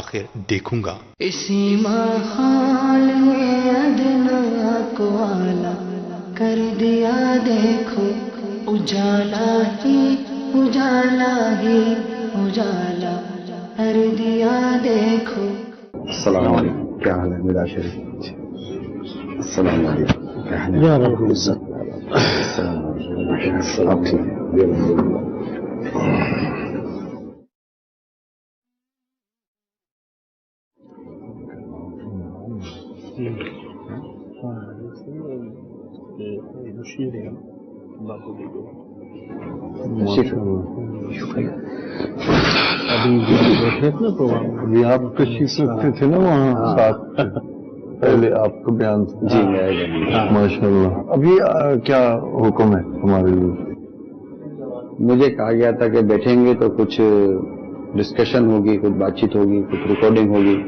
آخر دیکھوں گا۔ اسی ماحول میں ادنا کو آلہ کر دیا دیکھو، اجالا ہی اجالا ہی اجالا کر دیا دیکھو۔ السلام علیکم، کیا حال ہے میرا شریف؟ السلام علیکم، کیا حال ہے؟ السلام علیکم، آپ ٹھیک ہیں؟ ابھی آپ تشریف رکھتے تھے نا وہاں ساتھ، پہلے آپ کا بیان تھا۔ جی ماشاء اللہ۔ ابھی کیا حکم ہے ہمارے لیے؟ مجھے کہا گیا تھا کہ بیٹھیں گے تو کچھ ڈسکشن ہوگی، کچھ بات چیت ہوگی، کچھ ریکارڈنگ ہوگی۔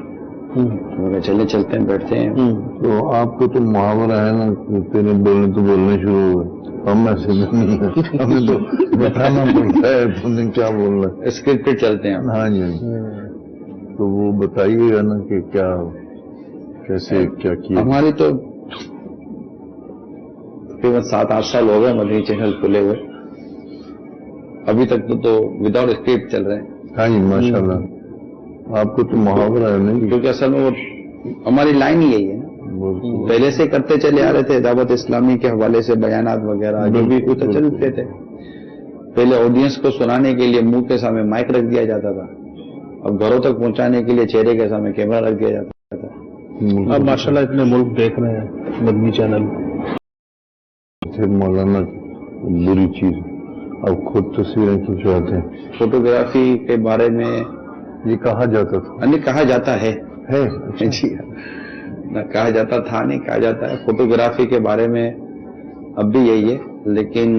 چلے چلتے ہیں، بیٹھتے ہیں۔ تو آپ کو تو محاورہ ہے نا، تیرے بولنے تو بولنے شروع ہوئے، ہم ایسے نہیں ہیں، ہمیں تو بتانا پڑتا ہے تم نے کیا بولنا ہے۔ اسکرپٹ پہ چلتے ہیں۔ ہاں جی، تو وہ بتائیے گا نا کہ کیا کیسے کیا کیا۔ ہماری تو تقریباً 7-8 سال ہو گئے مدنی چینل کھلے ہوئے، ابھی تک تو وداؤٹ اسکرپٹ چل رہے ہیں۔ ہاں جی ماشاء اللہ، آپ کو تو محاورہ ہے نہیں، کیونکہ اصل میں وہ ہماری لائن ہی یہی ہے، پہلے سے کرتے چلے آ رہے تھے، دعوت اسلامی کے حوالے سے بیانات وغیرہ جو بھی کچھ چلتے تھے۔ پہلے آڈینس کو سنانے کے لیے منہ کے سامنے مائک رکھ دیا جاتا تھا، اب گھروں تک پہنچانے کے لیے چہرے کے سامنے کیمرہ رکھ دیا جاتا تھا۔ اب ماشاءاللہ اتنے ملک دیکھ رہے ہیں مدنی چینل۔ پھر مولانا بری چیز، اب خود تصویریں کھنچواتے ہیں۔ فوٹوگرافی کے بارے میں یہ کہا جاتا تھا، نہیں کہا جاتا ہے جی، نہ کہا جاتا تھا نہیں کہا جاتا ہے۔ فوٹوگرافی کے بارے میں اب بھی یہی ہے، لیکن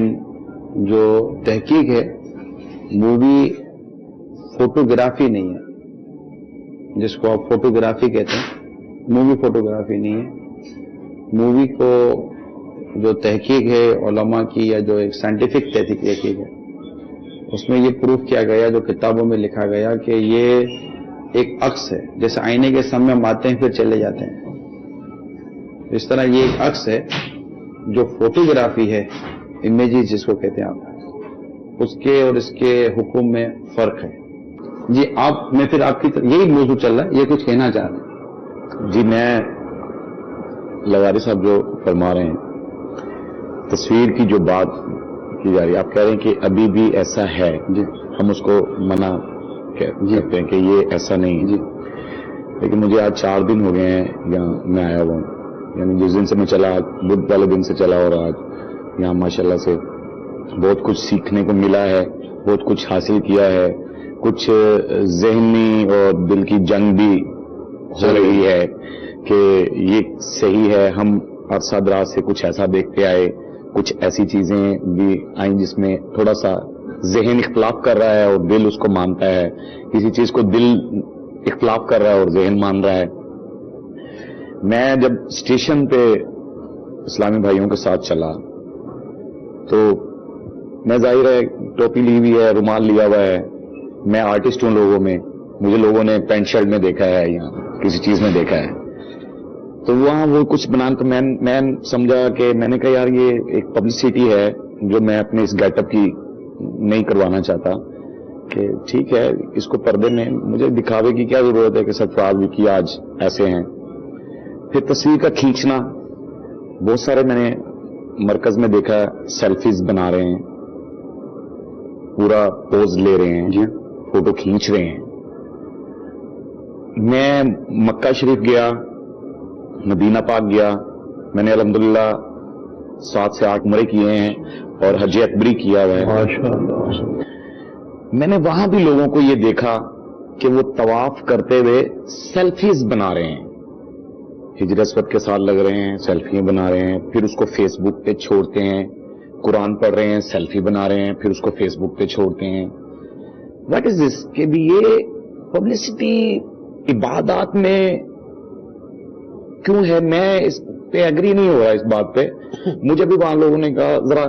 جو تحقیق ہے وہ بھی فوٹوگرافی نہیں ہے، جس کو آپ فوٹوگرافی کہتے ہیں، مووی فوٹوگرافی نہیں ہے۔ مووی کو جو تحقیق ہے علماء کی، یا جو ایک سائنٹیفک تحقیق ہے، اس میں یہ پروف کیا گیا، جو کتابوں میں لکھا گیا، کہ یہ ایک عکس ہے، جیسے آئینے کے سامنے ہم آتے ہیں پھر چلے جاتے ہیں، اس طرح یہ ایک عکس ہے۔ جو فوٹوگرافی ہے، امیجز جس کو کہتے ہیں آپ، اس کے اور اس کے حکم میں فرق ہے۔ جی میں پھر آپ کی یہی موضوع چل رہا ہے، یہ کچھ کہنا چاہ رہے ہیں؟ جی، میں لواری صاحب جو فرما رہے ہیں، تصویر کی جو بات کی جا رہی ہے، آپ کہہ رہے ہیں کہ ابھی بھی ایسا ہے، جی ہم اس کو منع کہتے ہیں کہ یہ ایسا نہیں ہے۔ جی، لیکن مجھے آج 4 دن ہو گئے ہیں یہاں میں آیا ہوا ہوں، یعنی جس دن سے میں چلا، بدھ والے دن سے چلا، اور آج یہاں ماشاءاللہ سے بہت کچھ سیکھنے کو ملا ہے، بہت کچھ حاصل کیا ہے، کچھ ذہنی اور دل کی جنگ بھی ہو رہی ہے کہ یہ صحیح ہے۔ ہم عرصہ دراز سے کچھ ایسا دیکھتے آئے، کچھ ایسی چیزیں بھی آئیں جس میں تھوڑا سا ذہن اختلاف کر رہا ہے اور دل اس کو مانتا ہے، کسی چیز کو دل اختلاف کر رہا ہے اور ذہن مان رہا ہے۔ میں جب اسٹیشن پہ اسلامی بھائیوں کے ساتھ چلا تو میں ظاہر ہے ٹوپی لی ہوئی ہے، رومال لیا ہوا ہے، میں آرٹسٹ ہوں لوگوں میں، مجھے لوگوں نے پینٹ شرٹ میں دیکھا ہے یا کسی چیز میں دیکھا ہے، تو وہاں وہ کچھ بنانا، تو میں سمجھا کہ میں نے کہا یار یہ ایک پبلسٹی ہے جو میں اپنے اس گیٹ اپ کی نہیں کروانا چاہتا، کہ ٹھیک ہے اس کو پردے میں مجھے دکھاوے کی کیا ضرورت ہے کہ سرفراز بھی کی آج ایسے ہیں۔ پھر تصویر کا کھینچنا، بہت سارے میں نے مرکز میں دیکھا سیلفیز بنا رہے ہیں، پورا پوز لے رہے ہیں، فوٹو کھینچ رہے ہیں۔ میں مکہ شریف گیا، مدینہ پاک گیا، میں نے الحمدللہ 7 سے 8 عمرے کیے ہیں اور حج اکبری کیا ہوا ہے۔ ماشاءاللہ۔ میں نے وہاں بھی لوگوں کو یہ دیکھا کہ وہ طواف کرتے ہوئے سیلفیز بنا رہے ہیں، ہجر اسود کے ساتھ لگ رہے ہیں، سیلفیاں بنا رہے ہیں، پھر اس کو فیس بک پہ چھوڑتے ہیں، قرآن پڑھ رہے ہیں، سیلفی بنا رہے ہیں، پھر اس کو فیس بک پہ چھوڑتے ہیں۔ واٹ از دس؟ کہ بھی یہ پبلسٹی عبادات میں کیوں ہے؟ میں اس پہ ایگری نہیں ہو رہا اس بات پہ۔ مجھے بھی وہاں لوگوں نے کہا ذرا،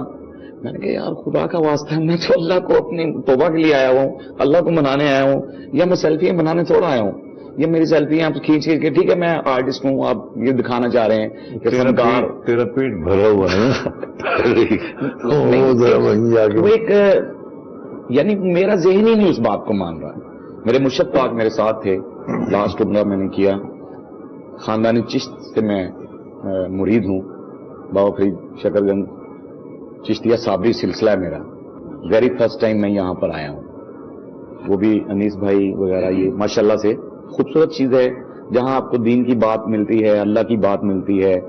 میں نے کہا یار خدا کا واسطہ ہے، میں تو اللہ کو اپنی توبہ کے لیے آیا ہوں، اللہ کو منانے آیا ہوں، یا میں سیلفی بنانے تھوڑا آیا ہوں۔ یہ میری سیلفی ہے, آپ کھینچ کے ٹھیک ہے میں آرٹسٹ ہوں, آپ یہ دکھانا چاہ رہے ہیں کہ فنکار. تیرا پیٹ بھرا ہوا ہے نا, وہ ایک یعنی میرا ذہن ہی نہیں اس بات کو مان رہا. میرے مرشد پاک میرے ساتھ تھے, لاسٹ عمرہ میں نے کیا. خاندانی چشت سے میں مرید ہوں, بابا فرید شکر گنج چشتیہ صابری سلسلہ ہے میرا. ویری فرسٹ ٹائم میں یہاں پر آیا ہوں, وہ بھی انیس بھائی وغیرہ. یہ ماشاءاللہ سے خوبصورت چیز ہے جہاں آپ کو دین کی بات ملتی ہے, اللہ کی بات ملتی ہے,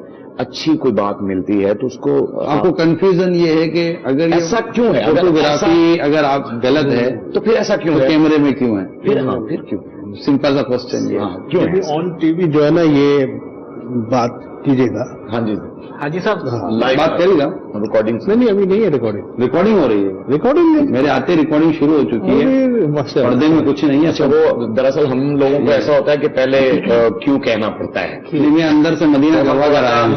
اچھی کوئی بات ملتی ہے, تو اس کو آپ کو کنفیوژن یہ ہے کہ اگر ایسا کیوں ہے, فوٹوگرافی اگر آپ غلط ہے تو پھر ایسا کیوں ہے, کیمرے میں کیوں ہے؟ پھر کیوں, سمپل سا کوشچن یہ. ہاں کیوں ہے؟ آن ٹی وی جو ہے نا یہ بات کیجیے گا. ہاں جی حاجی صاحب بات کرے گا. ریکارڈنگ نہیں ابھی نہیں ہے ریکارڈنگ. ریکارڈنگ ہو رہی ہے. ریکارڈنگ نہیں, میرے آتے ریکارڈنگ شروع ہو چکی ہے, پردے میں کچھ نہیں ہے. اچھا وہ دراصل ہم لوگوں کو ایسا ہوتا ہے کہ پہلے کیوں کہنا پڑتا ہے. میں اندر سے مدینہ گلوا کر آیا ہوں,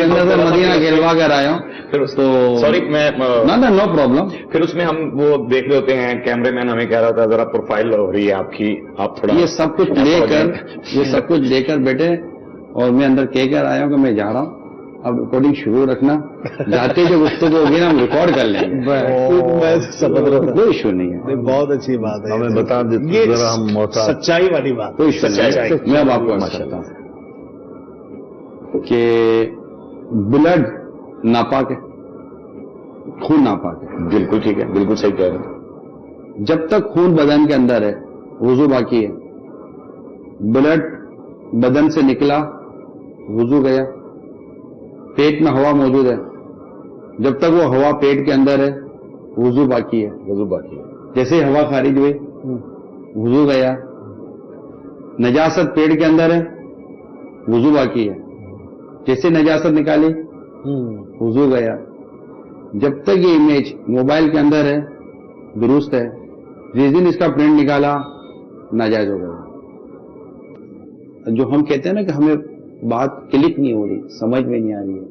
اندر سے مدینہ گلوا کر آیا ہوں. پھر تو سوری میں نو پرابلم. پھر اس میں ہم وہ دیکھ رہے ہوتے ہیں, کیمرے مین ہمیں کہہ رہا تھا ذرا پروفائل ہو رہی ہے آپ کی, آپ تھوڑا یہ سب کچھ لے کر بیٹھے, اور میں اندر کہہ کر آیا ہوں کہ میں جا رہا ہوں, اب ریکارڈنگ شروع رکھنا, جاتے جو گفتگو ہوگی نا ہم ریکارڈ کر لیں گے, کوئی ایشو نہیں ہے. بہت اچھی بات ہے, ہمیں بتا دیتے ذرا ہم محتاط. سچائی والی بات. کوئی ایشو نہیں ہے. میں اب آپ کو بتاتا ہوں کہ بلڈ ناپاک ہے, خون ناپاک ہے. بالکل ٹھیک ہے, بالکل صحیح کہہ رہے ہیں. جب تک خون بدن کے اندر ہے وضو باقی ہے. بلڈ بدن سے نکلا وضو گیا. پیٹ میں ہوا موجود ہے, جب تک وہ ہوا پیٹ کے اندر ہے وضو باقی ہے. وضو باقی ہے. جیسے ہوا خارج ہوئی وضو گیا. نجاست پیٹ کے اندر ہے وضو باقی ہے. جیسے نجاست نکالی وضو گیا. جب تک یہ امیج موبائل کے اندر ہے درست ہے, جس دن اس کا پرنٹ نکالا ناجائز ہو گیا. جو ہم کہتے ہیں نا کہ ہمیں بات کلک نہیں ہو رہی, سمجھ میں نہیں آ رہی ہے,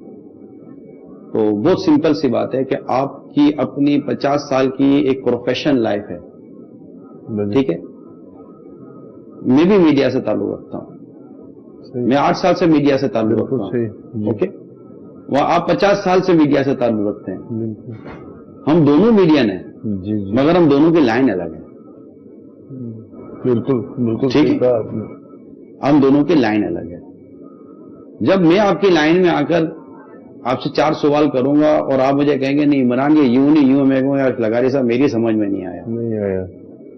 تو بہت سمپل سی بات ہے کہ آپ کی اپنی 50 سال کی ایک پروفیشنل لائف ہے, ٹھیک ہے. میں بھی میڈیا سے تعلق رکھتا ہوں, میں 8 سال سے میڈیا سے تعلق رکھتا ہوں, اوکے. وہ آپ 50 سال سے میڈیا سے تعلق رکھتے ہیں. ہم دونوں میڈین ہیں, مگر ہم دونوں کی لائن الگ ہے. بالکل ٹھیک ہے, ہم دونوں کی لائن الگ ہے. جب میں آپ کی لائن میں آ کر آپ سے 4 سوال کروں گا اور آپ مجھے کہیں گے نہیں عمران یہ یوں نہیں یوں, میں کہوں یار لغاری صاحب میری سمجھ میں نہیں آیا,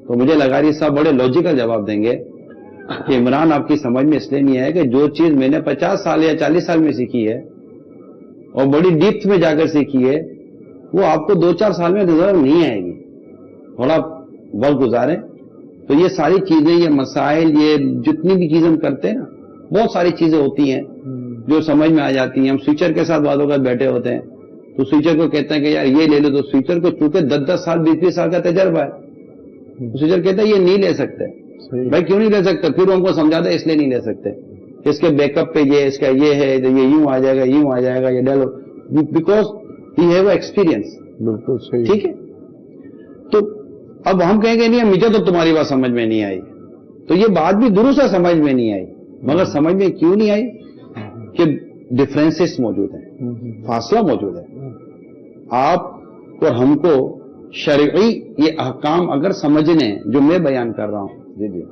تو مجھے لغاری صاحب بڑے لاجیکل جواب دیں گے کہ عمران آپ کی سمجھ میں اس لیے نہیں آیا کہ جو چیز میں نے 50 سال یا 40 سال میں سیکھی ہے اور بڑی ڈیپتھ میں جا کر سیکھی ہے, وہ آپ کو 2-4 سال میں نظر نہیں آئے گی. تھوڑا وقت گزاریں تو یہ ساری چیزیں, یہ مسائل, یہ جتنی بھی چیزیں ہم کرتے ہیں نا, بہت ساری چیزیں ہوتی ہیں جو سمجھ میں آ جاتی ہیں. ہم سوئچر کے ساتھ بعض اوقات بیٹھے ہوتے ہیں تو سوئچر کو کہتے ہیں کہ یار یہ لے لو, تو سوئچر کو چونکہ 10-10 سال 20-20 سال کا تجربہ ہے, سوئچر کہتا ہے یہ نہیں لے سکتے. بھائی کیوں نہیں لے سکتے؟ پھر ان کو سمجھاتے اس لیے نہیں لے سکتے, اس کے بیک اپ پہ یہ, اس کا یہ ہے, یہ یوں آ جائے گا, یوں آ جائے گا, یہ ڈالو, بیکاز ہی ہیو ایکسپیرئنس. بالکل صحیح, ٹھیک ہے. تو اب ہم کہیں گے نہیں مجھے تو تمہاری بات سمجھ میں نہیں آئی, تو یہ بات بھی درست ہے, سمجھ میں نہیں آئی. مگر سمجھ میں کیوں نہیں آئی کہ ڈفرینسز موجود ہیں, فاصلہ موجود ہے. آپ اور ہم کو شرعی یہ احکام اگر سمجھنے جو میں بیان کر رہا ہوں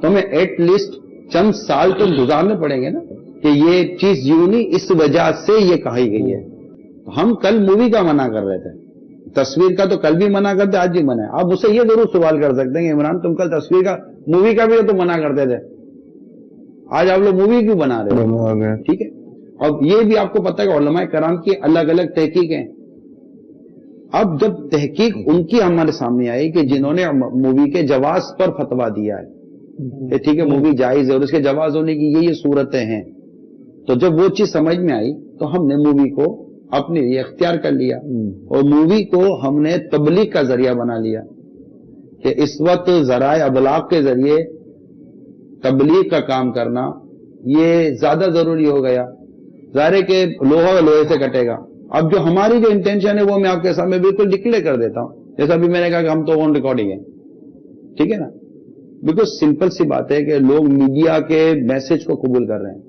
تو ہمیں ایٹ لیسٹ چند سال تو گزارنے پڑیں گے نا کہ یہ چیز یوں نہیں, اس وجہ سے یہ کہی گئی ہے. ہم کل مووی کا منع کر رہے تھے, تصویر کا تو کل بھی منع کرتے, آج بھی منع ہے. آپ مجھ سے یہ ضرور سوال کر سکتے ہیں کہ عمران تم کل تصویر کا, مووی کا بھی تو منع کرتے تھے, آج آپ لوگ مووی کیوں بنا رہے ہیں؟ ٹھیک ہے. اب یہ بھی آپ کو پتہ ہے کہ علماء کرام کی الگ الگ تحقیقیں. اب جب تحقیق ان کی ہمارے سامنے آئی کہ جنہوں نے مووی کے جواز پر فتویٰ دیا ہے کہ ٹھیک ہے مووی جائز ہے اور اس کے جواز ہونے کی یہ صورتیں ہیں, تو جب وہ چیز سمجھ میں آئی تو ہم نے مووی کو اپنے لیے اختیار کر لیا اور مووی کو ہم نے تبلیغ کا ذریعہ بنا لیا کہ اس وقت ذرائع ابلاغ کے ذریعے تبلیغ کا کام کرنا یہ زیادہ ضروری ہو گیا. ظاہر ہے کہ لوہا لوہے سے کٹے گا. اب جو ہماری جو انٹینشن ہے وہ میں آپ کے سامنے بالکل ڈکلیئر کر دیتا ہوں. جیسا بھی میں نے کہا کہ ہم تو آن ریکارڈنگ ہے, ٹھیک ہے نا. بالکل سمپل سی بات ہے کہ لوگ میڈیا کے میسج کو قبول کر رہے ہیں.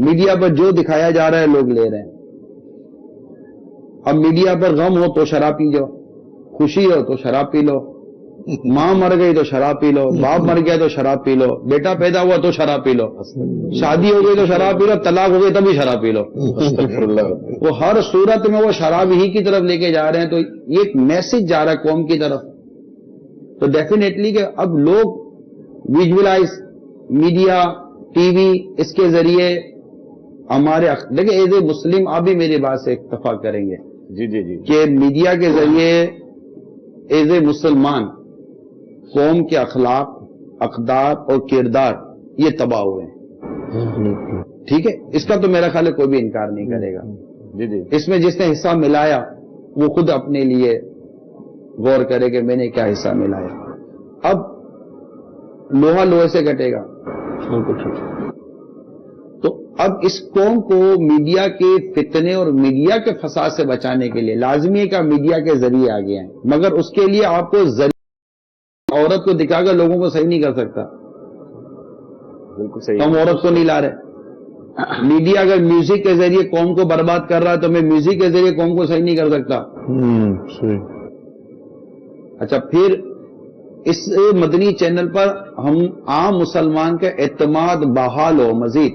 میڈیا پر جو دکھایا جا رہا ہے لوگ لے رہے ہیں. اب میڈیا پر غم ہو تو شراب پی جاؤ, خوشی ہو تو شراب پی لو, ماں مر گئی تو شراب پی لو, باپ مر گیا تو شراب پی لو, بیٹا پیدا ہوا تو شراب پی لو, شادی ہو گئی تو شراب پی لو, طلاق ہو گئی تب بھی شراب پی لو. وہ ہر صورت میں وہ شراب ہی کی طرف لے کے جا رہے ہیں. تو یہ ایک میسج جا رہا ہے قوم کی طرف. تو ڈیفینیٹلی کہ اب لوگ ویژولائز میڈیا ٹی وی اس کے ذریعے ہمارے دیکھیں ایز اے مسلم آپ بھی میری بات سے اتفاق کریں گے جی جی جی کہ میڈیا کے ذریعے ایز اے مسلمان قوم کے اخلاق اقدار اور کردار یہ تباہ ہوئے ہیں. ٹھیک ہے, اس کا تو میرا خیال ہے کوئی بھی انکار نہیں کرے گا. جی جی اس میں جس نے حصہ ملایا وہ خود اپنے لیے غور کرے کہ میں نے کیا حصہ ملایا. اب لوہا لوہے سے کٹے گا. تو اب اس قوم کو میڈیا کے فتنے اور میڈیا کے فساد سے بچانے کے لیے لازمی ہے کہ میڈیا کے ذریعے آگے آئیں, مگر اس کے لیے آپ کو عورت کو دکھا کر لوگوں کو صحیح نہیں کر سکتا. بالکل صحیح. ہم عورت کو نہیں لا رہے. میڈیا اگر میوزک کے ذریعے قوم کو برباد کر رہا ہے تو میں میوزک کے ذریعے قوم کو صحیح نہیں کر سکتا. صحیح. اچھا, پھر اس مدنی چینل پر ہم عام مسلمان کا اعتماد بحال ہو مزید.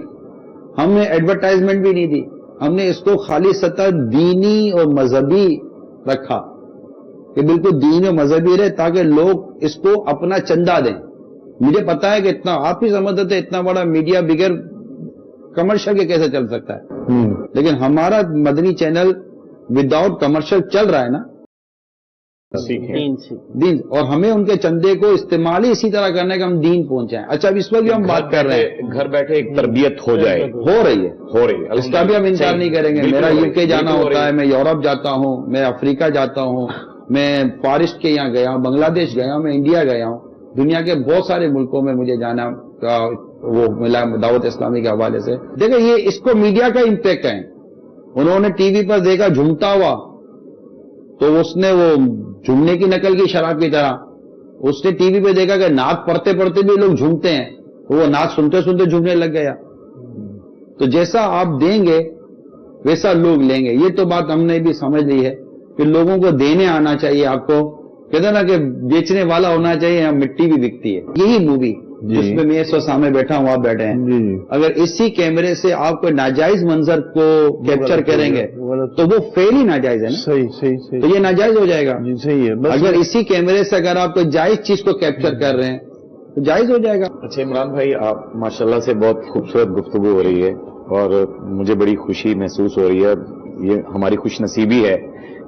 ہم نے ایڈورٹائزمنٹ بھی نہیں دی, ہم نے اس کو خالی سطح دینی اور مذہبی رکھا کہ بالکل دین اور مذہبی رہے تاکہ لوگ اس کو اپنا چندہ دیں. مجھے پتا ہے کہ اتنا آپ ہی سمجھتے تھے اتنا بڑا میڈیا بغیر کمرشل کے کیسے چل سکتا ہے, لیکن ہمارا مدنی چینل وداؤٹ کمرشل چل رہا ہے نا. دین, اور ہمیں ان کے چندے کو استعمال ہی اسی طرح کرنا ہے کہ ہم دین پہنچائیں. اچھا, اب اس وقت جو ہم بات کر رہے ہیں گھر بیٹھے ایک تربیت ہو جائے, ہو رہی ہے, اس کا بھی ہم انکار نہیں کریں گے. میرا یو کے جانا ہوتا ہے, میں یورپ جاتا ہوں, میں افریقہ جاتا ہوں, میں فارسٹ کے یہاں گیا ہوں, بنگلہ دیش گیا ہوں, میں انڈیا گیا ہوں, دنیا کے بہت سارے ملکوں میں مجھے جانا وہ ملا دعوت اسلامی کے حوالے سے. دیکھیں یہ اس کو میڈیا کا امپیکٹ ہے. انہوں نے ٹی وی پر دیکھا جھومتا ہوا تو اس نے وہ جھومنے کی نقل کی شراب کی طرح. اس نے ٹی وی پہ دیکھا کہ نعت پڑھتے پڑھتے بھی لوگ جھومتے ہیں, وہ نعت سنتے سنتے جھومنے لگ گیا. تو جیسا آپ دیں گے ویسا لوگ لیں گے. یہ تو بات ہم نے بھی سمجھ لی ہے کہ لوگوں کو دینے آنا چاہیے. آپ کو کہتے ہیں نا کہ بیچنے والا ہونا چاہیے, یہاں مٹی بھی بکتی ہے. یہی مووی جس میں میں اس وقت سامنے بیٹھا ہوں, آپ بیٹھے ہیں, اگر اسی کیمرے سے آپ کو ناجائز منظر کو کیپچر کریں گے تو وہ فیل ہی ناجائز ہے نا. صحیح. تو یہ ناجائز ہو جائے گا. صحیح ہے. اگر اسی کیمرے سے اگر آپ کو جائز چیز کو کیپچر کر رہے ہیں تو جائز ہو جائے گا. اچھا عمران بھائی, آپ ماشاءاللہ سے بہت خوبصورت گفتگو ہو رہی ہے اور مجھے بڑی خوشی محسوس ہو رہی ہے. یہ ہماری خوش نصیبی ہے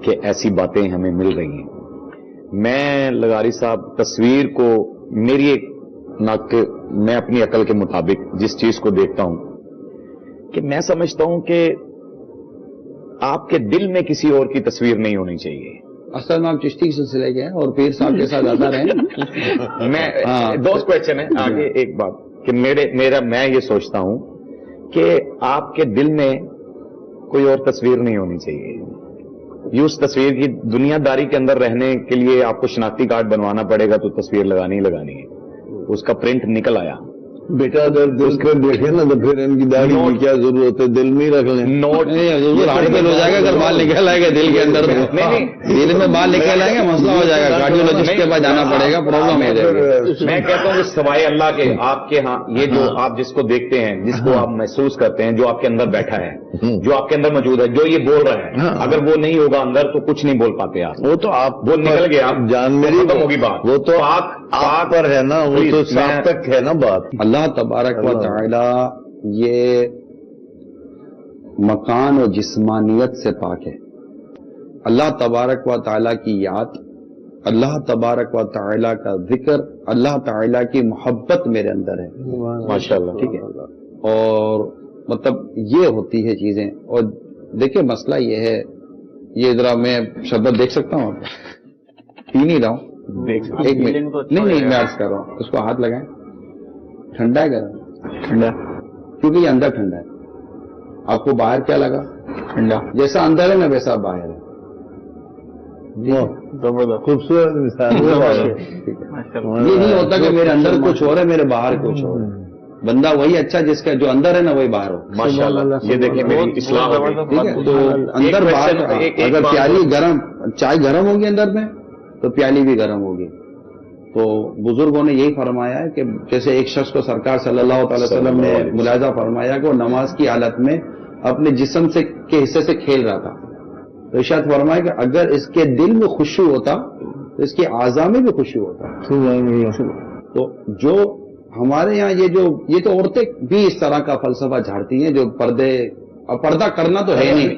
کہ ایسی باتیں ہمیں مل رہی ہیں. میں لغاری صاحب تصویر کو میری ایک میں اپنی عقل کے مطابق جس چیز کو دیکھتا ہوں کہ میں سمجھتا ہوں کہ آپ کے دل میں کسی اور کی تصویر نہیں ہونی چاہیے. اصل میں آپ چشتی کے سلسلے کے ہیں اور پیر صاحب کے ساتھ آتا رہے. میں دوست کویشچن ہے آگے. ایک بات کہ میں یہ سوچتا ہوں کہ آپ کے دل میں کوئی اور تصویر نہیں ہونی چاہیے. یہ اس تصویر کی دنیا داری کے اندر رہنے کے لیے آپ کو شناختی کارڈ بنوانا پڑے گا تو تصویر لگانی ہی لگانی ہے. اس کا پرنٹ نکل آیا. بیٹا اگر دل پہ دیکھے نا تو پھر ان کی داڑھی کی کیا ضرورت ہے, دل میں ہی رکھ لیں. نوٹ ہارٹ فیل ہو جائے گا اگر بال نکل آئے گا دل کے اندر. نہیں, دل میں بال نکل آئے گا مسئلہ ہو جائے گا, کارڈیولوجسٹ کے پاس جانا پڑے گا, پرابلم ہو جائے گی. میں کہتا ہوں کہ سوائے اللہ کے آپ کے ہاں یہ جو آپ جس کو دیکھتے ہیں, جس کو آپ محسوس کرتے ہیں, جو آپ کے اندر بیٹھا ہے, جو آپ کے اندر موجود ہے, جو یہ بول رہا ہے, اگر وہ نہیں ہوگا اندر تو کچھ نہیں بول پاتے آپ. وہ تو آپ وہ نکل گیا, جان میری ختم ہوگی بات. وہ تو آپ پر ہے نا, وہ تو ساتھ تک ہے نا بات. اللہ تبارک و تعالی یہ مکان و جسمانیت سے پاک ہے. اللہ تبارک و تعالی کی یاد, اللہ تبارک و تعالی کا ذکر, اللہ تعالی کی محبت میرے اندر ہے ماشاءاللہ. ٹھیک ہے, اور مطلب یہ ہوتی ہے چیزیں. اور دیکھیں مسئلہ یہ ہے, یہ ذرا میں شربت دیکھ سکتا ہوں, پی نہیں رہا ہوں, ایک منٹ. نہیں میں عرض کر رہا ہوں, اس کو ہاتھ لگائیں. ٹھنڈا ہے گرم؟ ٹھنڈا, کیونکہ یہ اندر ٹھنڈا ہے. آپ کو باہر کیا لگا؟ ٹھنڈا. جیسا اندر ہے نا ویسا باہر ہے. زبردست خوبصورت مثال ہے. یہ نہیں ہوتا کہ میرے اندر کچھ اور ہے میرے باہر کچھ اور ہے. بندہ وہی اچھا جس کا جو اندر ہے نا وہی باہر ہو. ماشاءاللہ یہ دیکھیں میری اصلاح ہو گئی. ٹھیک ہے, تو اندر باہر اگر پیالی گرم چائے گرم ہوگی اندر میں تو پیالی بھی گرم ہوگی. تو بزرگوں نے یہی فرمایا ہے کہ جیسے ایک شخص کو سرکار صلی اللہ تعالی وسلم نے ملاحظہ فرمایا کہ وہ نماز کی حالت میں اپنے جسم سے کے حصے سے کھیل رہا تھا, تو ارشاد فرمایا کہ اگر اس کے دل میں خشوع ہوتا تو اس کے اعضاء میں بھی خشوع ہوتا. تو جو ہمارے یہاں یہ تو عورتیں بھی اس طرح کا فلسفہ جھاڑتی ہیں جو پردہ کرنا تو ہے نہیں.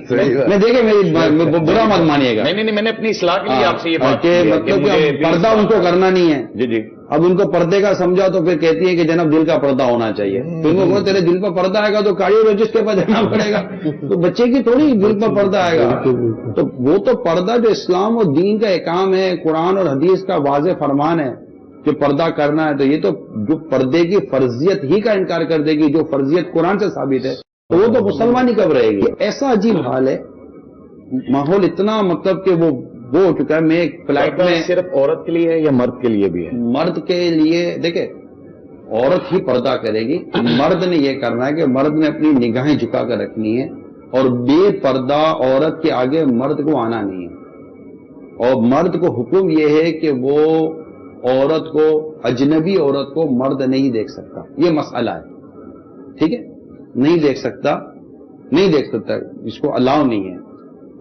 میں دیکھیں میری برا مت مانیے گا, نہیں میں نے اپنی اصلاح کے لیے آپ سے یہ بات کہ مطلب کہ پردہ ان کو کرنا نہیں ہے. جی اب ان کو پردے کا سمجھا تو پھر کہتی ہیں کہ جناب دل کا پردہ ہونا چاہیے. تو ان کو تیرے دل پر پردہ آئے گا تو کارڈیولوجسٹ کے پاس جانا پڑے گا, تو بچے کی تھوڑی دل پر پردہ آئے گا. تو وہ تو پردہ جو اسلام اور دین کا احکام ہے, قرآن اور حدیث کا واضح فرمان ہے کہ پردہ کرنا ہے, تو یہ تو جو پردے کی فرضیت ہی کا انکار کر دے گی جو فرضیت قرآن سے ثابت ہے, تو وہ تو مسلمان ہی کب رہے گی. ایسا عجیب حال ہے, ماحول اتنا مطلب کہ وہ ہو چکا ہے. میں ایک فلائٹ میں صرف عورت کے لیے ہے یا مرد کے لیے بھی ہے؟ مرد کے لیے دیکھیں عورت ہی پردہ کرے گی, مرد نے یہ کرنا ہے کہ مرد نے اپنی نگاہیں جھکا کر رکھنی ہے, اور بے پردہ عورت کے آگے مرد کو آنا نہیں ہے. اور مرد کو حکم یہ ہے کہ وہ عورت کو, اجنبی عورت کو مرد نہیں دیکھ سکتا. یہ مسئلہ ہے, ٹھیک ہے, نہیں دیکھ سکتا اس کو الاؤ نہیں ہے.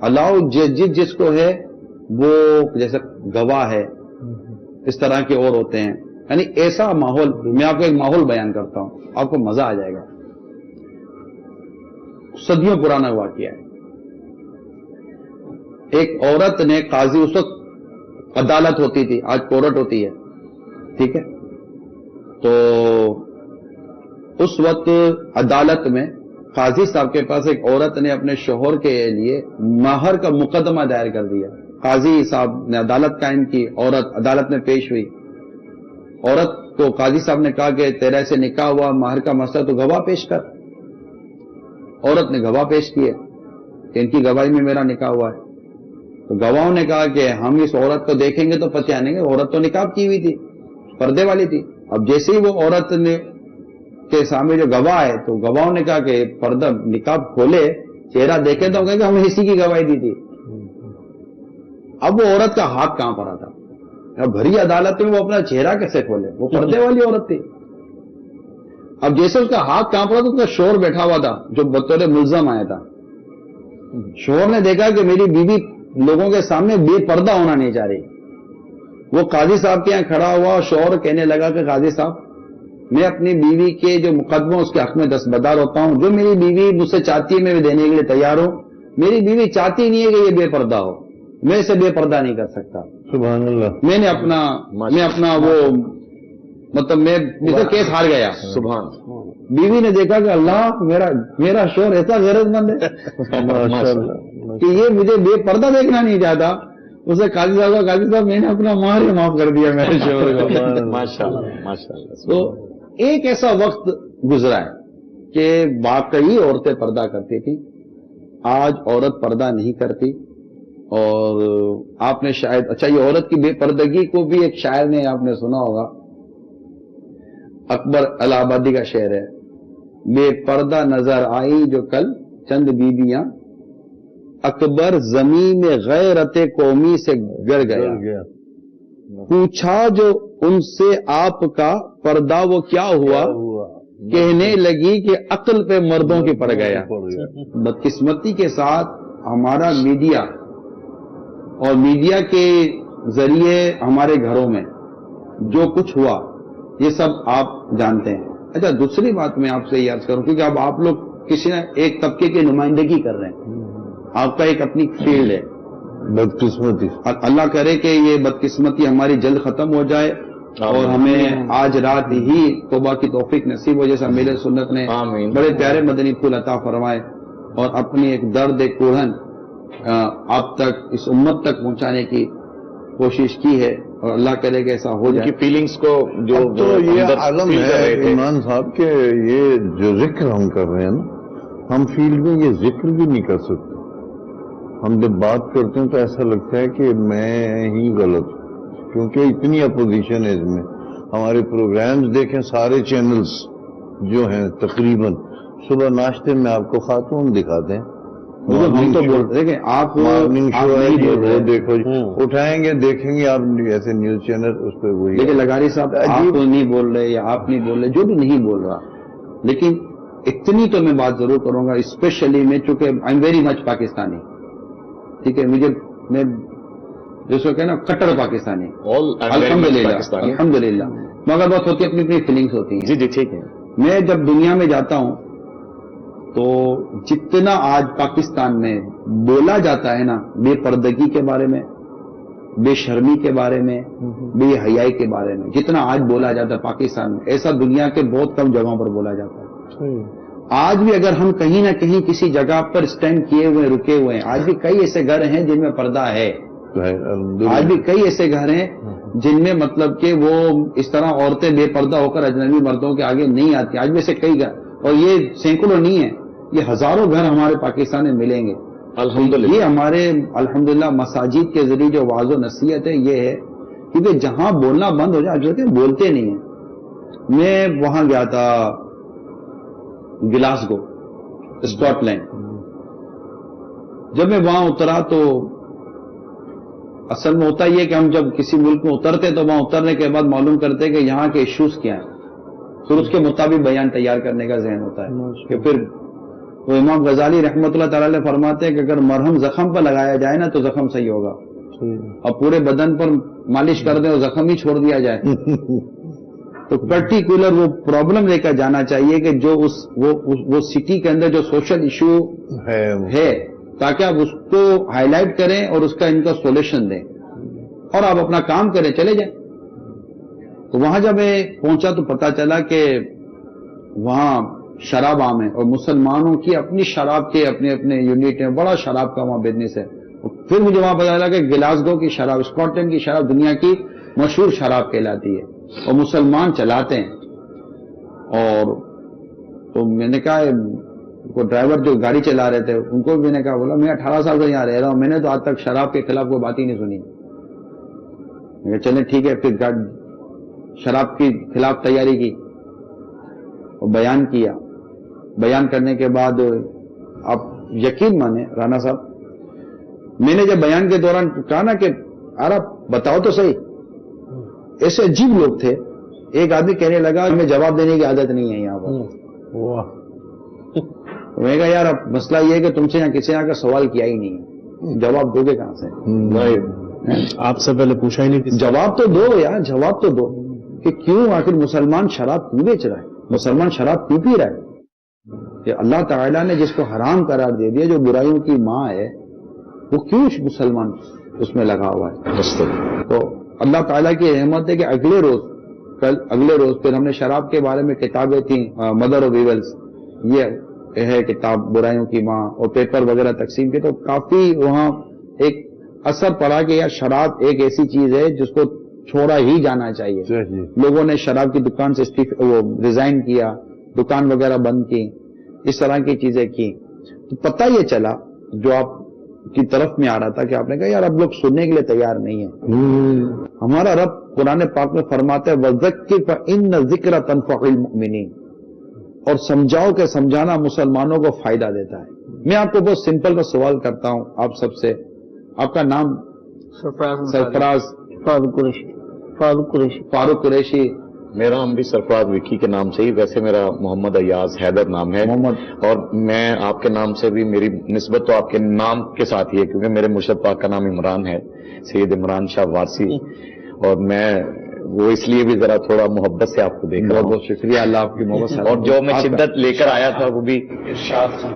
الاؤ جس کو ہے وہ جیسے گواہ ہے, اس طرح کے اور ہوتے ہیں. یعنی ایسا ماحول, میں آپ کو ایک ماحول بیان کرتا ہوں, آپ کو مزہ آ جائے گا. صدیوں پرانا واقعہ ہے. ایک عورت نے قاضی, اس وقت عدالت ہوتی تھی, آج کورٹ ہوتی ہے, ٹھیک ہے, تو اس وقت عدالت میں قاضی صاحب کے پاس ایک عورت نے اپنے شوہر کے لیے مہر کا مقدمہ دائر کر دیا. قاضی صاحب نے عدالت قائم کی, عورت عدالت میں پیش ہوئی. عورت کو قاضی صاحب نے کہا کہ تیرا سے نکاح ہوا, مہر کا مسئلہ, تو گواہ پیش کر. عورت نے گواہ پیش کیے کہ ان کی گواہی میں میرا نکاح ہوا ہے. تو گواہوں نے کہا کہ ہم اس عورت کو دیکھیں گے تو پہچانیں گے, عورت تو نقاب کی ہوئی تھی, پردے والی تھی. اب جیسے ہی وہ عورت نے کے سامنے جو گواہ ہے, تو گواہوں نے کہا کہ پردہ نقاب کھولے, چہرہ دیکھے تو کہیں کہ ہم نے اسی کی گواہی دی تھی. اب وہ عورت کا ہاتھ کہاں پر آتا, اب بھری عدالت میں وہ اپنا چہرہ کیسے کھولے, وہ پردے والی عورت تھی. اب جیسے اس کا ہاتھ کہاں پڑا تو اس کا شوہر بیٹھا ہوا تھا جو بطور ملزم آیا تھا. شوہر نے دیکھا کہ میری بیوی لوگوں کے سامنے بے پردہ ہونا نہیں چاہ رہی. وہ قاضی صاحب کے یہاں کھڑا ہوا اور شوہر کہنے لگا کہ قاضی صاحب, میں اپنی بیوی کے جو مقدموں اس کے حق میں دستبردار ہوتا ہوں, جو میری بیوی مجھ سے چاہتی ہے میں دینے کے لیے تیار ہوں. میری بیوی چاہتی نہیں ہے کہ یہ بے پردہ ہو, میں اسے بے پردہ نہیں کر سکتا. سبحان اللہ. میں نے اپنا وہ مطلب میں کیس ہار گیا. سبحان. بیوی نے دیکھا کہ اللہ میرا شوہر ایسا غیرت مند ہے کہ یہ مجھے بے پردہ دیکھنا نہیں چاہتا. اسے قاضی صاحب کا, قاضی صاحب میں نے اپنا مہر ہی معاف کر دیا میرے شوہر کو. ماشاءاللہ. تو ایک ایسا وقت گزرا ہے کہ واقعی عورتیں پردہ کرتی تھی, آج عورت پردہ نہیں کرتی. اور آپ نے شاید, اچھا یہ عورت کی بے پردگی کو بھی ایک شاعر نے آپ نے سنا ہوگا, اکبر الہ آبادی کا شعر ہے, بے پردہ نظر آئی جو کل چند بیویاں, اکبر زمین میں غیرت قومی سے گر گیا. پوچھا جو ان سے آپ کا پردہ وہ کیا ہوا, کہنے لگی کہ عقل پہ مردوں کے پڑ گیا. بدقسمتی کے ساتھ ہمارا میڈیا اور میڈیا کے ذریعے ہمارے گھروں میں جو کچھ ہوا یہ سب آپ جانتے ہیں. اچھا دوسری بات میں آپ سے یہ عرض کروں, کیونکہ اب آپ لوگ کسی نہ ایک طبقے کی نمائندگی کر رہے ہیں, آپ کا ایک اپنی فیلڈ ہے. بدقسمتی, اللہ کرے کہ یہ بدقسمتی ہماری جلد ختم ہو جائے اور ہمیں آج رات ہی توبہ کی توفیق نصیب ہو, جیسا میرے سنت نے بڑے پیارے مدنی پھول عطا فرمائے اور اپنی ایک درد ایک کوڑھن آپ تک, اس امت تک پہنچانے کی کوشش کی ہے, اور اللہ کرے کہ ایسا ہو جائے. فیلنگز کو جو تو یہ عالم ہے عمران صاحب کہ یہ جو ذکر ہم کر رہے ہیں نا, ہم فیلڈ میں یہ ذکر بھی نہیں کر سکتے. ہم جب بات کرتے ہیں تو ایسا لگتا ہے کہ میں ہی غلط ہوں، کیونکہ اتنی اپوزیشن ہے اس میں. ہمارے پروگرامز دیکھیں، سارے چینلز جو ہیں تقریباً صبح ناشتے میں آپ کو خاتون دکھاتے ہیں. ہم تو بول رہے کہ آپ مارننگ شو ہے جی، وہ دیکھو جی، ہوں. اٹھائیں گے دیکھیں گے آپ ایسے نیوز چینل اس پہ وہی. لیکن لگاری صاحب آپ تو نہیں بول رہے یا آپ نہیں بول رہے، جو بھی نہیں بول رہا، لیکن اتنی تو میں بات ضرور کروں گا، اسپیشلی میں چونکہ I am very much Pakistani, ٹھیک ہے، میں جس کو کہنا کٹر پاکستانی، الحمدللہ الحمدللہ، مگر بات ہوتی ہے اپنی اپنی فیلنگس ہوتی ہیں. جی جی ٹھیک ہے. میں جب دنیا میں جاتا ہوں تو جتنا آج پاکستان میں بولا جاتا ہے نا بے پردگی کے بارے میں، بے شرمی کے بارے میں، بے حیائی کے بارے میں، جتنا آج بولا جاتا ہے پاکستان میں، ایسا دنیا کے بہت کم جگہوں پر بولا جاتا ہے. آج بھی اگر ہم کہیں نہ کہیں کسی جگہ پر سٹینڈ کیے ہوئے رکے ہوئے ہیں، آج بھی کئی ایسے گھر ہیں جن میں پردہ ہے، آج بھی کئی ایسے گھر ہیں جن میں مطلب کہ وہ اس طرح عورتیں بے پردہ ہو کر اجنبی مردوں کے آگے نہیں آتی. آج بھی ایسے کئی گھر، اور یہ سینکڑوں نہیں ہیں، یہ ہزاروں گھر ہمارے پاکستان میں ملیں گے. الحمدللہ. یہ ہمارے الحمدللہ مساجد کے ذریعے جو واعظ و نصیحت ہے یہ ہے، کیونکہ جہاں بولنا بند ہو جائے جو بولتے نہیں ہیں. میں وہاں گیا تھا گلاسگو اسکاٹ لینڈ. جب میں وہاں اترا تو اصل میں ہوتا یہ کہ ہم جب کسی ملک میں اترتے تو وہاں اترنے کے بعد معلوم کرتے کہ یہاں کے ایشوز کیا ہیں، پھر اس کے مطابق بیان تیار کرنے کا ذہن ہوتا ہے. کہ پھر وہ امام غزالی رحمۃ اللہ تعالی علیہ فرماتے ہیں کہ اگر مرہم زخم پر لگایا جائے نا تو زخم صحیح ہوگا، اور پورے بدن پر مالش کر دیں اور زخم ہی چھوڑ دیا جائے تو پرٹیکولر وہ پرابلم لے کر جانا چاہیے کہ جو وہ سٹی کے اندر جو سوشل ایشو ہے، تاکہ آپ اس کو ہائی لائٹ کریں اور اس کا ان کا سولوشن دیں اور آپ اپنا کام کریں، چلے جائیں. تو وہاں جب میں پہنچا تو پتا چلا کہ وہاں شراب عام ہے اور مسلمانوں کی اپنی شراب کے اپنے اپنے یونٹ ہیں، بڑا شراب کا وہاں بزنس ہے. پھر مجھے وہاں پتا چلا کہ گلاسگو کی شراب، اسکاٹ لینڈ کی شراب دنیا کی مشہور شراب کہلاتی ہے اور مسلمان چلاتے ہیں. اور تو میں نے کہا وہ ڈرائیور جو گاڑی چلا رہے تھے ان کو بھی میں نے کہا، بولا میں 18 سال سے یہاں رہ رہا ہوں، میں نے تو آج تک شراب کے خلاف کوئی بات ہی نہیں سنی. میں کہا چلیں ٹھیک ہے. پھر شراب کے خلاف تیاری کی اور بیان کیا. بیان کرنے کے بعد آپ یقین مانیں رانا صاحب، میں نے جب بیان کے دوران کہا نا کہ ارے بتاؤ تو صحیح، ایسے عجیب لوگ تھے. ایک آدمی کہنے لگا ہمیں جواب دینے کی عادت نہیں ہے یہاں پر. میں نے کہا یار اب مسئلہ یہ ہے کہ تم سے یہاں کسی یہاں کا سوال کیا ہی نہیں ہے، جواب دو گے کہاں سے؟ آپ سے پہلے پوچھا ہی نہیں. جواب تو دو یار، جواب تو دو کہ کیوں آخر مسلمان شراب کیوں بیچ رہا ہے، مسلمان شراب کیوں پی رہا ہے. کہ اللہ تعالیٰ نے جس کو حرام قرار دے دیا، جو برائیوں کی ماں ہے، وہ کیوں مسلمان اس میں لگا ہوا ہے. تو اللہ تعالیٰ کی رحمت ہے کہ اگلے روز پھر ہم نے شراب کے بارے میں کتابیں تھیں، مدر آف ایولز، یہ ہے کتاب برائیوں کی ماں، اور پیپر وغیرہ تقسیم کے. تو کافی وہاں ایک اثر پڑا کہ یار شراب ایک ایسی چیز ہے جس کو چھوڑا ہی جانا چاہیے. لوگوں نے شراب کی دکان سے وہ ریزائن کیا، دکان وغیرہ بند کی، اس طرح کی چیزیں کی. تو پتہ یہ چلا جو آپ کی طرف میں آ رہا تھا کہ آپ نے کہا یار اب لوگ سننے کے لیے تیار نہیں ہیں. ہمارا رب قرآن پاک میں فرماتا ہے وَذَكِّرْ فَإِنَّ ذِكْرَ تَنفَعُ الْمُؤْمِنِينَ، اور سمجھاؤ کہ سمجھانا مسلمانوں کو فائدہ دیتا ہے. میں آپ کو بہت سمپل کا سوال کرتا ہوں آپ سب سے. آپ کا نام؟ سرفراز فاروق قریشی. میرا نام بھی سرفراز وکی کے نام سے ہی، ویسے میرا محمد ایاز حیدر نام ہے. اور میں آپ کے نام سے بھی، میری نسبت تو آپ کے نام کے ساتھ ہی ہے کیونکہ میرے مرشد پاک کا نام عمران ہے، سید عمران شاہ وارسی. اور میں وہ اس لیے بھی ذرا تھوڑا محبت سے آپ کو دیکھ رہا ہوں. بہت شکریہ، اللہ آپ کی محبت سے. اور جو میں شدت لے کر آیا تھا وہ بھی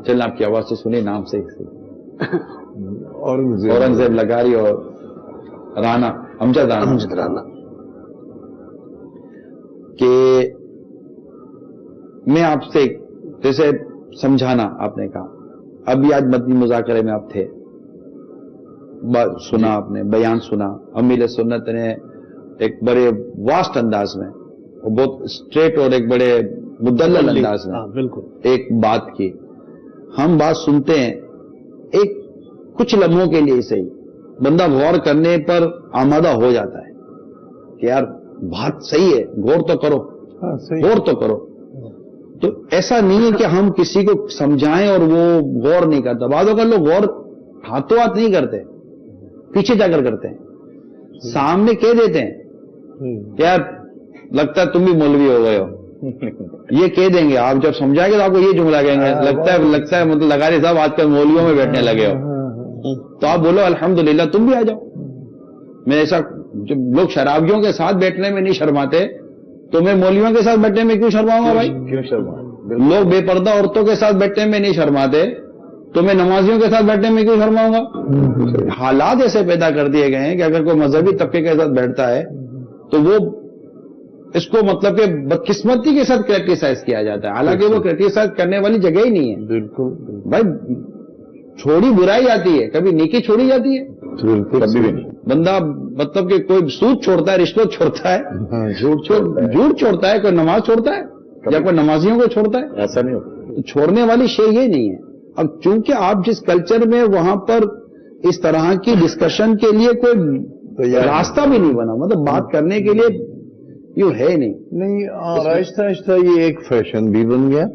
چلنا آپ کی آواز سے سنی نام سے اورنگزیب لگاری اور رانا امجد رانا. کہ میں آپ سے جیسے سمجھانا آپ نے کہا، ابھی آج مدنی مذاکرے میں آپ تھے، سنا آپ نے، بیان سنا. امیل سنت نے ایک بڑے واسٹ انداز میں اور بہت اسٹریٹ اور ایک بڑے مدلل انداز میں بالکل ایک بات کی. ہم بات سنتے ہیں، ایک کچھ لمحوں کے لیے صحیح بندہ غور کرنے پر آمادہ ہو جاتا ہے کہ یار بات صحیح ہے، غور تو کرو، غور تو کرو. تو ایسا نہیں ہے کہ ہم کسی کو سمجھائیں اور وہ غور نہیں کرتا. بعض اوقات لوگ غور ہاتھوں ہاتھ نہیں کرتے، پیچھے جا کر کرتے ہیں، سامنے کہہ دیتے ہیں یار لگتا ہے تم بھی مولوی ہو گئے ہو، یہ کہہ دیں گے. آپ جب سمجھائیں گے تو آپ کو یہ جملہ کہیں گے لگتا ہے مطلب لگاری صاحب آج کل مولویوں میں بیٹھنے لگے ہو. تو آپ بولو الحمدللہ تم بھی آ جاؤ. میں ایسا جب لوگ شرابیوں کے ساتھ بیٹھنے میں نہیں شرماتے تو میں مولویوں کے ساتھ بیٹھنے میں کیوں شرماؤں گا بھائی؟ کیوں شرما؟ لوگ بے پردہ عورتوں کے ساتھ بیٹھنے میں نہیں شرماتے تو میں نمازیوں کے ساتھ بیٹھنے میں کیوں شرماؤں گا؟ حالات ایسے پیدا کر دیے گئے ہیں کہ اگر کوئی مذہبی طبقے کے ساتھ بیٹھتا ہے تو وہ اس کو مطلب کہ بدقسمتی کے ساتھ کریٹیسائز کیا جاتا ہے، حالانکہ وہ کریٹیسائز کرنے والی جگہ ہی نہیں ہے. بالکل بھائی چھوڑی برائی جاتی ہے، کبھی نیکی چھوڑی جاتی ہے؟ کبھی بھی نہیں. بندہ مطلب کہ کوئی سود چھوڑتا ہے، رشوت چھوڑتا ہے، جھوٹ چھوڑتا ہے، کوئی نماز چھوڑتا ہے یا کوئی نمازیوں کو چھوڑتا ہے؟ ایسا نہیں ہوتا. چھوڑنے والی شے یہ نہیں ہے. اب چونکہ آپ جس کلچر میں وہاں پر اس طرح کی ڈسکشن کے لیے کوئی راستہ بھی نہیں بنا، مطلب بات کرنے کے لیے یوں ہے نہیں. آہستہ آہستہ یہ ایک فیشن بھی بن گیا،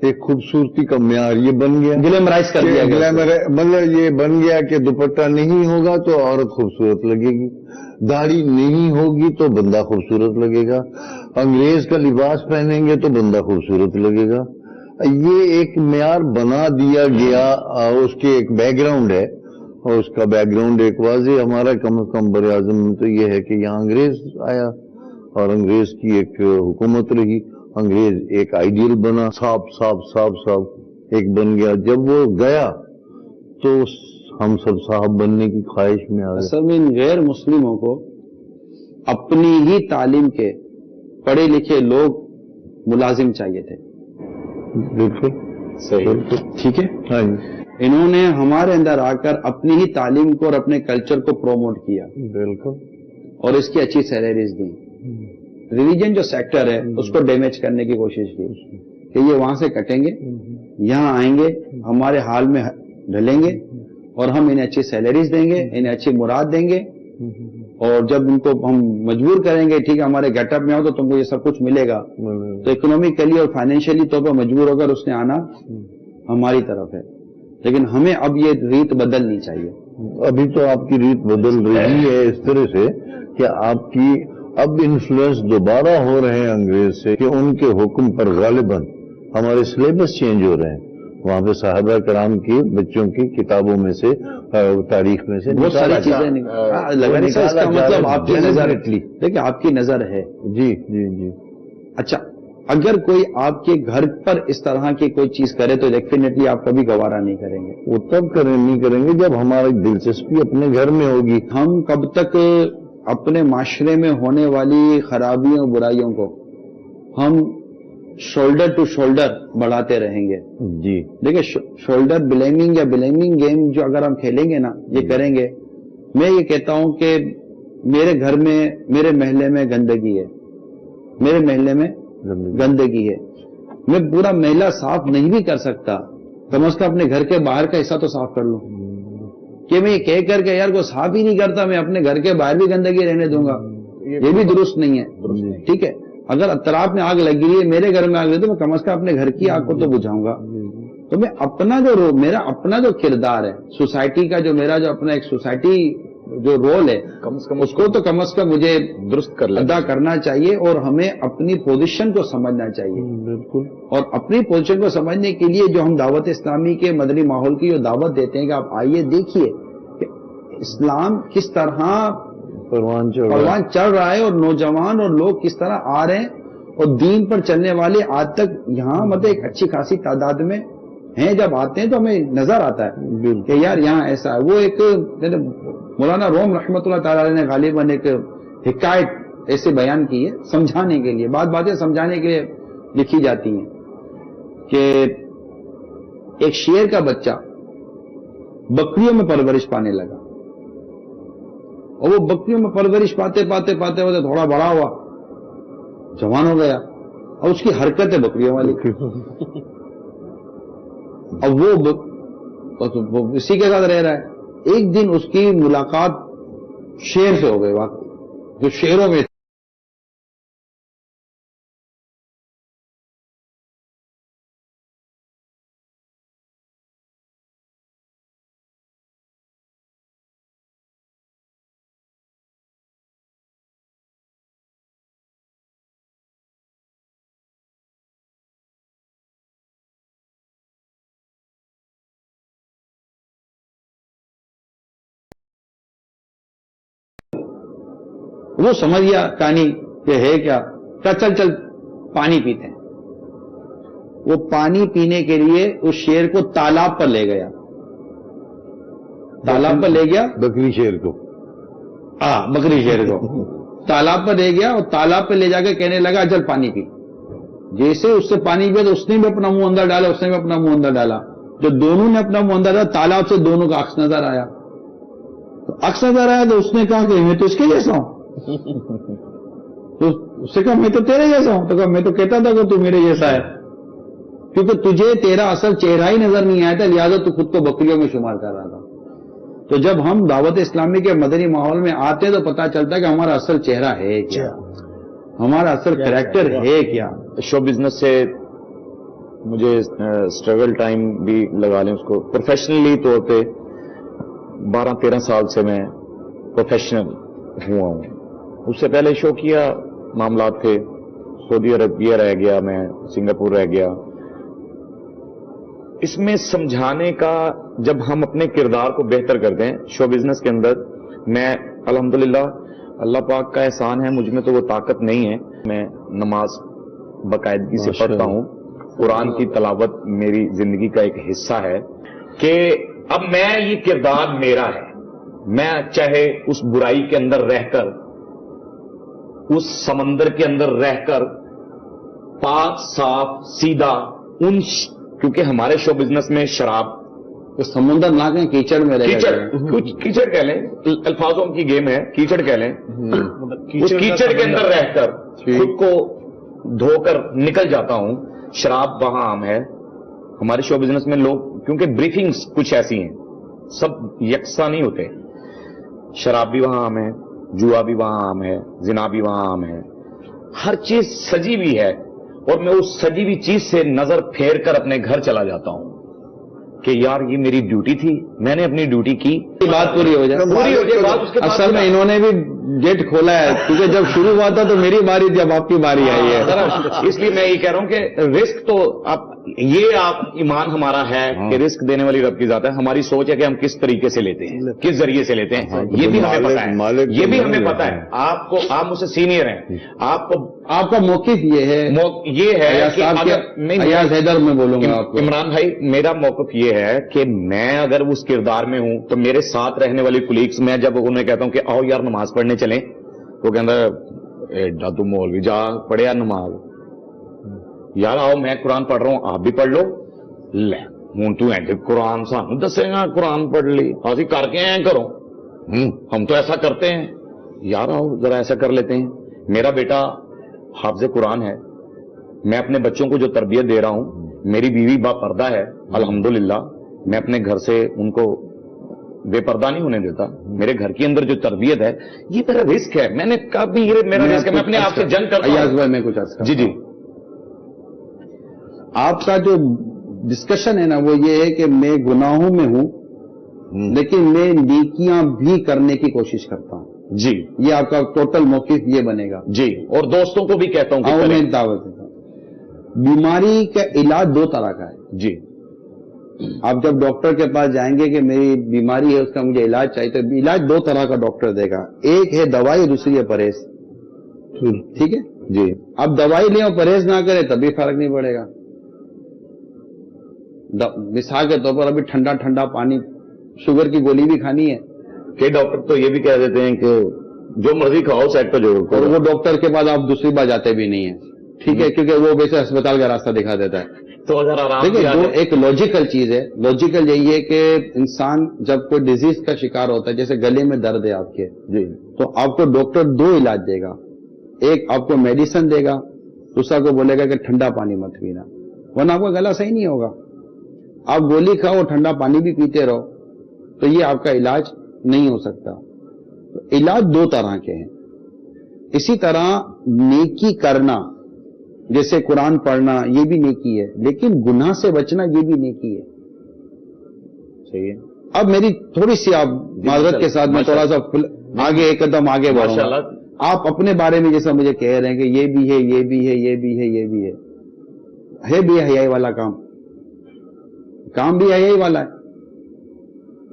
ایک خوبصورتی کا معیار یہ بن گیا، گلیمرائز کر دیا گیا. مطلب یہ بن گیا کہ دوپٹہ نہیں ہوگا تو عورت خوبصورت لگے گی، داڑھی نہیں ہوگی تو بندہ خوبصورت لگے گا، انگریز کا لباس پہنیں گے تو بندہ خوبصورت لگے گا. یہ ایک معیار بنا دیا گیا. اس کے ایک بیک گراؤنڈ ہے اور اس کا بیک گراؤنڈ ایک واضح ہمارا کم از کم بر اعظم میں تو یہ ہے کہ یہاں انگریز آیا اور انگریز کی ایک حکومت رہی. انگریز ایک آئیڈیل بنا، صاحب ایک بن گیا. جب وہ گیا تو ہم سب صاحب بننے کی خواہش میں آ گئے. اصل میں ان غیر مسلموں کو اپنی ہی تعلیم کے پڑھے لکھے لوگ ملازم چاہیے تھے. بالکل صحیح. ٹھیک ہے. ہاں جی انہوں نے ہمارے اندر آ کر اپنی ہی تعلیم کو اور اپنے کلچر کو پروموٹ کیا بالکل اور اس کی اچھی سیلریز دی. ریلیجن جو سیکٹر ہے اس کو ڈیمیج کرنے کی کوشش کی کہ یہ وہاں سے کٹیں گے، یہاں آئیں گے، ہمارے حال میں ڈھلیں گے اور ہم انہیں اچھی سیلریز دیں گے، انہیں اچھی مراد دیں گے اور جب ان کو ہم مجبور کریں گے ٹھیک ہے ہمارے گیٹ اپ میں آؤ تو تم کو یہ سب کچھ ملے گا. تو اکنامیکلی اور فائنینشلی طور پر مجبور ہو کر اس نے آنا ہماری طرف ہے. لیکن ہمیں اب یہ ریت بدلنی چاہیے. ابھی تو آپ کی ریت بدل رہی ہے اس طرح سے کہ آپ کی اب انفلوئنس دوبارہ ہو رہے ہیں انگریز سے کہ ان کے حکم پر غالباً ہمارے سلیبس چینج ہو رہے ہیں. وہاں پہ صحابہ کرام کی بچوں کی کتابوں میں سے تاریخ میں سے بہت ساری چیزیں اس کا مطلب آپ کی نظر دیکھیں آپ کی نظر ہے. جی جی جی. اچھا اگر کوئی آپ کے گھر پر اس طرح کی کوئی چیز کرے تو ڈیفینیٹلی آپ کبھی گوارا نہیں کریں گے. وہ تب نہیں کریں گے جب ہماری دلچسپی اپنے گھر میں ہوگی. ہم کب تک اپنے معاشرے میں ہونے والی خرابیوں برائیوں کو ہم شولڈر ٹو شولڈر بڑھاتے رہیں گے؟ جی دیکھیں شولڈر بلیمنگ یا بلیمنگ گیم جو اگر ہم کھیلیں گے نا یہ کریں گے. میں یہ کہتا ہوں کہ میرے گھر میں میرے محلے میں گندگی ہے، میرے محلے میں گندگی ہے، میں پورا محلہ صاف نہیں بھی کر سکتا، کم از کم اپنے گھر کے باہر کا حصہ تو صاف کر لوں. کہ میں یہ کہہ کر کے یار کو صاف ہی نہیں کرتا میں اپنے گھر کے باہر بھی گندگی رہنے دوں گا، یہ بھی درست نہیں ہے. ٹھیک ہے اگر اطراف میں آگ لگی ہے میرے گھر میں آگ لگی تو میں کم از کم اپنے گھر کی آگ کو تو بجھاؤں گا. تو میں اپنا جو میرا اپنا جو کردار ہے سوسائٹی کا جو میرا جو اپنا ایک سوسائٹی جو رول ہے اس کو تو کم از کم مجھے درست ادا کرنا چاہیے اور ہمیں اپنی پوزیشن کو سمجھنا چاہیے. بالکل. اور اپنی پوزیشن کو سمجھنے کے لیے جو ہم دعوت اسلامی کے مدنی ماحول کی جو دعوت دیتے ہیں کہ آپ آئیے دیکھیے کہ اسلام کس طرح پروان چڑھ رہا ہے اور نوجوان اور لوگ کس طرح آ رہے ہیں اور دین پر چلنے والے آج تک یہاں مطلب ایک اچھی خاصی تعداد میں ہیں. جب آتے ہیں تو ہمیں نظر آتا ہے کہ یار یہاں ایسا ہے. وہ ایک مولانا روم رحمۃ اللہ تعالی علیہ نے غالباً ایک حکایت ایسے بیان کی ہے سمجھانے کے لیے، باتیں سمجھانے کے لیے لکھی جاتی ہیں کہ ایک شیر کا بچہ بکریوں میں پرورش پانے لگا اور وہ بکریوں میں پرورش پاتے تھوڑا بڑا ہوا، جوان ہو گیا اور اس کی حرکت ہے بکریوں والی. اب وہ اسی کے ساتھ رہ رہا ہے. ایک دن اس کی ملاقات شیر سے ہو گئی، واقعی جو شیروں میں وہ سمجھ گیا کہانی کہ ہے کیا، چل چل پانی پیتے ہیں. وہ پانی پینے کے لیے اس شیر کو تالاب پر لے گیا، تالاب پر لے گیا، بکری شیر کو، ہاں بکری شیر کو تالاب پر لے گیا، اور تالاب پہ لے جا کے کہنے لگا چل پانی پی. جیسے اس سے پانی پیا تو اس نے بھی اپنا منہ اندر ڈالا، اس نے بھی اپنا منہ اندر ڈالا. جو دونوں نے اپنا منہ اندر ڈالا، تالاب سے دونوں کا عکس نظر آیا. تو عکس نظر آیا تو اس نے کہا کہ میں تو اس کے جیسا ہوں. تو اس سے کہا میں تو تیرے جیسا ہوں. تو کہا میں تو کہتا تھا کہ تو میرے جیسا ہے، کیونکہ تجھے تیرا اصل چہرہ ہی نظر نہیں آیا تھا، لہٰذا تو خود کو بکریوں میں شمار کر رہا تھا. تو جب ہم دعوت اسلامی کے مدنی ماحول میں آتے ہیں تو پتہ چلتا ہے کہ ہمارا اصل چہرہ ہے کیا، ہمارا اصل کریکٹر ہے کیا. شو بزنس سے مجھے اسٹرگل ٹائم بھی لگا لیں اس کو، پروفیشنلی طور پہ 12-13 سال سے میں پروفیشنل ہوا ہوں. اس سے پہلے شو کیا معاملات تھے، سعودی عربیہ رہ گیا، میں سنگاپور رہ گیا. اس میں سمجھانے کا، جب ہم اپنے کردار کو بہتر کرتے ہیں شو بزنس کے اندر، میں الحمدللہ اللہ پاک کا احسان ہے، مجھ میں تو وہ طاقت نہیں ہے. میں نماز باقاعدگی سے پڑھتا ہوں، قرآن کی تلاوت میری زندگی کا ایک حصہ ہے کہ اب میں یہ کردار میرا ہے. میں چاہے اس برائی کے اندر رہ کر، اس سمندر کے اندر رہ کر پاک صاف سیدھا کیونکہ ہمارے شو بزنس میں شراب، تو سمندر نہ کہیں کیچڑ میں رہ کیچڑ کہہ لیں، الفاظوں کی گیم ہے، کیچڑ کہہ لیں، اس کیچڑ کے اندر رہ کر خود کو دھو کر نکل جاتا ہوں. شراب وہاں عام ہے ہمارے شو بزنس میں. لوگ کیونکہ بریفنگز کچھ ایسی ہیں، سب یکساں نہیں ہوتے. شراب بھی وہاں عام ہے، جوا بھی وہاں عام ہے، زنا بھی وہاں عام ہے. ہر چیز سجی ہوئی ہے، اور میں اس سجی ہوئی چیز سے نظر پھیر کر اپنے گھر چلا جاتا ہوں کہ یار یہ میری ڈیوٹی تھی، میں نے اپنی ڈیوٹی کی. بات پوری ہو جائے، پوری ہو جائے بات. اس کے بعد اصل میں انہوں نے بھی گیٹ کھولا ہے، کیونکہ جب شروع ہوا تھا تو میری باری تھی، اب آپ کی باری آئی ہے. اس لیے میں یہ کہہ رہا ہوں کہ رسک تو آپ ایمان ہمارا ہے کہ رسک دینے والی رب کی ذات ہے. ہماری سوچ ہے کہ ہم کس طریقے سے لیتے ہیں، کس ذریعے سے لیتے ہیں، یہ بھی ہمیں پتا ہے، یہ بھی ہمیں پتا ہے. آپ مجھ سے سینئر ہیں، آپ کا موقف یہ ہے کہ ایاز حیدر میں بولوں گا آپ کو، عمران بھائی میرا موقف یہ ہے کہ میں اگر اس کردار میں ہوں تو میرے ساتھ رہنے والی کولیگس، میں جب انہیں کہتا ہوں کہ آؤ یار نماز پڑھنے چلیں، وہ کہتا تو مولوی جا پڑھے یار نماز، یار آؤ میں قرآن پڑھ رہا ہوں آپ بھی پڑھ لو. لے ہوں تو قرآن سانو دسے گا قرآن پڑھ لی، اسی کر کے آئے کرو، ہم تو ایسا کرتے ہیں. یار آؤ ذرا ایسا کر لیتے ہیں. میرا بیٹا حافظ قرآن ہے، میں اپنے بچوں کو جو تربیت دے رہا ہوں، میری بیوی با پردہ ہے الحمدللہ، میں اپنے گھر سے ان کو بے پردہ نہیں ہونے دیتا. میرے گھر کے اندر جو تربیت ہے یہ میرا رسک ہے. میں نے کبھی یہ میرا رسک ہے، میں اپنے آپ سے جنگ کرتا ہوں. ایاز بھائی میں کچھ عرض کرتا ہوں. جی آپ کا جو ڈسکشن ہے نا وہ یہ ہے کہ میں گناہوں میں ہوں لیکن میں نیکیاں بھی کرنے کی کوشش کرتا ہوں. جی یہ آپ کا ٹوٹل موقف یہ بنے گا. جی اور دوستوں کو بھی کہتا ہوں کہ میں دعوت دیتا ہوں. بیماری کا علاج دو طرح کا ہے. جی آپ جب ڈاکٹر کے پاس جائیں گے کہ میری بیماری ہے اس کا مجھے علاج چاہیے، تو علاج دو طرح کا ڈاکٹر دے گا، ایک ہے دوائی، دوسری ہے پرہیز. ٹھیک ہے جی. اب دوائی لیں اور پرہیز نہ کرے تب بھی فرق نہیں پڑے گا. مثال کے طور پر ابھی ٹھنڈا ٹھنڈا پانی، شوگر کی گولی بھی کھانی ہے. کئی ڈاکٹر تو یہ بھی کہہ دیتے ہیں کہ جو مرضی کھاؤ سیٹ پہ جو، اور وہ ڈاکٹر کے بعد آپ دوسری بار جاتے بھی نہیں ہیں. ٹھیک ہے، کیونکہ وہ ویسے اسپتال کا راستہ دکھا دیتا ہے. تو اگر آرام دیکھیں جو ایک لاجیکل چیز ہے، لاجیکل یہی ہے کہ انسان جب کوئی ڈیزیز کا شکار ہوتا ہے، جیسے گلے میں درد ہے آپ کے، جی تو آپ کو ڈاکٹر دو علاج دے گا. ایک آپ کو میڈیسن دے گا، دوسرا کو بولے گا کہ ٹھنڈا پانی مت پینا، ورنہ آپ کا گلا صحیح نہیں ہوگا. آپ گولی کھاؤ ٹھنڈا پانی بھی پیتے رہو تو یہ آپ کا علاج نہیں ہو سکتا. علاج دو طرح کے ہیں. اسی طرح نیکی کرنا، جیسے قرآن پڑھنا یہ بھی نیکی ہے، لیکن گناہ سے بچنا یہ بھی نیکی ہے. صحیح ہے. اب میری تھوڑی سی آپ معذرت کے ساتھ میں تھوڑا سا آگے ایک قدم آگے بڑھوں گا. آپ اپنے بارے میں جیسا مجھے کہہ رہے ہیں کہ یہ بھی ہے، یہ بھی ہے، یہ بھی ہے، یہ بھی ہے بھی حیائی والا کام بھی حیائی والا ہے.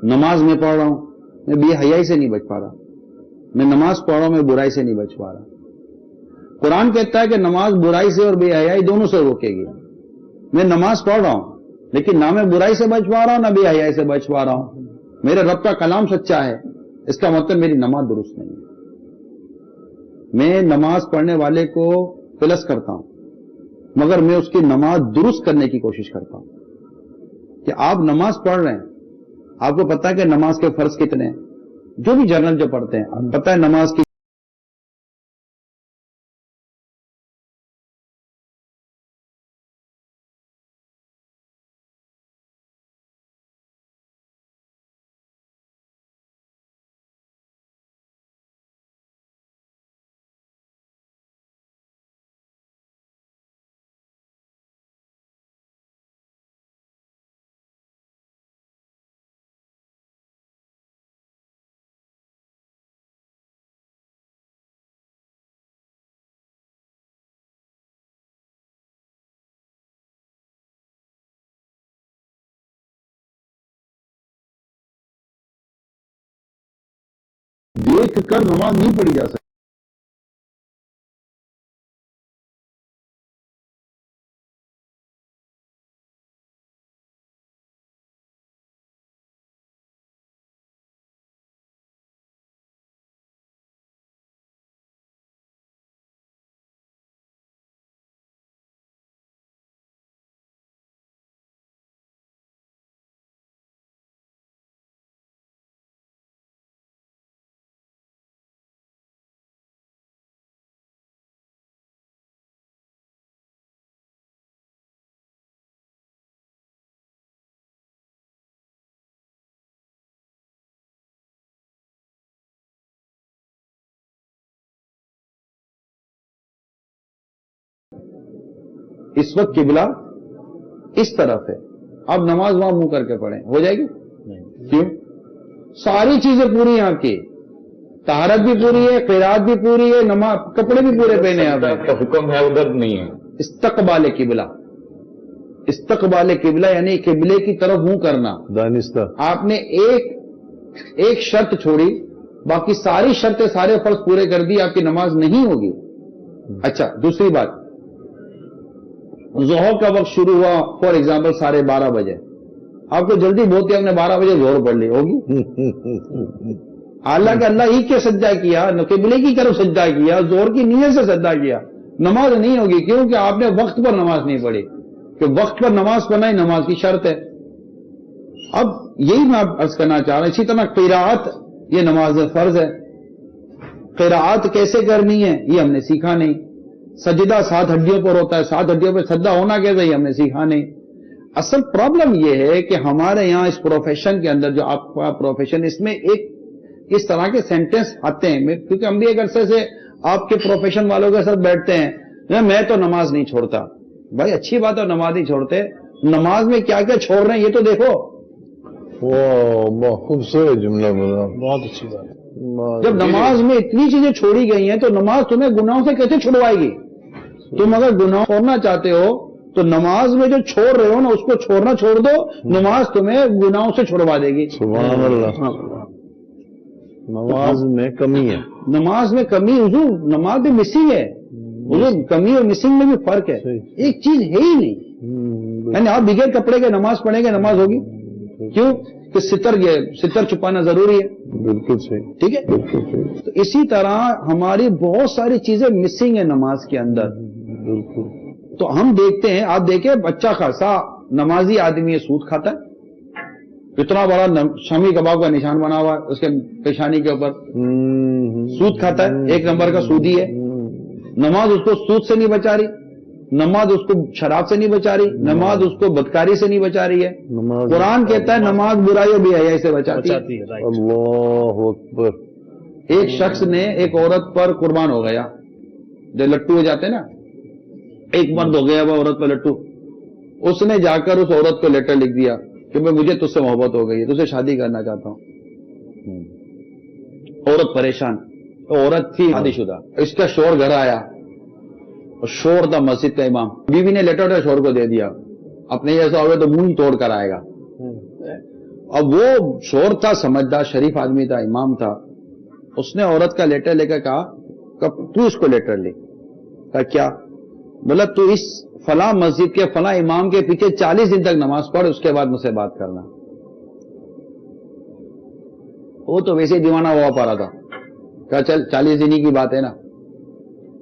نماز میں پڑھ رہا ہوں، میں بے حیائی سے نہیں بچ پا رہا. میں نماز پڑھ رہا ہوں، میں برائی سے نہیں بچ پا رہا. قرآن کہتا ہے کہ نماز برائی سے اور بے حیائی دونوں سے روکے گی. میں نماز پڑھ رہا ہوں لیکن نہ میں برائی سے بچ پا رہا ہوں نہ بے حیائی سے بچ پا رہا ہوں. میرے رب کا کلام سچا ہے، اس کا مطلب میری نماز درست نہیں ہے. میں نماز پڑھنے والے کو پلس کرتا ہوں، مگر میں اس کی نماز درست کرنے کی کوشش کرتا ہوں. کہ آپ نماز پڑھ رہے ہیں، آپ کو پتا ہے کہ نماز کے فرض کتنے ہیں، جو بھی جرنل جو پڑھتے ہیں آپ پتا ہے نماز کی دیکھ کر نماز نہیں پڑھی جا سکتی. اس وقت قبلہ اس طرف ہے، اب نماز وہاں منہ کر کے پڑھیں، ہو جائے گی؟ کیوں؟ ساری چیزیں پوری ہیں آپ کی، طہارت بھی پوری ہے، قرات بھی پوری ہے، نماز کپڑے بھی پورے پہنے آپ کا حکم ہے ادھر نہیں ہے. استقبال قبلہ، استقبال قبلہ یعنی قبلے کی طرف منہ کرنا. دانستہ آپ نے ایک شرط چھوڑی، باقی ساری شرطیں سارے فرض پورے کر دی، آپ کی نماز نہیں ہوگی. اچھا دوسری بات، ظہر کا وقت شروع ہوا فار ایگزامپل 12:30 بجے، آپ کو جلدی بہت ہی، ہم نے 12 بجے ظہر پڑھ لی، ہوگی؟ حالانکہ اللہ ہی کے سجدہ کیا، قبلے کی طرف سجدہ کیا، ظہر کی نیت سے سجدہ کیا، نماز نہیں ہوگی. کیونکہ آپ نے وقت پر نماز نہیں پڑھی، کہ وقت پر نماز پڑھنا ہی نماز کی شرط ہے. اب یہی میں آپ عرض کرنا چاہ رہا ہوں. اسی طرح قراءت یہ نماز فرض ہے. قراءت کیسے کرنی ہے یہ ہم نے سیکھا نہیں. سجدہ 7 ہڈیوں پر ہوتا ہے، 7 ہڈیوں پر سجدہ ہونا کیسے یہ ہم نے سیکھا نہیں. اصل پرابلم یہ ہے کہ ہمارے یہاں اس پروفیشن کے اندر، جو آپ کا پروفیشن، اس میں ایک اس طرح کے سینٹنس آتے ہیں، کیونکہ ہم بھی ایک عرصے سے آپ کے پروفیشن والوں کے ساتھ بیٹھتے ہیں، میں تو نماز نہیں چھوڑتا. بھائی اچھی بات ہے نماز نہیں چھوڑتے، نماز میں کیا کیا چھوڑ رہے ہیں یہ تو دیکھو. بہت خوبصورت جملہ بولا، بہت اچھی بات. جب نماز میں اتنی چیزیں چھوڑی گئی ہیں تو نماز تمہیں گناہوں سے کیسے چھڑوائے گی؟ تم اگر گناہ چھوڑنا چاہتے ہو تو نماز میں جو چھوڑ رہے ہو نا اس کو چھوڑنا چھوڑ دو، نماز تمہیں گناہوں سے چھڑوا دے گی. سبحان اللہ. نماز میں کمی ہے، نماز میں کمی، حضور نماز میں مسنگ ہے. حضور کمی اور مسنگ میں بھی فرق ہے، ایک چیز ہے ہی نہیں. یعنی آپ بغیر کپڑے کے نماز پڑھیں گے نماز ہوگی؟ کیوں کہ ستر چھپانا ضروری ہے. بالکل صحیح، ٹھیک ہے. تو اسی طرح ہماری بہت ساری چیزیں مسنگ ہیں نماز کے اندر. بالکل. تو ہم دیکھتے ہیں، آپ دیکھیں اچھا خاصا نمازی آدمی سود کھاتا ہے، اتنا بڑا شامی کباب کا نشان بنا ہوا ہے اس کے پیشانی کے اوپر، سود کھاتا ہے، 1 نمبر کا سودی ہے. نماز اس کو سود سے نہیں بچا رہی، نماز اس کو شراب سے نہیں بچا رہی, نماز اس کو بدکاری سے نہیں بچا رہی ہے. قرآن کہتا ہے نماز برائیوں بے حیائی سے بچاتی ہے. اللہ اکبر. ایک شخص نے ایک عورت پر قربان ہو گیا, جو لٹو ہو جاتے نا, ایک مرد ہو گیا وہ عورت پر لٹو. اس نے جا کر اس عورت کو لیٹر لکھ دیا کہ مجھے تجھ سے محبت ہو گئی ہے, تجھ سے شادی کرنا چاہتا ہوں. عورت پریشان, عورت تھی شادی شدہ, اس کا شوہر گھر آیا اور شوہر تھا مسجد کا امام. بیوی نے لیٹر شوہر کو دے دیا, اپنے ایسا ہوگا تو منہ توڑ کر آئے گا. اب وہ شوہر تھا سمجھدار شریف آدمی تھا, امام تھا. اس نے عورت کا لیٹر لے کر کہا تو اس کو لیٹر لے. کہا کیا؟ بولا تو اس فلاں مسجد کے فلاں امام کے پیچھے 40 دن تک نماز پڑھ, اس کے بعد مجھ سے بات کرنا. وہ تو ویسے دیوانہ ہوا پا رہا تھا. کہا چل 40 دن کی بات ہے نا.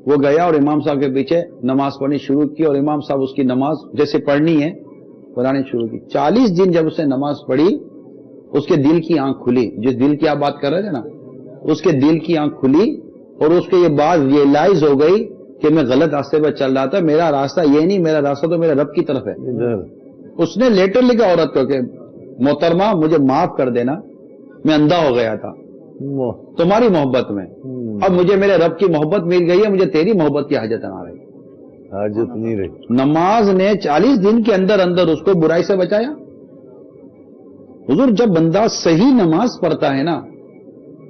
وہ گیا اور امام صاحب کے پیچھے نماز پڑھنی شروع کی, اور امام صاحب اس کی نماز جیسے پڑھنی ہے پڑھانی شروع کی. 40 دن جب اس نے نماز پڑھی, اس کے دل کی آنکھ کھلی. جس دل کی آپ بات کر رہے تھے نا, اس کے دل کی آنکھ کھلی اور اس کو یہ بات ریئلائز ہو گئی کہ میں غلط راستے پر چل رہا تھا, میرا راستہ یہ نہیں, میرا راستہ تو میرے رب کی طرف ہے. اس نے لیٹر لکھا عورت کو کہ محترمہ مجھے معاف کر دینا, میں اندھا ہو گیا تھا تمہاری محبت میں, اب مجھے میرے رب کی محبت مل گئی ہے, مجھے تیری محبت کی حاجت نہ رہی. حاجت نہیں رہی. نماز نے 40 دن کے اندر اندر اس کو برائی سے بچایا. حضور جب بندہ صحیح نماز پڑھتا ہے نا,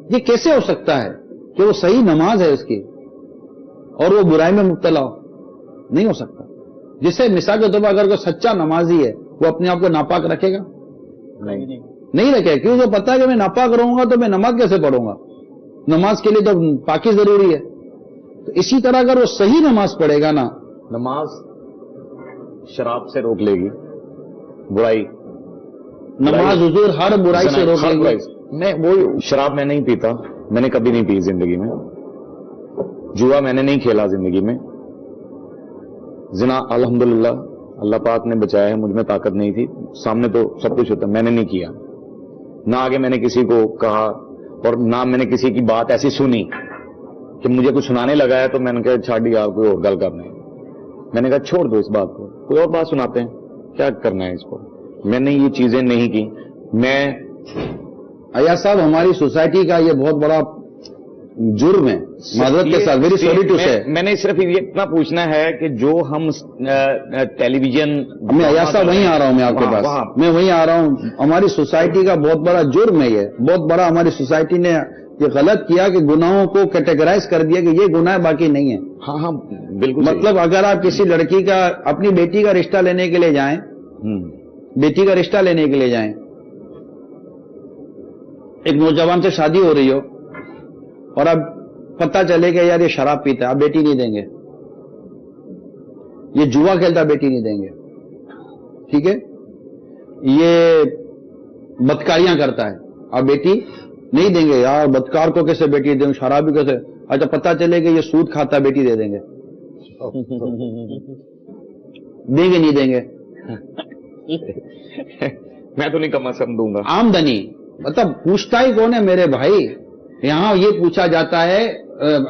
یہ کیسے ہو سکتا ہے کہ وہ صحیح نماز ہے اس کی اور وہ برائی میں مبتلا ہو؟ نہیں ہو سکتا. جسے مثال کے طور پر اگر کوئی سچا نمازی ہے, وہ اپنے آپ کو ناپاک رکھے گا؟ نہیں رکھے. کیوں؟ وہ پتا ہے کہ میں ناپاک رہوں گا تو میں نماز کیسے پڑھوں گا؟ نماز کے لیے تو پاکی ضروری ہے. تو اسی طرح اگر وہ صحیح نماز پڑھے گا نا, نماز شراب سے روک لے گی, برائی نماز حضور ہر برائی سے روک لے گی. میں وہ شراب میں نہیں پیتا, میں نے کبھی نہیں پی زندگی میں. جوا میں نے نہیں کھیلا زندگی میں. زنا الحمدللہ اللہ پاک نے بچایا ہے, مجھ میں طاقت نہیں تھی, سامنے تو سب کچھ ہوتا, میں نے نہیں کیا. نہ آگے میں نے کسی کو کہا, اور نہ میں نے کسی کی بات ایسی سنی کہ مجھے کچھ سنانے لگا ہے تو میں نے کہا چھاڑ دیا, کوئی اور گل کرنا ہے. میں نے کہا چھوڑ دو اس بات کو, کوئی اور بات سناتے ہیں, کیا کرنا ہے اس کو. میں نے یہ چیزیں نہیں کی. میں ایاز صاحب ہماری سوسائٹی کا یہ بہت بڑا جرم ہے, معذرت کے ساتھ, ویری سوری ٹو سے. میں نے صرف یہ اتنا پوچھنا ہے کہ جو ہم ٹیلی ویژن, میں ایاز صاحب وہیں آ رہا ہوں, میں آپ کے پاس میں وہیں آ رہا ہوں. ہماری سوسائٹی کا بہت بڑا جرم ہے, یہ بہت بڑا. ہماری سوسائٹی نے یہ غلط کیا کہ گناہوں کو کیٹیگرائز کر دیا کہ یہ گناہ باقی نہیں ہے. ہاں ہاں بالکل. مطلب اگر آپ کسی لڑکی کا, اپنی بیٹی کا رشتہ لینے کے لیے جائیں, بیٹی کا رشتہ لینے کے لیے جائیں, ایک نوجوان سے شادی ہو رہی ہو اور اب پتہ چلے کہ یار یہ شراب پیتا ہے, آپ بیٹی نہیں دیں گے. یہ جوا کھیلتا, بیٹی نہیں دیں گے. ٹھیک ہے, یہ بدکاریاں کرتا ہے, آپ بیٹی نہیں دیں گے. یار بدکار کو کیسے بیٹی دیں, شرابی کیسے. اچھا پتہ چلے کہ یہ سود کھاتا ہے, بیٹی دے دیں گے. دیں گے نہیں دیں گے؟ میں تو نہیں کم از کم دوں گا. آمدنی مطلب پوچھتا ہی کون ہے میرے بھائی. یہاں یہ پوچھا جاتا ہے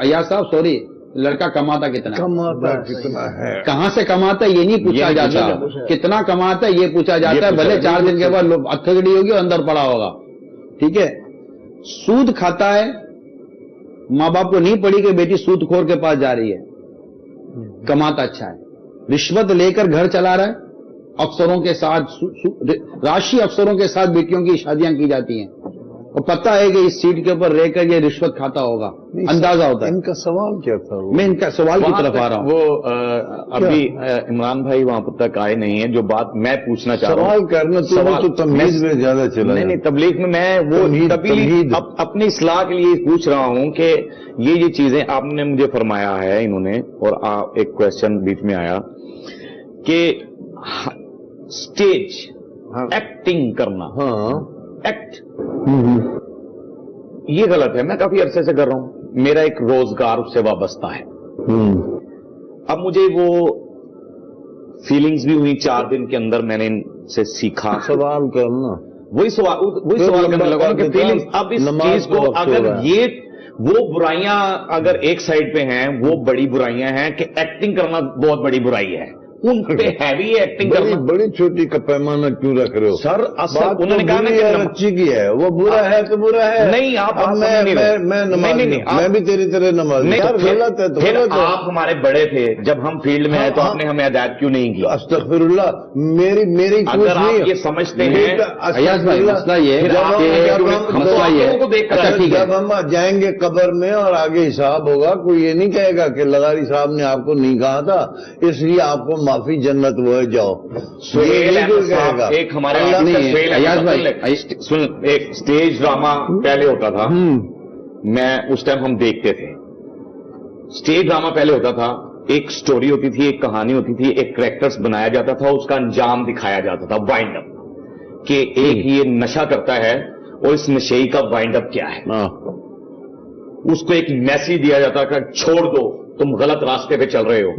ایاز صاحب سوری, لڑکا کماتا کتنا ہے, کہاں سے کماتا ہے یہ نہیں پوچھا جاتا, کتنا کماتا ہے یہ پوچھا جاتا ہے. بھلے 4 دن کے بعد اتھگڑی ہوگی اور اندر پڑا ہوگا. ٹھیک ہے, سود کھاتا ہے, ماں باپ کو نہیں پڑی کہ بیٹی سود خور کے پاس جا رہی ہے, کماتا اچھا ہے. رشوت لے کر گھر چلا رہا ہے, افسروں کے ساتھ, راشی افسروں کے ساتھ بیٹیوں کی شادیاں کی جاتی ہیں, اور پتہ ہے کہ اس سیٹ کے اوپر رہ کر یہ رشوت کھاتا ہوگا, اندازہ ہوتا ہے. ان کا سوال کیا تھا؟ میں ان کا سوال کی طرف آ رہا ہوں. وہ ابھی عمران بھائی وہاں تک آئے نہیں ہیں. جو بات میں پوچھنا چاہ رہا ہوں, سوال کرنا تو تمیز میں زیادہ چلا. نہیں تبلیغ میں میں وہ اپنی اصلاح کے لیے پوچھ رہا ہوں کہ یہ چیزیں آپ نے مجھے فرمایا ہے انہوں نے, اور ایک کوشچن بیچ میں آیا کہ اسٹیج ایکٹنگ کرنا, ایکٹ, یہ غلط ہے. میں کافی عرصے سے کر رہا ہوں, میرا ایک روزگار اس سے وابستہ ہے. اب مجھے وہ فیلنگز بھی ہوئی 4 دن کے اندر, میں نے ان سے سیکھا. سوال کرنا وہی سوال کرنے لگا کہ فیلنگز, اب اس چیز کو اگر یہ وہ برائیاں اگر ایک سائڈ پہ ہیں وہ بڑی برائیاں ہیں کہ ایکٹنگ کرنا بہت بڑی برائی ہے، ان پہ ہیوی ایکٹنگ کرنا. بڑی چھوٹی کا پیمانہ کیوں رکھ رہے ہو سر اصل انہوں نے کہا نا کہ اچھی کی ہے، وہ برا ہے تو برا ہے. نہیں آپ میں بھی تیری طرح نماز غلط ہے تو غلط ہے. آپ ہمارے بڑے تھے جب ہم فیلڈ میں آئے تو آپ نے ہمیں ہدایت کیوں نہیں کی؟ استغفر اللہ، میری اگر آپ یہ سمجھتے ہیں ایاز بھائی مسئلہ یہ ہے کہ جب ہم جائیں گے قبر میں اور آگے حساب ہوگا، کوئی یہ نہیں کہے گا کہ لغاری صاحب نے آپ کو نہیں کہا تھا اس لیے آپ کو معافی جنت وہ جاؤ. ایک ہمارے ایک اسٹیج ڈرامہ پہلے ہوتا تھا، میں اس ٹائم ہم دیکھتے تھے. اسٹیج ڈرامہ پہلے ہوتا تھا، ایک سٹوری ہوتی تھی، ایک کہانی ہوتی تھی، ایک کریکٹرز بنایا جاتا تھا، اس کا انجام دکھایا جاتا تھا، وائنڈ اپ، کہ ایک یہ نشہ کرتا ہے اور اس نشئی کا وائنڈ اپ کیا ہے. اس کو ایک میسج دیا جاتا کہ چھوڑ دو، تم غلط راستے پہ چل رہے ہو.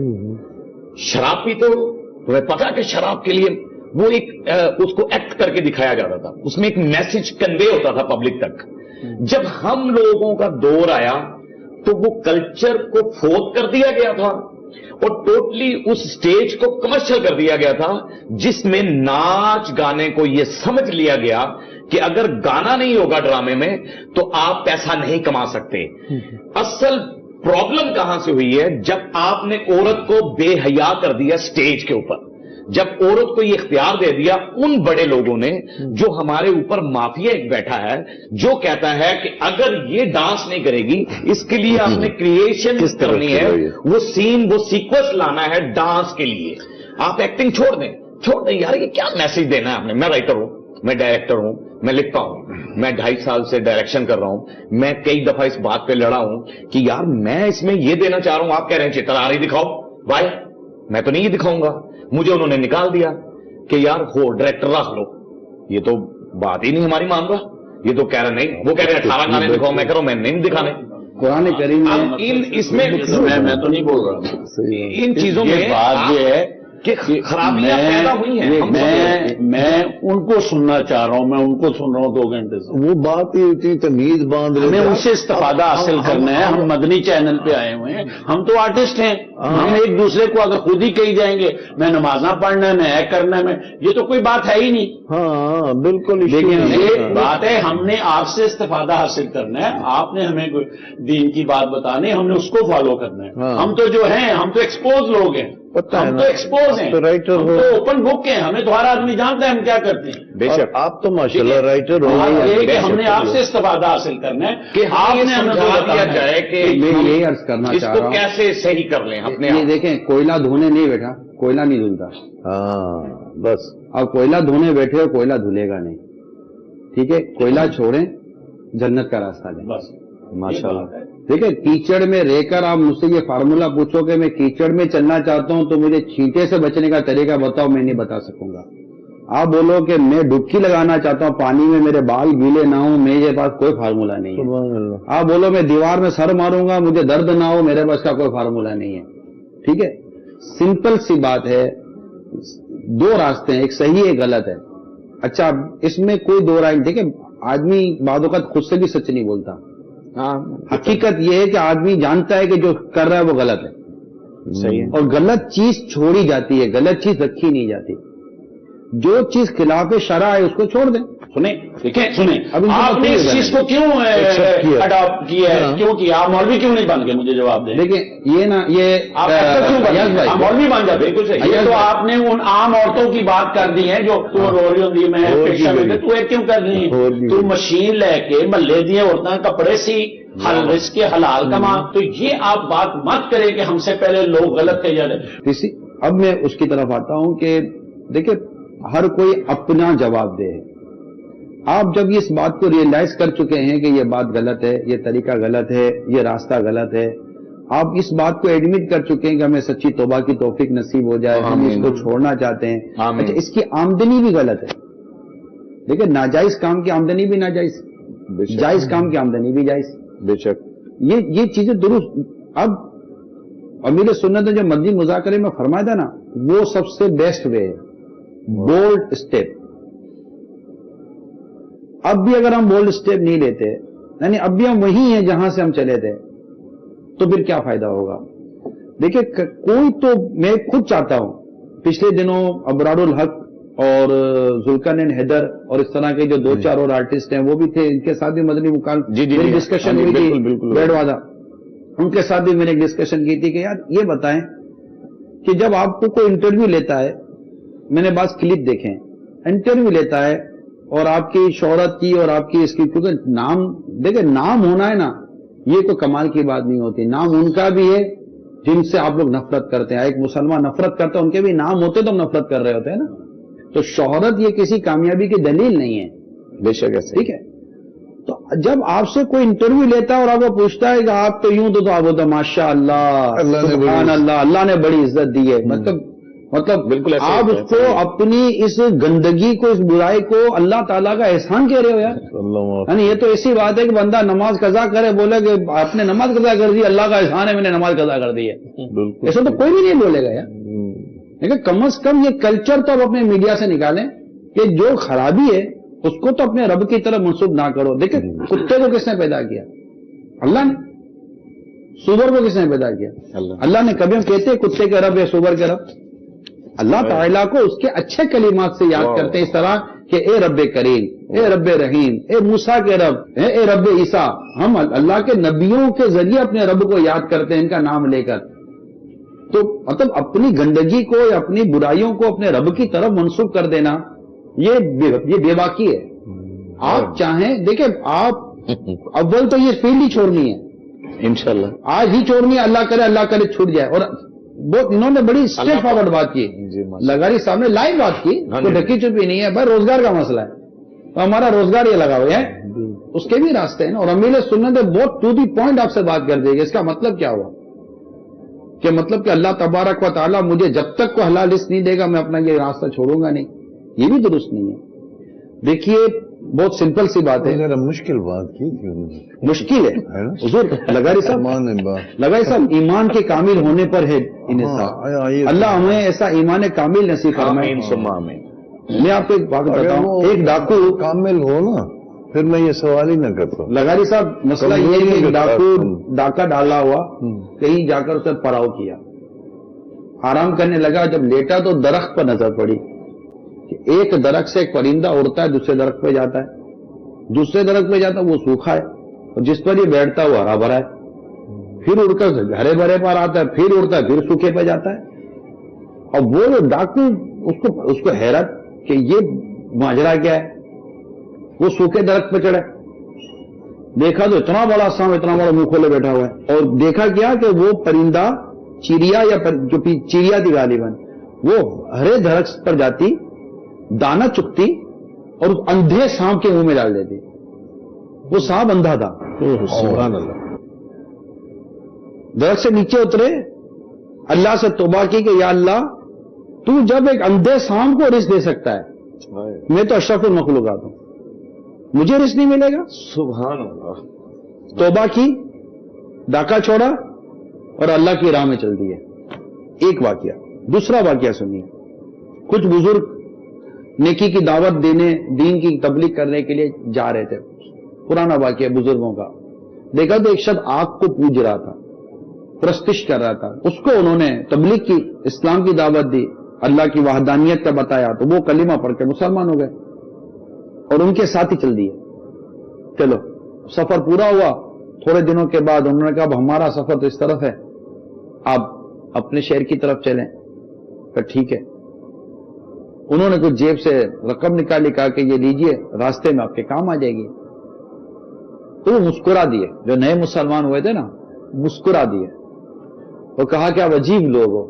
شراب پیتے ہو، تمہیں پتا کہ شراب کے لیے وہ ایک اس کو ایکٹ کر کے دکھایا جاتا تھا، اس میں ایک میسج کنوے ہوتا تھا پبلک تک. جب ہم لوگوں کا دور آیا تو وہ کلچر کو فوت کر دیا گیا تھا اور ٹوٹلی اس سٹیج کو کمرشل کر دیا گیا تھا، جس میں ناچ گانے کو یہ سمجھ لیا گیا کہ اگر گانا نہیں ہوگا ڈرامے میں تو آپ پیسہ نہیں کما سکتے. اصل پرابلم کہاں سے ہوئی ہے؟ جب آپ نے عورت کو بے حیا کر دیا سٹیج کے اوپر، جب عورت کو یہ اختیار دے دیا ان بڑے لوگوں نے جو ہمارے اوپر مافیا ایک بیٹھا ہے جو کہتا ہے کہ اگر یہ ڈانس نہیں کرے گی اس کے لیے آپ نے کریشن کرنی ہے، وہ سین وہ سیکوینس لانا ہے ڈانس کے لیے. آپ ایکٹنگ چھوڑ دیں یار، یہ کیا میسج دینا ہے آپ نے؟ میں رائٹر ہوں، میں ڈائریکٹر ہوں، میں لکھتا ہوں، میں 2.5 سال سے ڈائریکشن کر رہا ہوں. میں کئی دفعہ اس بات پہ لڑا ہوں کہ یار میں اس میں یہ دینا چاہ رہا ہوں، آپ کہہ رہے ہیں چتراری دکھاؤ. بھائی میں تو نہیں یہ دکھاؤں گا. مجھے انہوں نے نکال دیا کہ یار ہو ڈائریکٹر رکھ لو. یہ تو بات ہی نہیں ہماری مان رہا. یہ تو کہہ رہے نہیں، وہ کہہ رہے 18 گانے دکھاؤ، میں کہہ رہا ہوں میں نہیں دکھانے. قرآن کریم اس میں میں تو نہیں بول رہا. ان چیزوں میں بات یہ ہے کہ خرابیاں پیدا ہوئی ہیں. میں ان کو سننا چاہ رہا ہوں، میں ان کو سن رہا ہوں 2 گھنٹے سے. وہ بات ہی اتنی تمیز باندھ رہے ہمیں ان سے استفادہ حاصل کرنا ہے. ہم مدنی چینل پہ آئے ہوئے ہیں، ہم تو آرٹسٹ ہیں. ہم ایک دوسرے کو اگر خود ہی کہی جائیں گے میں نمازاں پڑھنا ہے، میں ایک کرنا ہے، میں یہ تو کوئی بات ہے ہی نہیں. ہاں بالکل. لیکن یہ بات ہے ہم نے آپ سے استفادہ حاصل کرنا ہے، آپ نے ہمیں کوئی دین کی بات بتانی ہے، ہم نے اس کو فالو کرنا ہے. ہم تو جو ہیں ہم تو ایکسپوز لوگ ہیں، ہم تو ایکسپوز ہیں، ہم تو اوپن بک ہیں، ہمیں تو ہر آدمی جانتا ہے ہم کیا کرتے ہیں. بے شک آپ تو ماشاءاللہ رائٹر ہو. کہ ہم نے آپ سے استفادہ حاصل کرنا ہے کہ آپ نے سمجھا دیا جائے کہ میں یہی عرض کرنا اس چاہ کو رہا ہوں کیسے صحیح کر لیں اپنے یہ آپ. دیکھیں کوئلہ دھونے نہیں بیٹھا، کوئلہ نہیں دھلتا. ہاں بس اب کوئلہ دھونے بیٹھے ہو، کوئلہ دھلے گا نہیں. ٹھیک ہے، کوئلہ چھوڑیں، جنت کا راستہ لیں. بس ماشاءاللہ. دیکھیں کیچڑ میں رہ کر آپ مجھ سے یہ فارمولہ پوچھو کہ میں کیچڑ میں چلنا چاہتا ہوں تو مجھے چھینٹے سے بچنے کا طریقہ بتاؤ، میں نہیں بتا سکوں گا. آپ بولو کہ میں ڈبکی لگانا چاہتا ہوں پانی میں، میرے بال گیلے نہ ہوں، میرے پاس کوئی فارمولہ نہیں ہے. آپ بولو میں دیوار میں سر ماروں گا مجھے درد نہ ہو، میرے پاس کا کوئی فارمولہ نہیں ہے. ٹھیک ہے، سمپل سی بات ہے. 2 راستے ہیں، ایک صحیح ایک غلط ہے. اچھا اس میں کوئی 2 رائے. دیکھیں آدمی بعض اوقات خود سے بھی سچ نہیں بولتا. حقیقت یہ ہے کہ آدمی جانتا ہے کہ جو کر رہا ہے وہ غلط ہے. صحیح ہے. اور غلط چیز چھوڑی جاتی ہے، غلط چیز رکھی نہیں جاتی. جو چیز خلاف شرع ہے اس کو چھوڑ دیں. سنیں آپ نے اس چیز کو کیوں اڈاپٹ کیا ہے؟ کیوں کیا؟ آپ مولوی کیوں نہیں بن گئے؟ مجھے جواب دیں. دیکھیں یہ نا یہ آپ مولوی بن جاتے. یہ تو آپ نے ان عام عورتوں کی بات کر دی ہے جو تو رو رہی ہوتی میں پیشہ میں تو کیوں کر رہی ہے؟ تو مشین لے کے محلے دیے عورتیں کپڑے سی رزق کے حلال کما. تو یہ آپ بات مت کریں کہ ہم سے پہلے لوگ غلط کہہ جا رہے. اب میں اس کی طرف آتا ہوں کہ دیکھیں ہر کوئی اپنا جواب دے. آپ جب اس بات کو ریئلائز کر چکے ہیں کہ یہ بات غلط ہے، یہ طریقہ غلط ہے، یہ راستہ غلط ہے، آپ اس بات کو ایڈمٹ کر چکے ہیں کہ ہمیں سچی توبہ کی توفیق نصیب ہو جائے، ہم اس کو چھوڑنا چاہتے ہیں. اچھا اس کی آمدنی بھی غلط ہے. دیکھیں ناجائز کام کی آمدنی بھی ناجائز، جائز کام کی آمدنی بھی جائز. بے شک یہ چیزیں درست. اب امیر سنت نے جو مدنی مذاکرے میں فرمایا تھا نا، وہ سب سے بیسٹ وے ہے. Bold step. اب بھی اگر ہم بولڈ اسٹیپ نہیں لیتے یعنی اب بھی ہم وہی ہیں جہاں سے ہم چلے تھے، تو پھر کیا فائدہ ہوگا؟ دیکھیں کوئی تو، میں خود چاہتا ہوں، پچھلے دنوں ابرار الحق اور ذوالقرنین حیدر اور اس طرح کے جو 2-4 اور آرٹسٹ ہیں وہ بھی تھے، ان کے ساتھ بھی مدنی مکالمے ڈسکشن ہوئی تھی، بیڈ والا، ان کے ساتھ بھی میں نے ایک ڈسکشن کی تھی کہ یار یہ بتائیں کہ جب آپ کو کوئی انٹرویو لیتا ہے، میں نے بعض کلپ دیکھے ہیں، انٹرویو لیتا ہے اور آپ کی شہرت کی اور آپ کی اس کی، کیونکہ نام دیکھیں، نام ہونا ہے نا، یہ کوئی کمال کی بات نہیں ہوتی، نام ان کا بھی ہے جن سے آپ لوگ نفرت کرتے ہیں، ایک مسلمان نفرت کرتا ہے، ان کے بھی نام ہوتے تو ہم نفرت کر رہے ہوتے ہیں نا، تو شہرت یہ کسی کامیابی کی دلیل نہیں ہے، بے شک ایسے، ٹھیک ہے؟ تو جب آپ سے کوئی انٹرویو لیتا ہے اور آپ کو پوچھتا ہے کہ آپ تو یوں تو آپ ہوتا ماشاء اللہ سبحان اللہ، اللہ نے بڑی عزت دی ہے، مطلب بالکل ایسے آپ اس کو اپنی اس گندگی کو، اس برائی کو اللہ تعالیٰ کا احسان کہہ رہے ہو یار، یعنی یہ تو ایسی بات ہے کہ بندہ نماز قضا کرے، بولے کہ آپ نے نماز قضا کر دی، اللہ کا احسان ہے میں نے نماز قضا کر دی ہے، ایسا تو کوئی بھی نہیں بولے گا یار، لیکن کم از کم یہ کلچر تو آپ اپنے میڈیا سے نکالیں کہ جو خرابی ہے اس کو تو اپنے رب کی طرف منسوب نہ کرو۔ دیکھیں کتے کو کس نے پیدا کیا؟ اللہ نے۔ سور کو کس نے پیدا کیا؟ اللہ نے۔ کبھی ہم کہتے ہیں کتے کے رب یا سور کے رب؟ اللہ تعالیٰ کو اس کے اچھے کلمات سے یاد کرتے ہیں، اس طرح کہ اے رب کریم، اے رب رحیم، اے موسیٰ کے رب، اے رب عیسیٰ۔ ہم اللہ کے نبیوں کے ذریعے اپنے رب کو یاد کرتے ہیں، ان کا نام لے کر۔ تو مطلب اپنی گندگی کو یا اپنی برائیوں کو اپنے رب کی طرف منسوب کر دینا، یہ بے باکی ہے۔ آپ چاہیں دیکھیں، آپ اول تو یہ فیلڈ ہی چھوڑنی ہے انشاءاللہ، آج ہی چھوڑنی ہے، اللہ کرے چھوٹ جائے۔ اور انہوں نے بڑی اسٹریٹ فارورڈ بات کی، لغاری صاحب نے لائیو بات کی، کوئی ڈھکی چپی نہیں ہے بھائی، روزگار کا مسئلہ ہے تو ہمارا روزگار یہ لگا ہوا ہے، اس کے بھی راستے ہیں نا۔ اور امیل سنت بہت ٹو دی پوائنٹ آپ سے بات کر دے گی۔ اس کا مطلب کیا ہوا کہ مطلب کہ اللہ تبارک و تعالیٰ مجھے جب تک کوئی حلال رزق نہیں دے گا میں اپنا یہ راستہ چھوڑوں گا نہیں، یہ بھی درست نہیں ہے۔ دیکھیے بہت سمپل سی بات ہے، مشکل بات کی، مشکل ہے حضور لغاری صاحب، ایمان کے کامل ہونے پر ہے انحصار۔ اللہ ہمیں ایسا ایمان کامل نصیب فرمائے۔ میں آپ کو ایک بات بتاؤں، ایک ڈاکو کامل ہو نا پھر میں یہ سوال ہی نہ کرتا۔ لغاری صاحب مسئلہ یہ ہے کہ ڈاکو ڈاکہ ڈالا ہوا کہیں جا کر اسے پڑاؤ کیا، آرام کرنے لگا، جب لیٹا تو درخت پر نظر پڑی کہ ایک درخت سے ایک پرندہ اڑتا ہے، دوسرے درخت پہ جاتا ہے، دوسرے درخت پہ جاتا ہے وہ سوکھا ہے، اور جس پر یہ بیٹھتا ہے وہ ہرا بھرا ہے، پھر اڑ کر ہرے بھرے پر آتا ہے، پھر اڑتا ہے، پھر سوکھے پہ جاتا ہے۔ اور وہ جو ڈاکو اس کو حیرت کہ یہ ماجرا کیا ہے، وہ سوکھے درخت پہ چڑھے، دیکھا تو اتنا بڑا سانپ اتنا بڑا منہ کھولے بیٹھا ہوا ہے، اور دیکھا کیا کہ وہ پرندہ چڑیا یا جو چڑیا تھی غالباً، وہ ہرے درخت پر جاتی، دانا چکتی اور اس اندھے سانپ کے منہ میں ڈال دیتی۔ وہ سانپ اندھا تھا، سبحان اللہ۔ درخت سے نیچے اترے، اللہ سے توبہ کی کہ یا اللہ تو جب ایک اندھے سانپ کو رزق دے سکتا ہے، میں تو اشرف المخلوقات ہوں، مجھے رزق نہیں ملے گا؟ سبحان اللہ۔ توبہ کی، ڈاکہ چھوڑا اور اللہ کی راہ میں چل دیے۔ ایک واقعہ۔ دوسرا واقعہ سنیے، کچھ بزرگ نیکی کی دعوت دینے، دین کی تبلیغ کرنے کے لیے جا رہے تھے، پرانا واقعہ بزرگوں کا۔ دیکھا تو ایک شخص آگ کو پوج رہا تھا، پرستش کر رہا تھا، اس کو انہوں نے تبلیغ کی، اسلام کی دعوت دی، اللہ کی وحدانیت کا بتایا، تو وہ کلمہ پڑھ کے مسلمان ہو گئے اور ان کے ساتھ ہی چل دیے۔ چلو سفر پورا ہوا، تھوڑے دنوں کے بعد انہوں نے کہا اب ہمارا سفر تو اس طرف ہے، آپ اپنے شہر کی طرف چلیں۔ کہ ٹھیک ہے۔ انہوں نے کچھ جیب سے رقم نکالی، کہا کہ یہ لیجئے، راستے میں آپ کے کام آ جائے گی۔ تو وہ مسکرا دیے، جو نئے مسلمان ہوئے تھے نا، مسکرا دیے، وہ کہا کہ آپ عجیب لوگ ہو،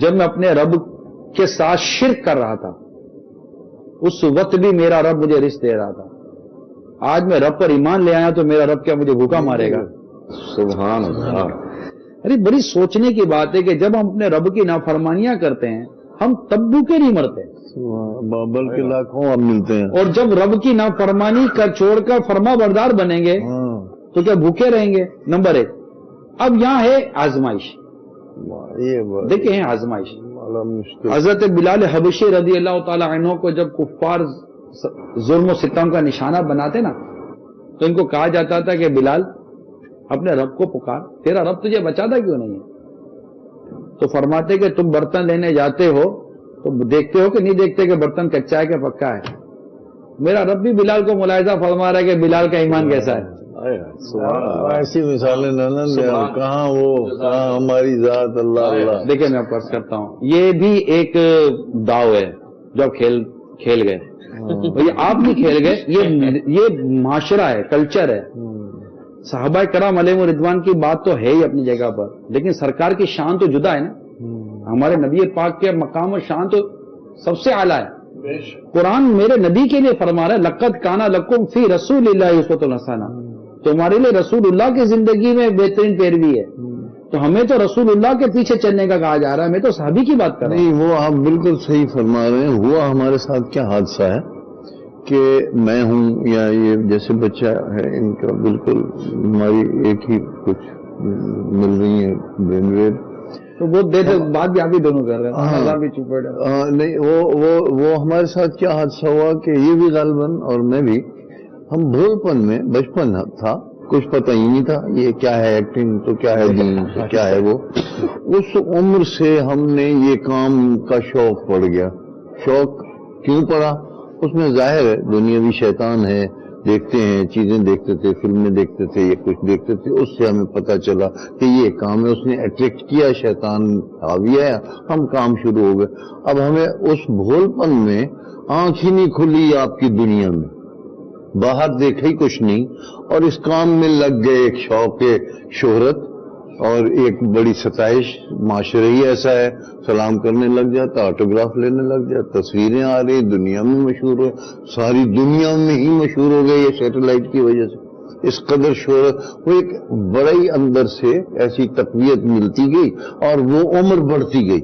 جب میں اپنے رب کے ساتھ شرک کر رہا تھا اس وقت بھی میرا رب مجھے رزق دے رہا تھا، آج میں رب پر ایمان لے آیا تو میرا رب کیا مجھے بھوکا مارے گا؟ سبحان اللہ۔ ارے بڑی سوچنے کی بات ہے کہ جب ہم اپنے رب کی نافرمانیاں کرتے ہیں ہم تب بھوکے نہیں مرتے، بلکہ لاکھوں اب ملتے ہیں، اور جب رب کی نافرمانی کر چھوڑ کر فرما بردار بنیں گے تو کیا بھوکے رہیں گے؟ نمبر ایک۔ اب یہاں ہے آزمائش، دیکھیں آزمائش۔ حضرت بلال حبشی رضی اللہ تعالی عنہ کو جب کفار ظلم و ستم کا نشانہ بناتے نا، تو ان کو کہا جاتا تھا کہ بلال اپنے رب کو پکار، تیرا رب تجھے بچاتا کیوں نہیں ہے؟ تو فرماتے کہ تم برتن لینے جاتے ہو تو دیکھتے ہو کہ نہیں دیکھتے کہ برتن کچا ہے کہ پکا ہے؟ میرا رب بھی بلال کو ملاحظہ فرما رہا ہے کہ بلال کا ایمان کیسا ہے۔ ایسی مثالیں کہاں وہ کہاں ہماری ذات، اللہ اللہ۔ دیکھیں میں آپ کو عرض کرتا ہوں، یہ بھی ایک داؤ ہے جو آپ کھیل گئے، یہ آپ نہیں کھیل گئے، یہ معاشرہ ہے، کلچر ہے۔ صحابہ کرام علیہ رضوان کی بات تو ہے ہی اپنی جگہ پر، لیکن سرکار کی شان تو جدا ہے نا، ہمارے نبی پاک کے مقام اور شان تو سب سے اعلیٰ ہے۔ قرآن میرے نبی کے لیے فرما رہا ہے لقد کان لکم فی رسول اللہ اسوۃ حسنہ، تمہارے لیے رسول اللہ کی زندگی میں بہترین پیروی ہے۔ تو ہمیں تو رسول اللہ کے پیچھے چلنے کا کہا جا رہا ہے، میں تو صحابی کی بات کر رہا ہوں۔ نہیں، وہ آپ بالکل صحیح فرما رہے ہیں۔ ہوا ہمارے ساتھ کیا حادثہ ہے کہ میں ہوں یا یہ جیسے بچہ ہے ان کا بالکل ہماری ایک ہی کچھ مل رہی ہے برین ویو، تو وہ بات بھی آپ بھی دونوں کر رہے ہیں۔ نہیں، وہ ہمارے ساتھ کیا حادثہ ہوا کہ یہ بھی غالباً اور میں بھی، ہم بھولپن میں، بچپن تھا، کچھ پتہ ہی نہیں تھا یہ کیا ہے ایکٹنگ تو کیا ہے دین تو کیا ہے وہ، اس عمر سے ہم نے یہ کام کا شوق پڑ گیا۔ شوق کیوں پڑا؟ اس میں ظاہر ہے دنیاوی شیطان ہے، دیکھتے ہیں چیزیں دیکھتے تھے، فلمیں دیکھتے تھے، یہ کچھ دیکھتے تھے، اس سے ہمیں پتہ چلا کہ یہ کام ہے، اس نے اٹریکٹ کیا، شیطان حاوی ہے، ہم کام شروع ہو گئے۔ اب ہمیں اس بھولپن میں آنکھ ہی نہیں کھلی آپ کی دنیا میں، باہر دیکھا ہی کچھ نہیں، اور اس کام میں لگ گئے، ایک شوق شہرت اور ایک بڑی ستائش، معاشرہ ہی ایسا ہے، سلام کرنے لگ جاتا، آٹوگراف لینے لگ جاتا، تصویریں آ رہی، دنیا میں مشہور ہو، ساری دنیا میں ہی مشہور ہو گئی یہ سیٹلائٹ کی وجہ سے، اس قدر شہرت، وہ ایک بڑی اندر سے ایسی تقویت ملتی گئی اور وہ عمر بڑھتی گئی۔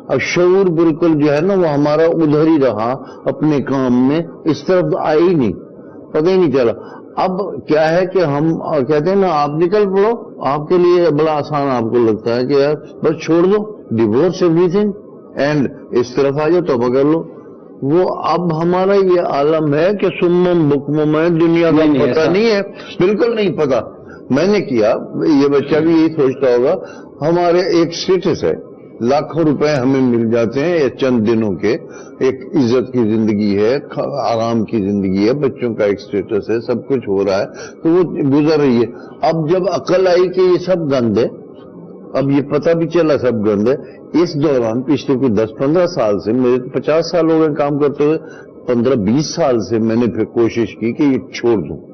اب شعور بالکل جو ہے نا وہ ہمارا ادھر ہی رہا، اپنے کام میں اس طرف آئے ہی نہیں، پتہ ہی نہیں چلا۔ اب کیا ہے کہ ہم کہتے ہیں نا آپ نکل پڑو، آپ کے لیے بڑا آسان آپ کو لگتا ہے کہ یار بس چھوڑ دو، ڈیورس ایوری تھنگ اینڈ اس طرف آ جاؤ، توبہ کر لو۔ وہ اب ہمارا یہ عالم ہے کہ سمم بکمم ہے، دنیا کا پتہ نہیں ہے، بالکل نہیں پتہ۔ میں نے کیا، یہ بچہ بھی یہی سوچتا ہوگا، ہمارے ایک اسٹیٹس ہے، لاکھوں روپے ہمیں مل جاتے ہیں یہ چند دنوں کے، ایک عزت کی زندگی ہے، آرام کی زندگی ہے، بچوں کا ایک اسٹیٹس ہے، سب کچھ ہو رہا ہے، تو وہ گزر رہی ہے۔ اب جب عقل آئی کہ یہ سب گند ہے، اب یہ پتہ بھی چلا سب گند ہے، اس دوران پچھلے کوئی 10-15 سال سے، میرے 50 سال ہو گئے کام کرتے ہوئے، 15-20 سال سے میں نے پھر کوشش کی کہ یہ چھوڑ دوں۔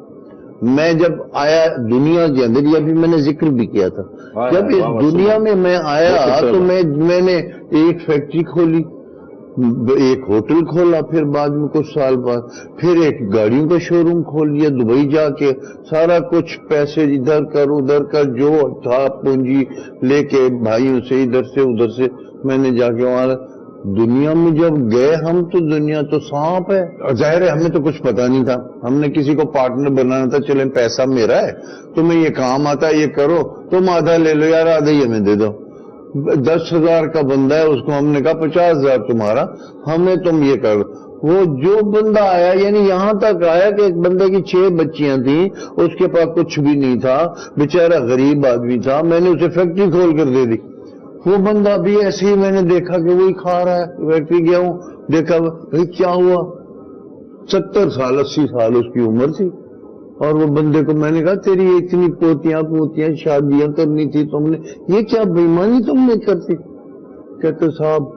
میں جب آیا دنیا کے اندر، یہ بھی میں نے ذکر بھی کیا تھا، جب اس دنیا میں میں آیا تو میں نے ایک فیکٹری کھولی، ایک ہوٹل کھولا، پھر بعد میں کچھ سال بعد پھر ایک گاڑیوں کا شو روم کھول لیا دبئی جا کے، سارا کچھ پیسے ادھر کر ادھر کر، جو تھا پونجی لے کے بھائیوں سے ادھر سے ادھر سے میں نے جا کے وہاں دنیا میں جب گئے ہم، تو دنیا تو سانپ ہے، اور ظاہر ہے ہمیں تو کچھ پتا نہیں تھا، ہم نے کسی کو پارٹنر بنانا تھا، چلیں پیسہ میرا ہے، تمہیں یہ کام آتا ہے یہ کرو، تم آدھا لے لو یار، آدھا ہی ہمیں دے دو۔ 10,000 کا بندہ ہے، اس کو ہم نے کہا 50,000 تمہارا، ہمیں تم یہ کرو۔ وہ جو بندہ آیا، یعنی یہاں تک آیا کہ ایک بندے کی 6 بچیاں تھیں، اس کے پاس کچھ بھی نہیں تھا، بیچارہ غریب آدمی تھا، میں نے اسے فیکٹری کھول کر دے دی۔ وہ بندہ بھی ایسے ہی میں نے دیکھا کہ وہی کھا رہا ہے، فیکٹری گیا ہوں، دیکھا کیا ہوا، 70 سال 80 سال اس کی عمر تھی، اور وہ بندے کو میں نے کہا تیری اتنی پوتیاں شادیاں کرنی تھی تم نے، یہ کیا بےمانی تم نے کرتی؟ کہتے صاحب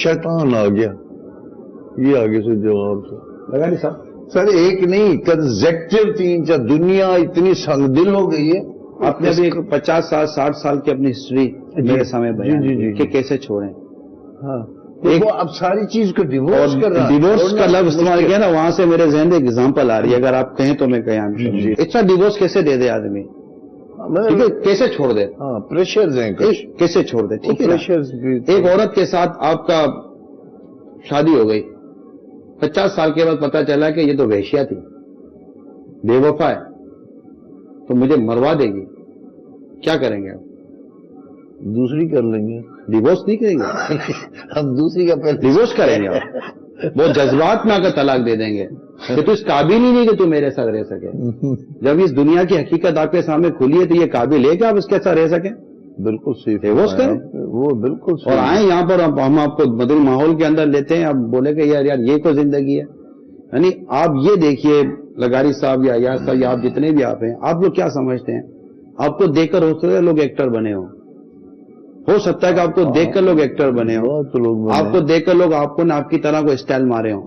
شیطان آ گیا۔ یہ آگے سے جواب لگا نہیں صاحب، سر ایک نہیں، کنزیکٹیو 3-4 دنیا اتنی سنگ دل ہو گئی ہے۔ آپ نے بھی 50 سال 60 سال کی اپنی ہسٹری میرے سامنے بیان کی کہ کیسے چھوڑیں۔ ہاں، وہ اب ساری چیز کو ڈیورس کر رہا ہے، ڈیورس کا لفظ استعمال کیا نا، وہاں سے میرے ذہن میں ایک ایگزامپل آ رہی ہے، اگر آپ کہیں تو میں کہیں اچھا ڈیورس کیسے دے دے آدمی، ٹھیک ہے، کیسے چھوڑ دے، ہاں پریشرز ہیں کیسے چھوڑ دے، ٹھیک ہے۔ ایک عورت کے ساتھ آپ کا شادی ہو گئی، 50 سال کے بعد پتا چلا کہ یہ تو وحشیہ تھی، بے وفا ہے، تو مجھے مروا دے گی، کیا کریں گے آپ؟ دوسری کر لیں گے، ڈیورس نہیں کریں گے ہم دوسری کا پہلے ڈیورس کریں گے آپ، وہ جذبات میں آ کر طلاق دے دیں گے، کہ تو اس قابل ہی نہیں کہ تو میرے ساتھ رہ سکے. جب اس دنیا کی حقیقت آپ کے سامنے کھلی ہے تو یہ قابل ہے کہ آپ اس کے ساتھ رہ سکیں؟ بالکل صحیح وہ بالکل صحیح. اور آئیں یہاں پر ہم آپ کو مدنی ماحول کے اندر لیتے ہیں. اب بولے کہ یار یہ کوئی زندگی ہے. یعنی آپ یہ دیکھیے لغاری صاحب یا ایاز صاحب یا آپ جتنے بھی آپ ہیں, آپ لوگ کیا سمجھتے ہیں؟ آپ کو دیکھ کر ہو سکتا ہے لوگ ایکٹر بنے ہو سکتا ہے کہ آپ کو دیکھ کر لوگ ایکٹر بنے ہوں, آپ کو دیکھ کر لوگ آپ کو آپ کی طرح کو اسٹائل مارے ہوں,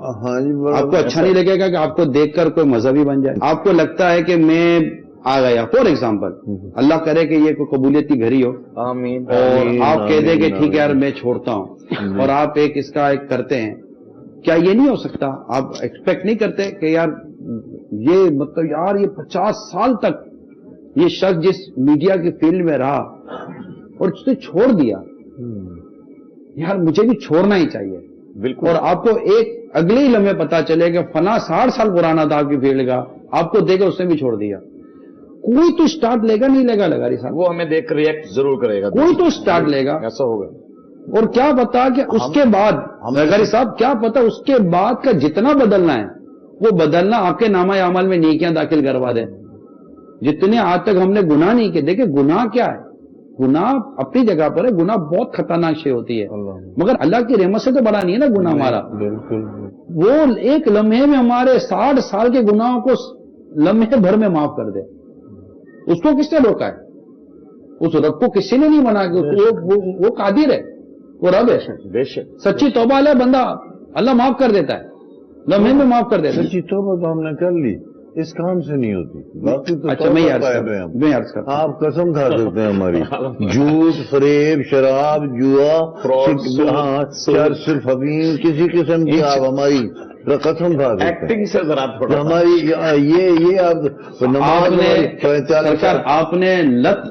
آپ کو اچھا نہیں لگے گا کہ آپ کو دیکھ کر کوئی مذہبی بن جائے. آپ کو لگتا ہے کہ میں آ گیا, فور ایگزامپل, اللہ کرے کہ یہ کوئی قبولیت کی گھڑی ہو اور آپ کہہ دیں کہ ٹھیک ہے یار میں چھوڑتا ہوں, اور آپ ایک اس کا ایک کرتے ہیں, کیا یہ نہیں ہو سکتا؟ آپ ایکسپیکٹ نہیں کرتے کہ یار یہ مطلب یار یہ 50 سال تک یہ شخص جس میڈیا کی فیلڈ میں رہا اور اس نے چھوڑ دیا, یار مجھے بھی چھوڑنا ہی چاہیے. بالکل. اور آپ کو ایک اگلے ہی لمحے پتا چلے کہ فلاں 60 سال پرانا تھا آپ کی فیلڈ کا, آپ کو دیکھے اس نے بھی چھوڑ دیا. کوئی تو اسٹارٹ لے گا نہیں لے گا لغاری صاحب, وہ ہمیں دیکھ کر ریئیکٹ ضرور کرے گا, کوئی تو اسٹارٹ لے گا, ایسا ہوگا. اور کیا پتا کہ اس کے بعد لغاری صاحب کیا پتا اس کے بعد کا جتنا بدلنا ہے وہ بدلنا آپ کے نامہ اعمال میں نیکیاں داخل کروا دیں. جتنے آج تک ہم نے گناہ نہیں کیے, دیکھیں گناہ کیا ہے, گناہ اپنی جگہ پر ہے, گناہ بہت خطرناک شے ہوتی ہے, مگر اللہ کی رحمت سے تو بڑا نہیں ہے نا گناہ ہمارا. وہ ایک لمحے میں ہمارے 60 سال کے گناہوں کو لمحے بھر میں معاف کر دے. اس کو کس نے روکا ہے؟ اس رب کو کسی نے نہیں بنا کہ وہ قادر ہے, وہ رب ہے. بے شک سچی توبہ ہے بندہ, اللہ معاف کر دیتا ہے, لمحے میں معاف کر دیتا ہے. سچی توبہ تو ہم نے کر لی, اس کام سے نہیں ہوتی. باقی تو اچھا میں عرض کرتا ہوں, آپ قسم کھا سکتے ہیں ہماری, جھوٹ, فریب, شراب, جوا, صرف حفیم کسی قسم کی آپ ہماری قسم کھا سکتے ہیں. ایکٹنگ سے ذرا تھوڑا ہماری یہ آپ نماز آپ نے لت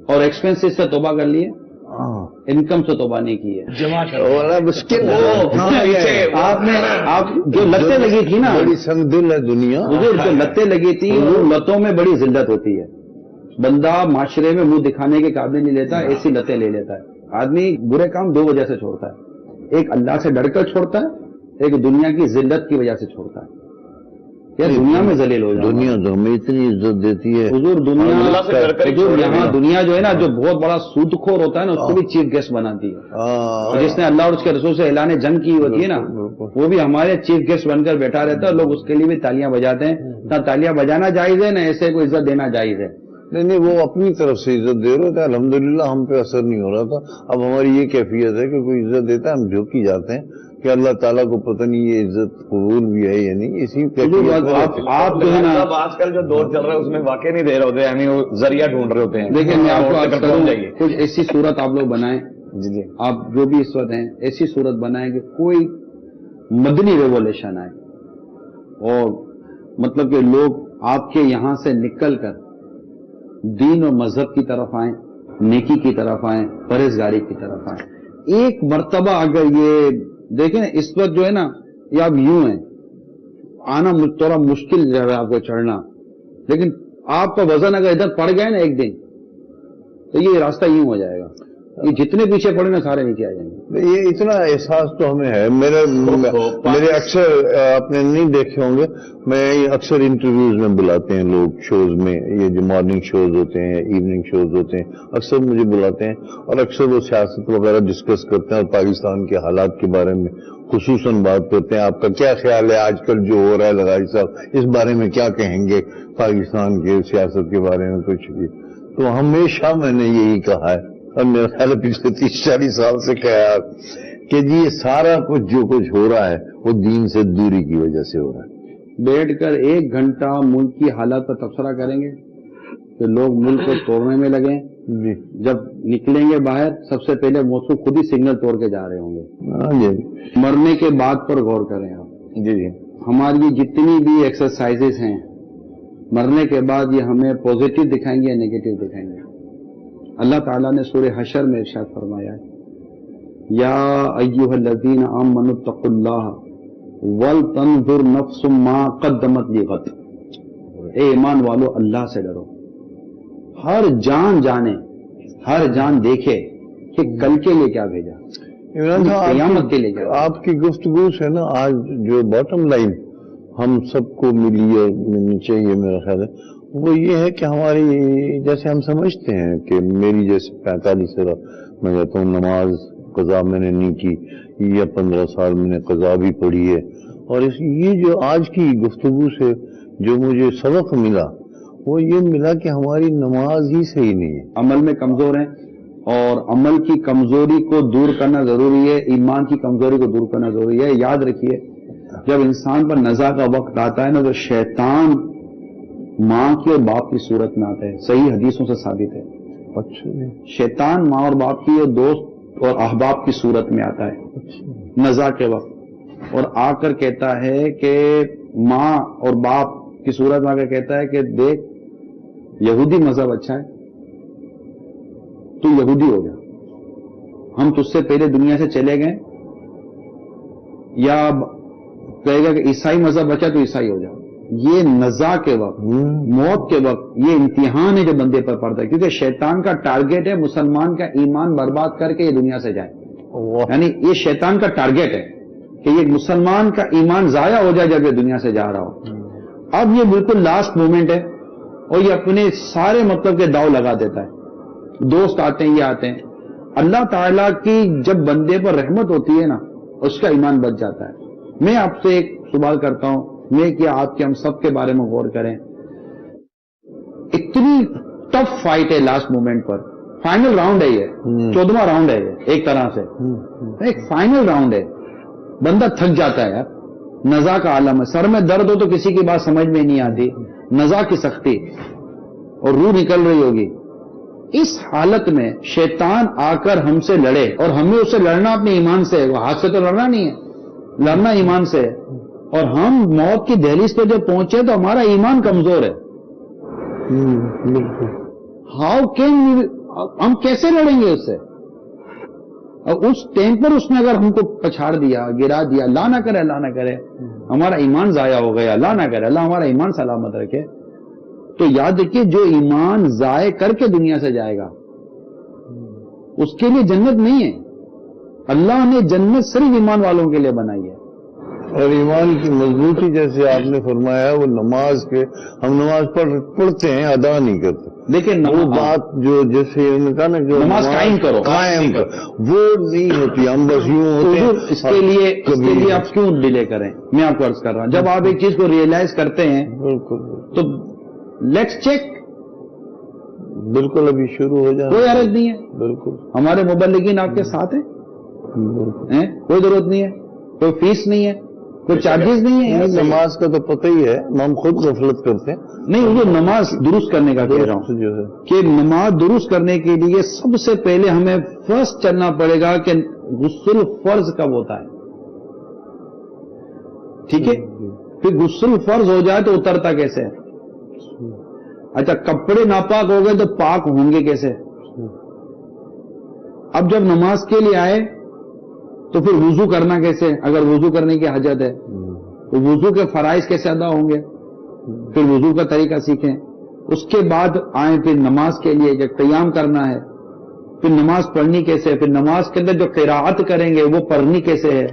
اور ایکسپینس سے توبہ کر لی ہے, انکم سے توبہ نہیں کی ہے. مشکل آپ جو لتیں لگی تھی نا, بڑی سنگ دل ہے دنیا, جو لتیں لگی تھی ان لتوں میں بڑی ذلت ہوتی ہے. بندہ معاشرے میں منہ دکھانے کے قابل نہیں لیتا, ایسی لتیں لے لیتا ہے. آدمی برے کام 2 وجہ سے چھوڑتا ہے, ایک اللہ سے ڈر کر چھوڑتا ہے, ایک دنیا کی ذلت کی وجہ سے چھوڑتا ہے. یا دنیا میں ذلیل ہو جاتا, دنیا تو ہمیں اتنی عزت دیتی ہے. حضور یہاں دنیا جو ہے نا, جو بہت بڑا سود خور ہوتا ہے نا, اس کو بھی چیف گیسٹ بناتی ہے. جس نے اللہ اور اس کے رسول سے اعلان جنگ کی ہوتی ہے نا, وہ بھی ہمارے چیف گیسٹ بن کر بیٹھا رہتا ہے, اور لوگ اس کے لیے بھی تالیاں بجاتے ہیں. نہ تالیاں بجانا جائز ہے, نہ ایسے کو عزت دینا جائز ہے. نہیں, وہ اپنی طرف سے عزت دے رہے تھے, الحمدللہ ہم پہ اثر نہیں ہو رہا تھا. اب ہماری یہ کیفیت ہے کہ کوئی عزت دیتا ہے ہم جھوکی جاتے ہیں کہ اللہ تعالیٰ کو پتہ نہیں یہ عزت قبول بھی ہے یا نہیں. اسی آپ جو ہے نا, آج کل جو دور چل رہا ہے اس میں واقع نہیں دے رہے ہوتے, یعنی وہ ذریعہ ڈھونڈ رہے ہوتے ہیں. لیکن میں آپ کو کچھ ایسی صورت آپ لوگ بنائیں, جی آپ جو بھی اس وقت ہیں ایسی صورت بنائیں کہ کوئی مدنی ریولیوشن آئے, اور مطلب کہ لوگ آپ کے یہاں سے نکل کر دین اور مذہب کی طرف آئیں, نیکی کی طرف آئیں, پرہیزگاری کی طرف آئیں. ایک مرتبہ اگر یہ دیکھیں اس وقت جو ہے نا, یہ آپ یوں ہیں, آنا تھوڑا مشکل جو ہے آپ کو چڑھنا, لیکن آپ کا وزن اگر ادھر پڑ گئے نا ایک دن, تو یہ راستہ یوں ہو جائے گا. یہ جتنے پیچھے پڑے نا سارے نیچے آ جائیں گے. یہ اتنا احساس تو ہمیں ہے. میرے اکثر آپ نے نہیں دیکھے ہوں گے, میں اکثر انٹرویوز میں بلاتے ہیں لوگ شوز میں, یہ جو مارننگ شوز ہوتے ہیں, ایوننگ شوز ہوتے ہیں, اکثر مجھے بلاتے ہیں, اور اکثر وہ سیاست وغیرہ ڈسکس کرتے ہیں اور پاکستان کے حالات کے بارے میں خصوصاً بات کرتے ہیں. آپ کا کیا خیال ہے آج کل جو ہو رہا ہے لغاری صاحب, اس بارے میں کیا کہیں گے, پاکستان کے سیاست کے بارے میں کچھ بھی. تو ہمیشہ میں نے یہی کہا ہے, اور میرا خیال ہے پچھلے 30-40 سال سے کہا کہ جی یہ سارا کچھ جو کچھ ہو رہا ہے وہ دین سے دوری کی وجہ سے ہو رہا ہے. بیٹھ کر 1 گھنٹہ ملک کی حالات پر تبصرہ کریں گے کہ لوگ ملک کو توڑنے میں لگیں, جب نکلیں گے باہر سب سے پہلے موسم خود ہی سگنل توڑ کے جا رہے ہوں گے. مرنے کے بعد پر غور کریں آپ. جی ہماری جتنی بھی ایکسرسائزز ہیں مرنے کے بعد یہ ہمیں پازیٹو دکھائیں گے یا نیگیٹو دکھائیں گے. اللہ تعالیٰ نے سورہ حشر میں ارشاد فرمایا ہے, یا ایھا الذین آمنوا اتقوا اللہ ولتنظر نفس ما قدمت لغد. اے ایمان والو اللہ سے ڈرو, ہر جان جانے, ہر جان دیکھے کہ کل کے لیے کیا بھیجا, قیامت کے لیے کیا. آپ کی گفتگو سے نا آج جو باٹم لائن ہم سب کو ملنی چاہیے میرا خیال ہے، وہ یہ ہے کہ ہماری جیسے ہم سمجھتے ہیں کہ میری جیسے 45 سال میں کہتا ہوں نماز قضا میں نے نہیں کی، یا 15 سال میں نے قضا بھی پڑھی ہے، اور یہ جو آج کی گفتگو سے جو مجھے سبق ملا وہ یہ ملا کہ ہماری نماز ہی صحیح نہیں ہے، عمل میں کمزور ہیں، اور عمل کی کمزوری کو دور کرنا ضروری ہے، ایمان کی کمزوری کو دور کرنا ضروری ہے۔ یاد رکھیے جب انسان پر نزا کا وقت آتا ہے نا تو شیطان ماں کی اور باپ کی صورت میں آتا ہے، صحیح حدیثوں سے ثابت ہے۔ اچھا شیطان ماں اور باپ کی اور دوست اور احباب کی صورت میں آتا ہے نزا کے وقت، اور آ کر کہتا ہے کہ ماں اور باپ کی صورت میں آ کر کہتا ہے کہ دیکھ یہودی مذہب اچھا ہے، تو یہودی ہو جا، ہم تجھ سے پہلے دنیا سے چلے گئے، یا کہے گا کہ عیسائی مذہب اچھا تو عیسائی ہو جا۔ یہ نزا کے وقت، موت کے وقت یہ امتحان ہے جو بندے پر پڑتا ہے، کیونکہ شیطان کا ٹارگیٹ ہے مسلمان کا ایمان برباد کر کے یہ دنیا سے جائے، یعنی یہ شیطان کا ٹارگیٹ ہے کہ یہ مسلمان کا ایمان ضائع ہو جائے جب یہ دنیا سے جا رہا ہو۔ اب یہ بالکل لاسٹ مومنٹ ہے اور یہ اپنے سارے مطلب کے داؤ لگا دیتا ہے، دوست آتے ہیں، یہ آتے ہیں۔ اللہ تعالیٰ کی جب بندے پر رحمت ہوتی ہے نا اس کا ایمان بچ جاتا ہے۔ میں آپ سے ایک سوال کرتا ہوں، میں کیا آپ کے ہم سب کے بارے میں غور کریں، اتنی ٹف فائٹ ہے لاسٹ مومنٹ پر، فائنل راؤنڈ ہے، یہ 14واں راؤنڈ ہے، یہ ایک طرح سے ایک فائنل راؤنڈ ہے، بندہ تھک جاتا ہے یار، نزا کا عالم ہے، سر میں درد ہو تو کسی کی بات سمجھ میں نہیں آتی، نزا کی سختی اور روح نکل رہی ہوگی، اس حالت میں شیطان آ کر ہم سے لڑے، اور ہمیں اس سے لڑنا اپنے ایمان سے ہے، وہ ہاتھ سے تو لڑنا نہیں ہے، لڑنا ایمان سے ہے، اور ہم موت کی دہلیز پہ جب پہنچے تو ہمارا ایمان کمزور ہے، ہاؤ کین ہم کیسے لڑیں گے اس سے؟ اور اس ٹائم پر اس نے اگر ہم کو پچھاڑ دیا، گرا دیا، اللہ نہ کرے، اللہ نہ کرے ہمارا ایمان ضائع ہو گیا، اللہ نہ کرے، اللہ ہمارا ایمان سلامت رکھے، تو یاد رکھیے جو ایمان ضائع کر کے دنیا سے جائے گا اس کے لیے جنت نہیں ہے، اللہ نے جنت صرف ایمان والوں کے لیے بنائی ہے۔ اور ایمان کی مضبوطی جیسے آپ نے فرمایا وہ نماز کے، ہم نماز پڑھتے ہیں ادا نہیں کرتے، لیکن وہ بات جو جیسے انہوں نے کہا نا جو نماز قائم کرو، قائم وہ نہیں ہوتی، ہم بس یوں ہوتے ہیں۔ اس کے لیے آپ کیوں ڈیلے کریں؟ میں آپ کو عرض کر رہا ہوں، جب آپ ایک چیز کو ریئلائز کرتے ہیں بالکل تو لیٹس چیک، بالکل ابھی شروع ہو جائے، کوئی حرج نہیں ہے، بالکل ہمارے مبلغین آپ کے ساتھ ہیں، کوئی ضرورت نہیں ہے، کوئی فیس نہیں ہے، کوئی چارجز نہیں ہے، نماز کا تو پتہ ہی ہے، ہم خود غفلت کرتے ہیں، نہیں وہ نماز درست کرنے کا کہہ رہا ہوں جو ہے کہ نماز درست کرنے کے لیے سب سے پہلے ہمیں فرسٹ چلنا پڑے گا کہ غسل فرض کب ہوتا ہے، ٹھیک ہے، پھر غسل فرض ہو جائے تو اترتا کیسے ہے، اچھا کپڑے ناپاک ہو گئے تو پاک ہوں گے کیسے، اب جب نماز کے لیے آئے تو پھر وضو کرنا کیسے، اگر وضو کرنے کی حاجت ہے تو وضو کے فرائض کیسے ادا ہوں گے، پھر وضو کا طریقہ سیکھیں، اس کے بعد آئیں پھر نماز کے لیے جب قیام کرنا ہے، پھر نماز پڑھنی کیسے ہے، پھر نماز کے اندر جو قراءت کریں گے وہ پڑھنی کیسے ہے،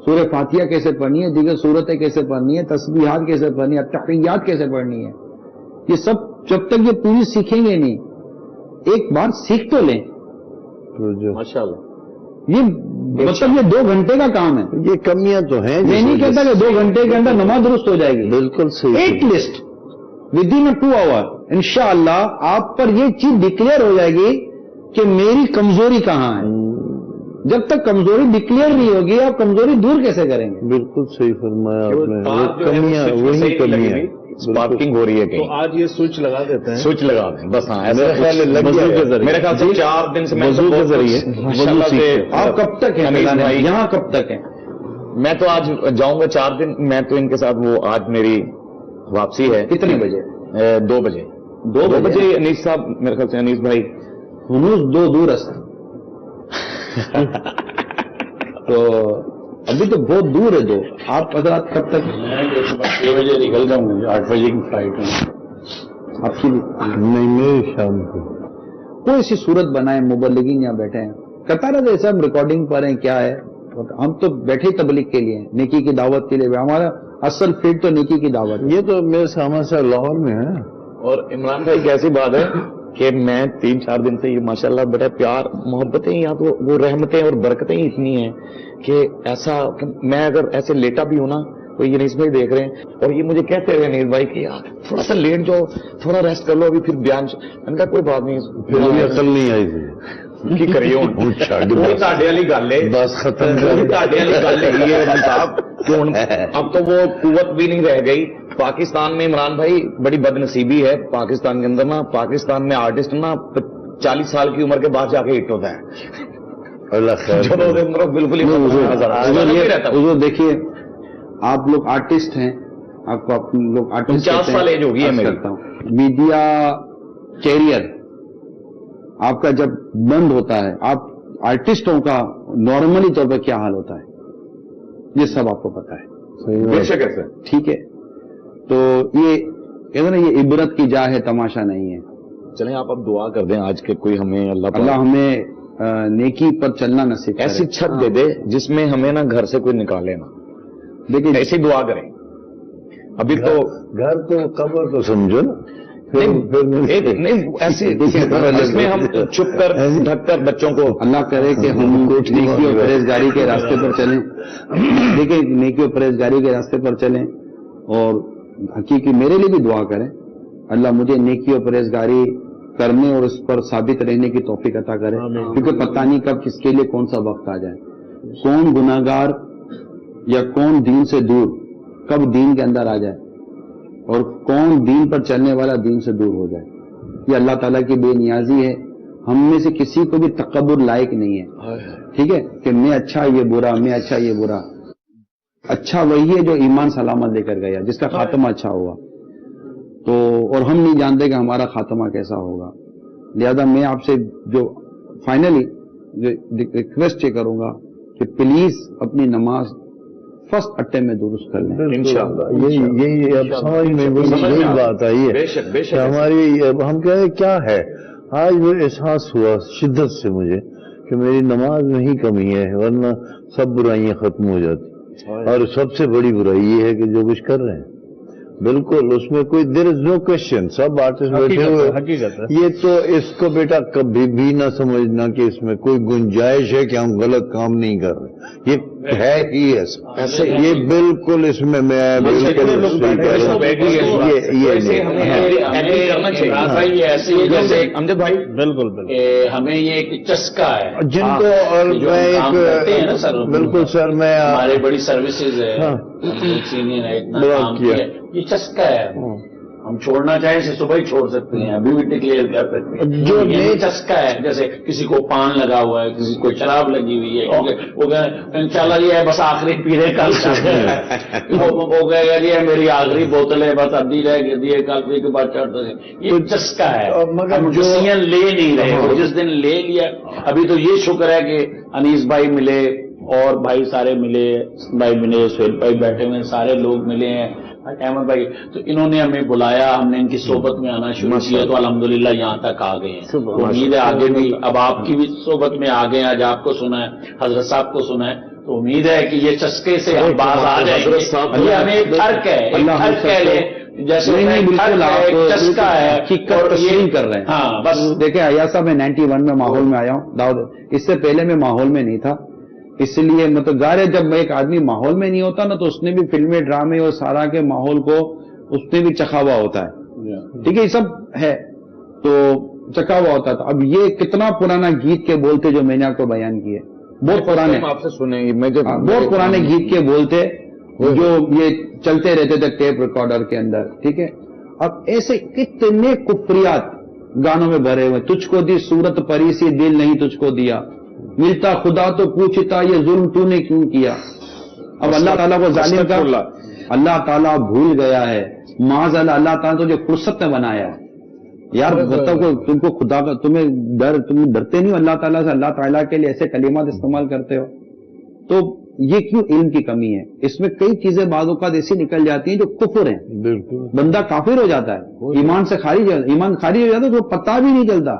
سورہ فاتحہ کیسے پڑھنی ہے، دیگر سورتیں کیسے پڑھنی ہے، تسبیحات کیسے پڑھنی ہے، تحیات کیسے پڑھنی ہے، یہ سب جب تک یہ پوری سیکھیں گے نہیں، ایک بار سیکھ تو لیں، ماشاءاللہ، یہ مطلب یہ 2 گھنٹے کا کام ہے، یہ کمیاں تو ہیں، میں نہیں کہتا کہ 2 گھنٹے کے اندر نماز درست ہو جائے گی، بالکل صحیح، ایٹ لیسٹ ود ان 2 آور انشاءاللہ آپ پر یہ چیز ڈکلیئر ہو جائے گی کہ میری کمزوری کہاں ہے، جب تک کمزوری ڈکلیئر نہیں ہوگی آپ کمزوری دور کیسے کریں گے؟ بالکل صحیح فرمایا آپ نے، وہ کمیاں وہی کمیاں اسپارکنگ ہو رہی ہے کہیں، تو آج یہ سوئچ لگا دیتے ہیں، سوئچ لگا دیں بس، ہاں میرا خیال ہے لگ جائے، میرے خیال سے 4 دن سے میں وضو کے ذریعے ماشاءاللہ سے آپ کب تک ہیں یہاں کب تک ہیں؟ میں تو آج جاؤں گا 4 دن، میں تو ان کے ساتھ، وہ آج میری واپسی ہے، کتنے بجے؟ 2 بجے، 2 بجے انیس صاحب میرے خیال سے، انیس بھائی ہنوز 2 دور ہے تو ابھی تو بہت دور ہے 2، آپ حضرات کب تک؟ میں 6 بجے نکل جاؤں گا، 8 بجے کی فلائٹ ہے آپ کی بھی نہیں میری شام کو کوئی سی صورت بنائیں، مبلغین یہاں بیٹھے ہیں، کرتا رہتے ایسا ہم ریکارڈنگ پر ہیں، کیا ہے، ہم تو بیٹھے تبلیغ کے لیے، نیکی کی دعوت کے لیے، ہمارا اصل فیڈ تو نیکی کی دعوت ہے. یہ تو میرے سامنے سے لاہور میں ہے. اور عمران بھائی ایسی بات ہے کہ میں 3-4 دن سے یہ ماشاءاللہ بڑا پیار محبتیں یا تو وہ رحمتیں اور برکتیں اتنی ہیں کہ ایسا میں اگر ایسے لیٹا بھی ہوں نا تو یہ نیز بھائی دیکھ رہے ہیں اور یہ مجھے کہتے ہوئے نیز بھائی کہ یار تھوڑا سا لیٹ جاؤ, تھوڑا ریسٹ کر لو, ابھی پھر بیان. میں نے کہا کوئی بات نہیں, پھر بھی عقل نہیں آئی تھی. کی کریے والی گل ہے, بس ختم والی گل ہے صاحب. اب تو وہ قوت بھی نہیں رہ گئی پاکستان میں. عمران بھائی بڑی بد نصیبی ہے پاکستان کے اندر نا, پاکستان میں آرٹسٹ نا 40 سال کی عمر کے بعد جا کے ہٹ ہوتا ہے. اللہ خیر. بالکل ہی دیکھیے آپ لوگ آرٹسٹ ہیں, آپ کو لوگ آرٹسٹ 50 سال ایج ہوگی ہے میری. میڈیا کیریئر آپ کا جب بند ہوتا ہے, آپ آرٹسٹوں کا نارملی طور پر کیا حال ہوتا ہے یہ سب آپ کو پتا ہے. بے شک ہے سر. ٹھیک ہے, تو یہ کہتے ہیں نا یہ عبرت کی جا ہے, تماشا نہیں ہے. چلیں آپ اب دعا کر دیں آج کے کوئی ہمیں اللہ ہمیں نیکی پر چلنا نصیب کرے. ایسی چھت دے دے جس میں ہمیں نا گھر سے کوئی نکالے نا. لیکن ایسی دعا کریں. ابھی تو گھر تو قبر تو سمجھو نا. نہیں ایسے اس میں ہم چھپ کر ڈھک کر بچوں کو. اللہ کرے کہ ہم نیکی اور پرہیزگاری کے راستے پر چلیں. دیکھیں نیکی اور پرہیزگاری کے راستے پر چلیں اور حقیقی میرے لیے بھی دعا کریں. اللہ مجھے نیکی اور پرہیزگاری کرنے اور اس پر ثابت رہنے کی توفیق عطا کرے, کیونکہ پتہ نہیں کب کس کے لیے کون سا وقت آ جائے. کون گناہگار یا کون دین سے دور کب دین کے اندر آ جائے اور کون دین پر چلنے والا دین سے دور ہو جائے. یہ اللہ تعالیٰ کی بے نیازی ہے. ہم میں سے کسی کو بھی تکبر لائق نہیں ہے. ٹھیک ہے کہ میں اچھا یہ برا, میں اچھا یہ برا. اچھا وہی ہے جو ایمان سلامت لے کر گیا, جس کا خاتمہ اچھا ہوا. تو اور ہم نہیں جانتے کہ ہمارا خاتمہ کیسا ہوگا. لہذا میں آپ سے جو فائنلی ریکویسٹ یہ کروں گا کہ پلیز اپنی نماز فرسٹ اٹے میں درست کر لیں انشاءاللہ. یہی اب سمجھ میں وہی بات آئی ہے کہ ہماری ہم کہہ رہے کیا ہے. آج وہ احساس ہوا شدت سے مجھے کہ میری نماز میں ہی کمی ہے, ورنہ سب برائیاں ختم ہو جاتی. اور سب سے بڑی برائی یہ ہے کہ جو کچھ کر رہے ہیں بالکل اس میں کوئی دیر از نو کوشچن. سب آرٹسٹ بیٹھے ہوئے یہ تو اس کو بیٹا کبھی بھی نہ سمجھنا کہ اس میں کوئی گنجائش ہے کہ ہم غلط کام نہیں کر رہے. یہ ہے ہی ایسا, یہ بالکل اس میں میں بالکل امجد بھائی بالکل ہمیں یہ ایک چسکا ہے جن کو. اور میں بالکل سر میں ہمارے بڑی سروسز ہے, سینئر ہے, اتنا کام کیا, یہ چسکا ہے. ہم چھوڑنا چاہیں اسے صبح ہی چھوڑ سکتے ہیں, ابھی بھی ڈکلیئر کر سکتے ہیں. جو یہ چسکا ہے, جیسے کسی کو پان لگا ہوا ہے, کسی کو شراب لگی ہوئی ہے, وہ انشاءاللہ یہ ہے بس آخری پیرے کل وہ کہے گا یہ میری آخری بوتل ہے بس ابھی رہ گئی کل پی کے بعد چڑھتے ہیں. یہ چسکا ہے. ہم جسیاں لے نہیں رہے, جس دن لے لیا. ابھی تو یہ شکر ہے کہ انیس بھائی ملے اور بھائی سارے ملے, بھائی ملے, سہیل بھائی بیٹھے ہوئے, سارے لوگ ملے ہیں, احمد بھائی. تو انہوں نے ہمیں بلایا, ہم نے ان کی صحبت میں آنا شروع کیا تو الحمدللہ یہاں تک آ گئے ہیں. امید ہے آگے بھی اب آپ کی بھی صحبت میں آ گئے ہیں. آج آپ کو سنا ہے, حضرت صاحب کو سنا ہے, تو امید ہے کہ یہ چسکے سے ہم باز آ جائیں گے. یہ ہمیں ایک فرق ہے, فرق کہہ لیں جیسے بالکل آپ چسکا ہے تسلیم کر رہے ہیں. ہاں بس دیکھیں ایاز صاحب میں 91 میں ماحول میں آیا ہوں داؤد, اس سے پہلے میں ماحول میں نہیں تھا. اس لیے مطلب ظاہر ہے جب ایک آدمی ماحول میں نہیں ہوتا نا تو اس نے بھی فلمیں ڈرامے اور سارا کے ماحول کو اس نے بھی چکھا ہوا ہوتا ہے. ٹھیک ہے, یہ سب ہے تو چکھا ہوا ہوتا تھا. اب یہ کتنا پرانا گیت کے بولتے جو میں نے آپ کو بیان کیے, بہت پرانے, آپ سے سنیں گے, بہت پرانے گیت کے بولتے جو یہ چلتے رہتے تھے ٹیپ ریکارڈر کے اندر. ٹھیک ہے, اب ایسے کتنے کفریات گانوں میں بھرے ہوئے. تجھ کو دی صورت پری سی دل نہیں تجھ کو دیا, ملتا خدا تو پوچھتا یہ ظلم تو نے کیوں کیا. اب اللہ تعالیٰ کو ظالم کا اللہ تعالیٰ بھول گیا ہے. معاذ اللہ تعالیٰ تو جو فرصت میں بنایا ہے یار, مطلب تم کو خدا کا تم ڈرتے نہیں ہو اللہ تعالیٰ سے, اللہ تعالیٰ کے لیے ایسے کلمات استعمال کرتے ہو. تو یہ کیوں علم کی کمی ہے. اس میں کئی چیزیں بعض اوقات ایسی نکل جاتی ہیں جو کفر ہیں. بندہ کافر ہو جاتا ہے, ایمان سے خارج, ایمان خارج ہو جاتا ہے تو پتہ بھی نہیں چلتا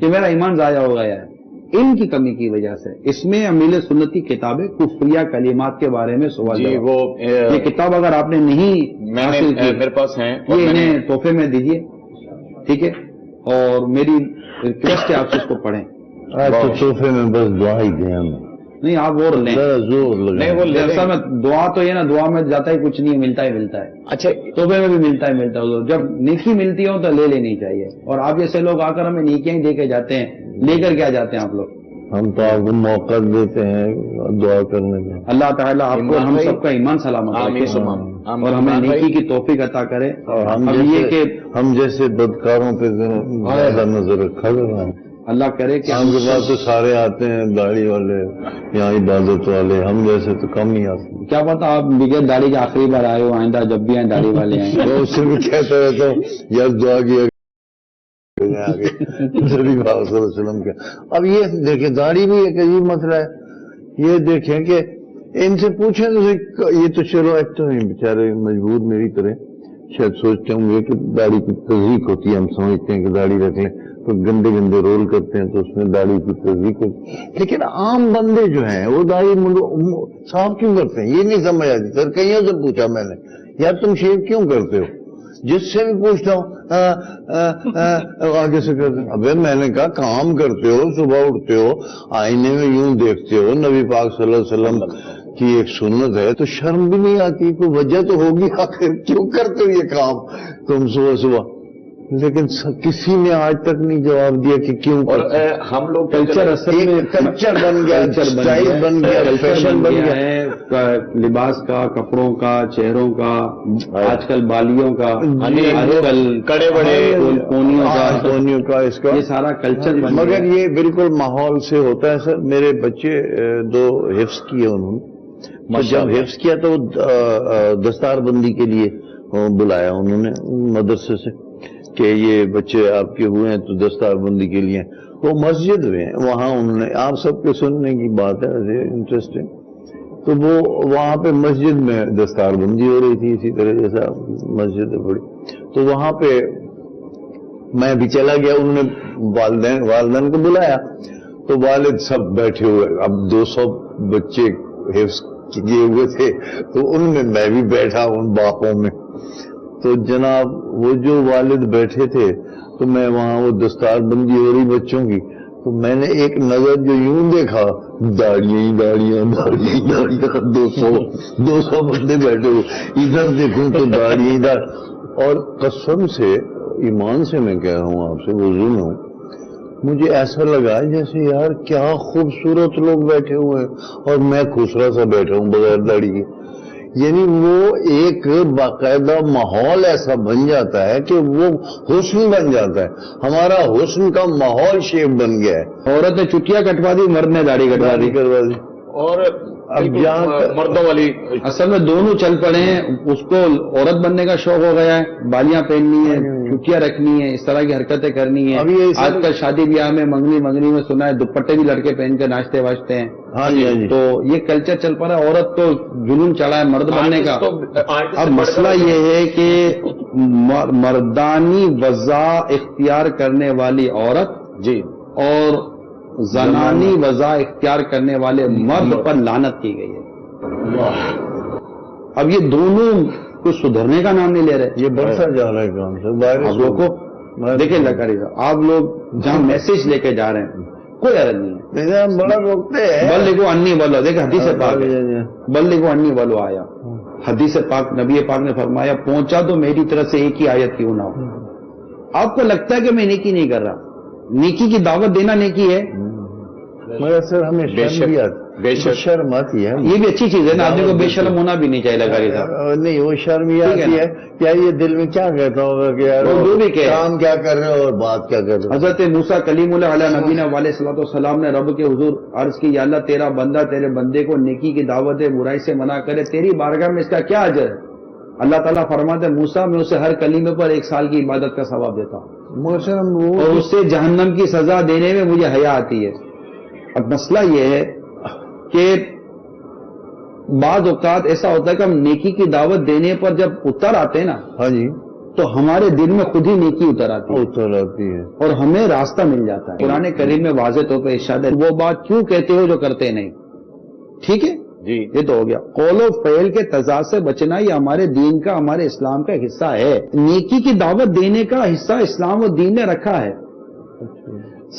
کہ میرا ایمان ضائع ہو گیا ہے. علم کی کمی کی وجہ سے. اس میں امیل سنتی کتاب ہے کفریہ کلمات کے بارے میں سوال جی جواب. وہ یہ کتاب اگر آپ نے نہیں حاصل کی میرے پاس ہیں یہ انہیں تحفے میں دیجیے, ٹھیک ہے, اور میری ریکویسٹ ہے آپ سے اس کو پڑھیں. آج تو تحفے میں بس دعا ہی دیں ہم, نہیں آپ اور لیں, ذرا زور نہیں وہ لگائیں. اصل میں دعا تو یہ نا, دعا میں جاتا ہی کچھ نہیں, ملتا ہی ملتا ہے. اچھا تحفے میں بھی ملتا ہے. جب نیکی ملتی ہو تو لے لینی چاہیے. اور آپ جیسے لوگ آ کر ہمیں نیکیاں ہی دے کے جاتے ہیں, لے کر کیا جاتے ہیں آپ لوگ؟ ہم تو آپ کو موقع دیتے ہیں دعا کرنے کا. اللہ تعالیٰ آپ کو ہم سب کا ایمان سلامت آمین رکھے آمین. اور ہمیں نیکی کی توفیق عطا کرے. اور اب یہ کہ ہم جیسے بدکاروں پہ زیادہ نظر رکھا کرنا ہے. اللہ کرے کہ ہم کے پاس تو سارے آتے ہیں داڑھی والے, یہاں عبادت والے, ہم جیسے تو کم ہی آتے ہیں. کیا پتا آپ بغیر داڑھی کے آخری بار آئے ہو, آئندہ جب بھی آئیں داڑھی والے آئیں. تو اس سے بھی کہتا رہتا ہوں یار دعا کیا نبی پاک صلی اللہ علیہ وسلم کا. اب یہ دیکھیں داڑھی بھی ایک عجیب مسئلہ ہے. یہ دیکھیں کہ ان سے پوچھیں تو یہ تو چلو ایک تو نہیں بیچارے مجبور میری طرح شاید سوچتے ہوں گے کہ داڑھی کی تزریق ہوتی ہے, ہم سمجھتے ہیں کہ داڑھی رکھ لیں تو گندے گندے رول کرتے ہیں تو اس میں داڑھی کی تزریق ہوتی ہے. لیکن عام بندے جو ہیں وہ داڑھی صاف کیوں کرتے ہیں یہ نہیں سمجھ آتی. سر کئیوں سے پوچھا میں نے یار تم شیو کیوں کرتے ہو, جس سے بھی پوچھتا ہوں آگے سے کرتے ہیں. ابے میں نے کہا کام کرتے ہو, صبح اٹھتے ہو, آئینے میں یوں دیکھتے ہو, نبی پاک صلی اللہ علیہ وسلم کی ایک سنت ہے, تو شرم بھی نہیں آتی, کوئی وجہ تو ہوگی آخر کیوں کرتے ہو یہ کام تم صبح صبح. لیکن کسی نے آج تک نہیں جواب دیا کہ کیوں. اور ہم لوگ کلچر اصل میں کلچر بن گیا, اسٹائل بن گیا, فیشن بن گیا ہے, لباس کا, کپڑوں کا, چہروں کا, آج کل بالیوں کا, آج کل کڑے بڑے کونیوں کا, اس کا یہ سارا کلچر بن مگر گیا. یہ بالکل ماحول سے ہوتا ہے. سر میرے بچے 2 حفظ کیے انہوں نے, جب حفظ کیا تو دستار بندی کے لیے بلایا انہوں نے مدرسے سے کہ یہ بچے آپ کے ہوئے ہیں تو دستار بندی کے لیے. وہ مسجد میں وہاں انہوں نے, آپ سب کے سننے کی بات ہے ویسے انٹرسٹنگ, تو وہ وہاں پہ مسجد میں دستار بندی ہو رہی تھی اسی طرح جیسا مسجد ہے بڑی, تو وہاں پہ میں بھی چلا گیا. انہوں نے والدین کو بلایا تو والد سب بیٹھے ہوئے, اب 200 بچے حفظ کیے ہوئے تھے تو ان میں بھی بیٹھا ان باقوں میں. تو جناب وہ جو والد بیٹھے تھے تو میں وہاں وہ دستار بندی ہو رہی بچوں کی, تو میں نے ایک نظر جو یوں دیکھا, داڑیاں 200 بندے بیٹھے ہوئے, ادھر دیکھوں تو داڑیاں ادھر. اور قسم سے ایمان سے میں کہہ رہا ہوں آپ سے, وضو میں ہوں, مجھے ایسا لگا جیسے یار کیا خوبصورت لوگ بیٹھے ہوئے ہیں اور میں خسرا سا بیٹھا ہوں بغیر داڑھی کے. یعنی وہ ایک باقاعدہ ماحول ایسا بن جاتا ہے کہ وہ حسن بن جاتا ہے. ہمارا حسن کا ماحول شیپ بن گیا ہے. عورت نے چٹیاں کٹوا دی, مرد نے داڑھی کٹوا دی. اور اب مردوں والی اصل میں دونوں چل پڑے ہیں. اس کو عورت بننے کا شوق ہو گیا ہے, بالیاں پہننی ہے, چٹیاں رکھنی ہے, اس طرح کی حرکتیں کرنی ہیں. آج کل شادی بیاہ میں منگنی میں سنا ہے دوپٹے بھی لڑکے پہن کے ناچتے واچتے ہیں. ہاں جی. تو یہ کلچر چل پڑا ہے. عورت تو جنون چڑھا ہے مرد بننے کا. اب مسئلہ یہ ہے کہ مردانی وضع اختیار کرنے والی عورت جی اور زنانی وضع اختیار کرنے والے مرد پر لعنت کی گئی ہے. اب یہ دونوں کچھ سدھرنے کا نام نہیں لے رہے. یہ بڑھتا جا رہا ہے کام سے. آپ لوگ کو دیکھیں لکڑی آپ لوگ جہاں میسج لے کے جا رہے ہیں کوئی عرض نہیں ہے. بڑا روکتے ہیں بل کو انی بولو, دیکھیں حدیث پاک بل کو انی بولو آیا. حدیث پاک نبی پاک نے فرمایا پہنچا تو میری طرف سے ایک ہی آیت کیوں نہ ہو. آپ کو لگتا ہے کہ میں نیکی نہیں کر رہا, نیکی کی دعوت دینا نیکی ہے. مگر سر ہمیں شرم آتی ہے. یہ بھی اچھی چیز ہے نا, آدمی کو بے شرم ہونا بھی نہیں چاہیے لگاری صاحب. نہیں وہ شرم یہ آتی ہے کیا یہ دل میں کیا کہتا ہوگا کہ یار کام کیا کر رہے ہو اور بات کیا کر رہے ہو. حضرت موسیٰ کلیم اللہ علیہ نبینا علیہ الصلوۃ والسلام نے رب کے حضور عرض کی, یا اللہ تیرا بندہ تیرے بندے کو نیکی کی دعوت برائی سے منع کرے, تیری بارگاہ میں اس کا کیا اجر ہے. اللہ تعالیٰ فرماتے ہیں موسیٰ میں اسے ہر کلیمے پر 1 سال کی عبادت کا ثواب دیتا ہوں اور اس سے جہنم کی سزا دینے میں مجھے حیا آتی ہے. اب مسئلہ یہ ہے کہ بعض اوقات ایسا ہوتا ہے کہ ہم نیکی کی دعوت دینے پر جب اتر آتے ہیں نا, ہاں جی, تو ہمارے دل میں خود ہی نیکی اتر آتی ہے اور ہمیں راستہ مل جاتا ہے. قرآن کریم میں واضح طور پہ ارشاد ہے وہ بات کیوں کہتے ہو جو کرتے نہیں. ٹھیک ہے جی یہ تو ہو گیا. قول و فعل کے تضاد سے بچنا یہ ہمارے دین کا ہمارے اسلام کا حصہ ہے. نیکی کی دعوت دینے کا حصہ اسلام و دین نے رکھا ہے.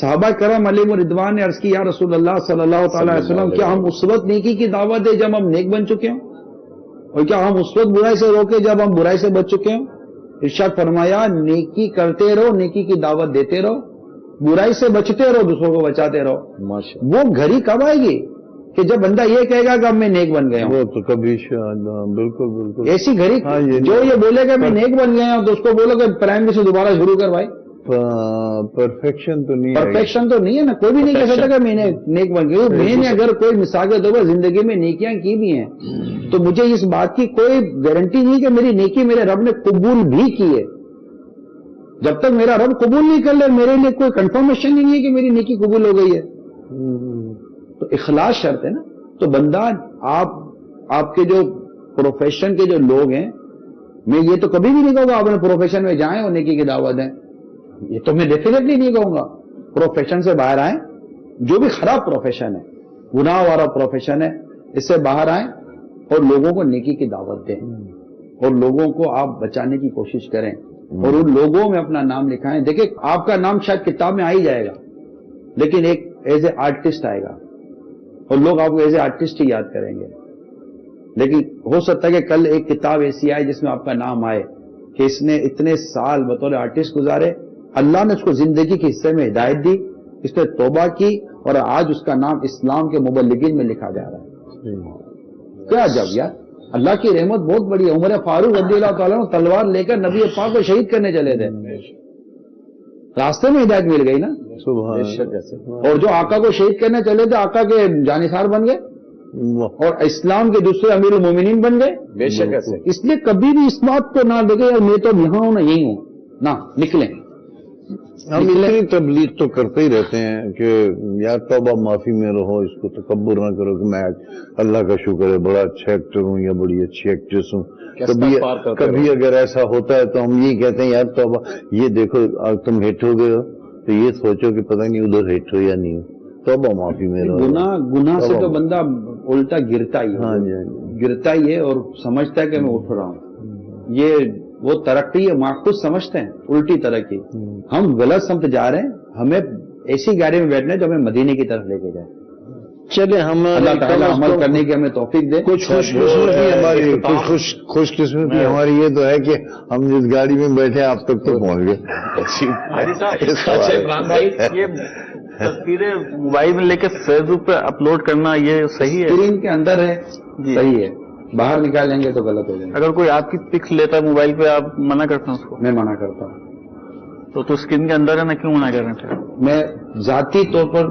صحابہ کرام علیہ رضوان نے عرض کی یا رسول اللہ صلی اللہ تعالی علیہ وسلم کیا ہم اس وقت نیکی کی دعوت دیں جب ہم نیک بن چکے ہوں اور کیا ہم اس وقت برائی سے روکے جب ہم برائی سے بچ چکے ہوں. ارشاد فرمایا نیکی کرتے رہو نیکی کی دعوت دیتے رہو برائی سے بچتے رہو دوسروں کو بچاتے رہو. وہ گھڑی کب آئے گی کہ جب بندہ یہ کہے گا کہ اب میں نیک بن گیا ہوں. وہ تو کبھی بالکل بالکل ایسی گھڑی جو یہ بولے گا میں نیک بن گیا ہوں تو اس کو بولو کہ پرائمری سے دوبارہ شروع کر بھائی. پرفیکشن تو نہیں پرفیکشن تو نہیں ہے نا. کوئی بھی نہیں کہہ سکتا کہ میں نے نیک بن گیا. میں نے اگر کوئی مثال کے طور پر زندگی میں نیکیاں کی بھی ہیں تو مجھے اس بات کی کوئی گارنٹی نہیں کہ میری نیکی میرے رب نے قبول بھی کی ہے. جب تک میرا رب قبول نہیں کر لے میرے لیے کوئی کنفرمیشن نہیں ہے کہ میری نیکی قبول ہو گئی ہے. تو اخلاص شرط ہے نا. تو بندہ آپ کے جو پروفیشن کے جو لوگ ہیں میں یہ تو کبھی بھی نہیں کہوں گا آپ اپنے پروفیشن میں جائیں اور نیکی کی دعوت دیں. یہ تو میں ڈیفینیٹلی نہیں کہوں گا. پروفیشن سے باہر آئیں جو بھی خراب پروفیشن ہے گناہ والا پروفیشن ہے اس سے باہر آئیں اور لوگوں کو نیکی کی دعوت دیں اور لوگوں کو آپ بچانے کی کوشش کریں اور ان لوگوں میں اپنا نام لکھائیں. دیکھیں آپ کا نام شاید کتاب میں آ ہی جائے گا لیکن ایک ایز اے آرٹسٹ آئے گا اور لوگ آپ کو ایز اے آرٹسٹ ہی یاد کریں گے. لیکن ہو سکتا ہے کہ کل ایک کتاب ایسی آئے جس میں آپ کا نام آئے کہ اس نے اتنے سال بطور آرٹسٹ گزارے اللہ نے اس کو زندگی کے حصے میں ہدایت دی اس نے توبہ کی اور آج اس کا نام اسلام کے مبلغین میں لکھا جا رہا ہے. کیا جب یار اللہ کی رحمت بہت بڑی ہے. عمر فاروق رضی اللہ تعالیٰ نے تلوار لے کر نبی پاک کو شہید کرنے چلے تھے راستے میں ہدایت مل گئی نا. اور جو آقا کو شہید کرنے چلے تھے آقا کے جانثار بن گئے اور اسلام کے دوسرے امیر المومنین بن گئے. بے شک ایسے. اس لیے کبھی بھی اس بات کو نہ دیکھیں یار میں تو یہاں ہوں نہ یہی ہوں نہ نکلیں. ہم اتنی تبلیغ تو کرتے ہی رہتے ہیں کہ یار توبہ معافی میں رہو اس کو تکبر نہ کرو کہ میں اللہ کا شکر ہے بڑا اچھا ایکٹر ہوں یا بڑی اچھی ایکٹریس ہوں. کبھی اگر ایسا ہوتا ہے تو ہم یہی کہتے ہیں یار توبہ یہ دیکھو تم ہٹ ہو گئے ہو تو یہ سوچو کہ پتہ نہیں ادھر ہٹ ہو یا نہیں ہو. توبہ معافی میں رہو. گناہ سے تو بندہ الٹا گرتا ہی ہے گرتا ہی ہے اور سمجھتا ہے کہ میں اٹھ رہا ہوں. یہ وہ ترقی ہے خود سمجھتے ہیں الٹی ترقی. ہم غلط سمت جا رہے ہیں ہمیں ایسی گاڑی میں بیٹھنا ہے جو ہمیں مدینے کی طرف لے کے جائے. چلے ہم اللہ تعالیٰ عمل کرنے کی ہمیں توفیق دے. کچھ خوش قسمتی ہماری یہ تو ہے کہ ہم جس گاڑی میں بیٹھے آپ تک تو پہنچ گئے. عمران بھائی یہ تصویریں موبائل میں لے کے فیس بک پہ اپلوڈ کرنا یہ صحیح ہے؟ اسکرین کے اندر ہے صحیح ہے باہر نکالیں گے تو غلط ہو جائے گا. اگر کوئی آپ کی پکس لیتا ہے موبائل پہ آپ منع کرتے ہیں اس کو؟ میں منع کرتا ہوں. تو اسکرین کے اندر ہے نا کیوں منع کر رہے ہیں؟ میں ذاتی طور پر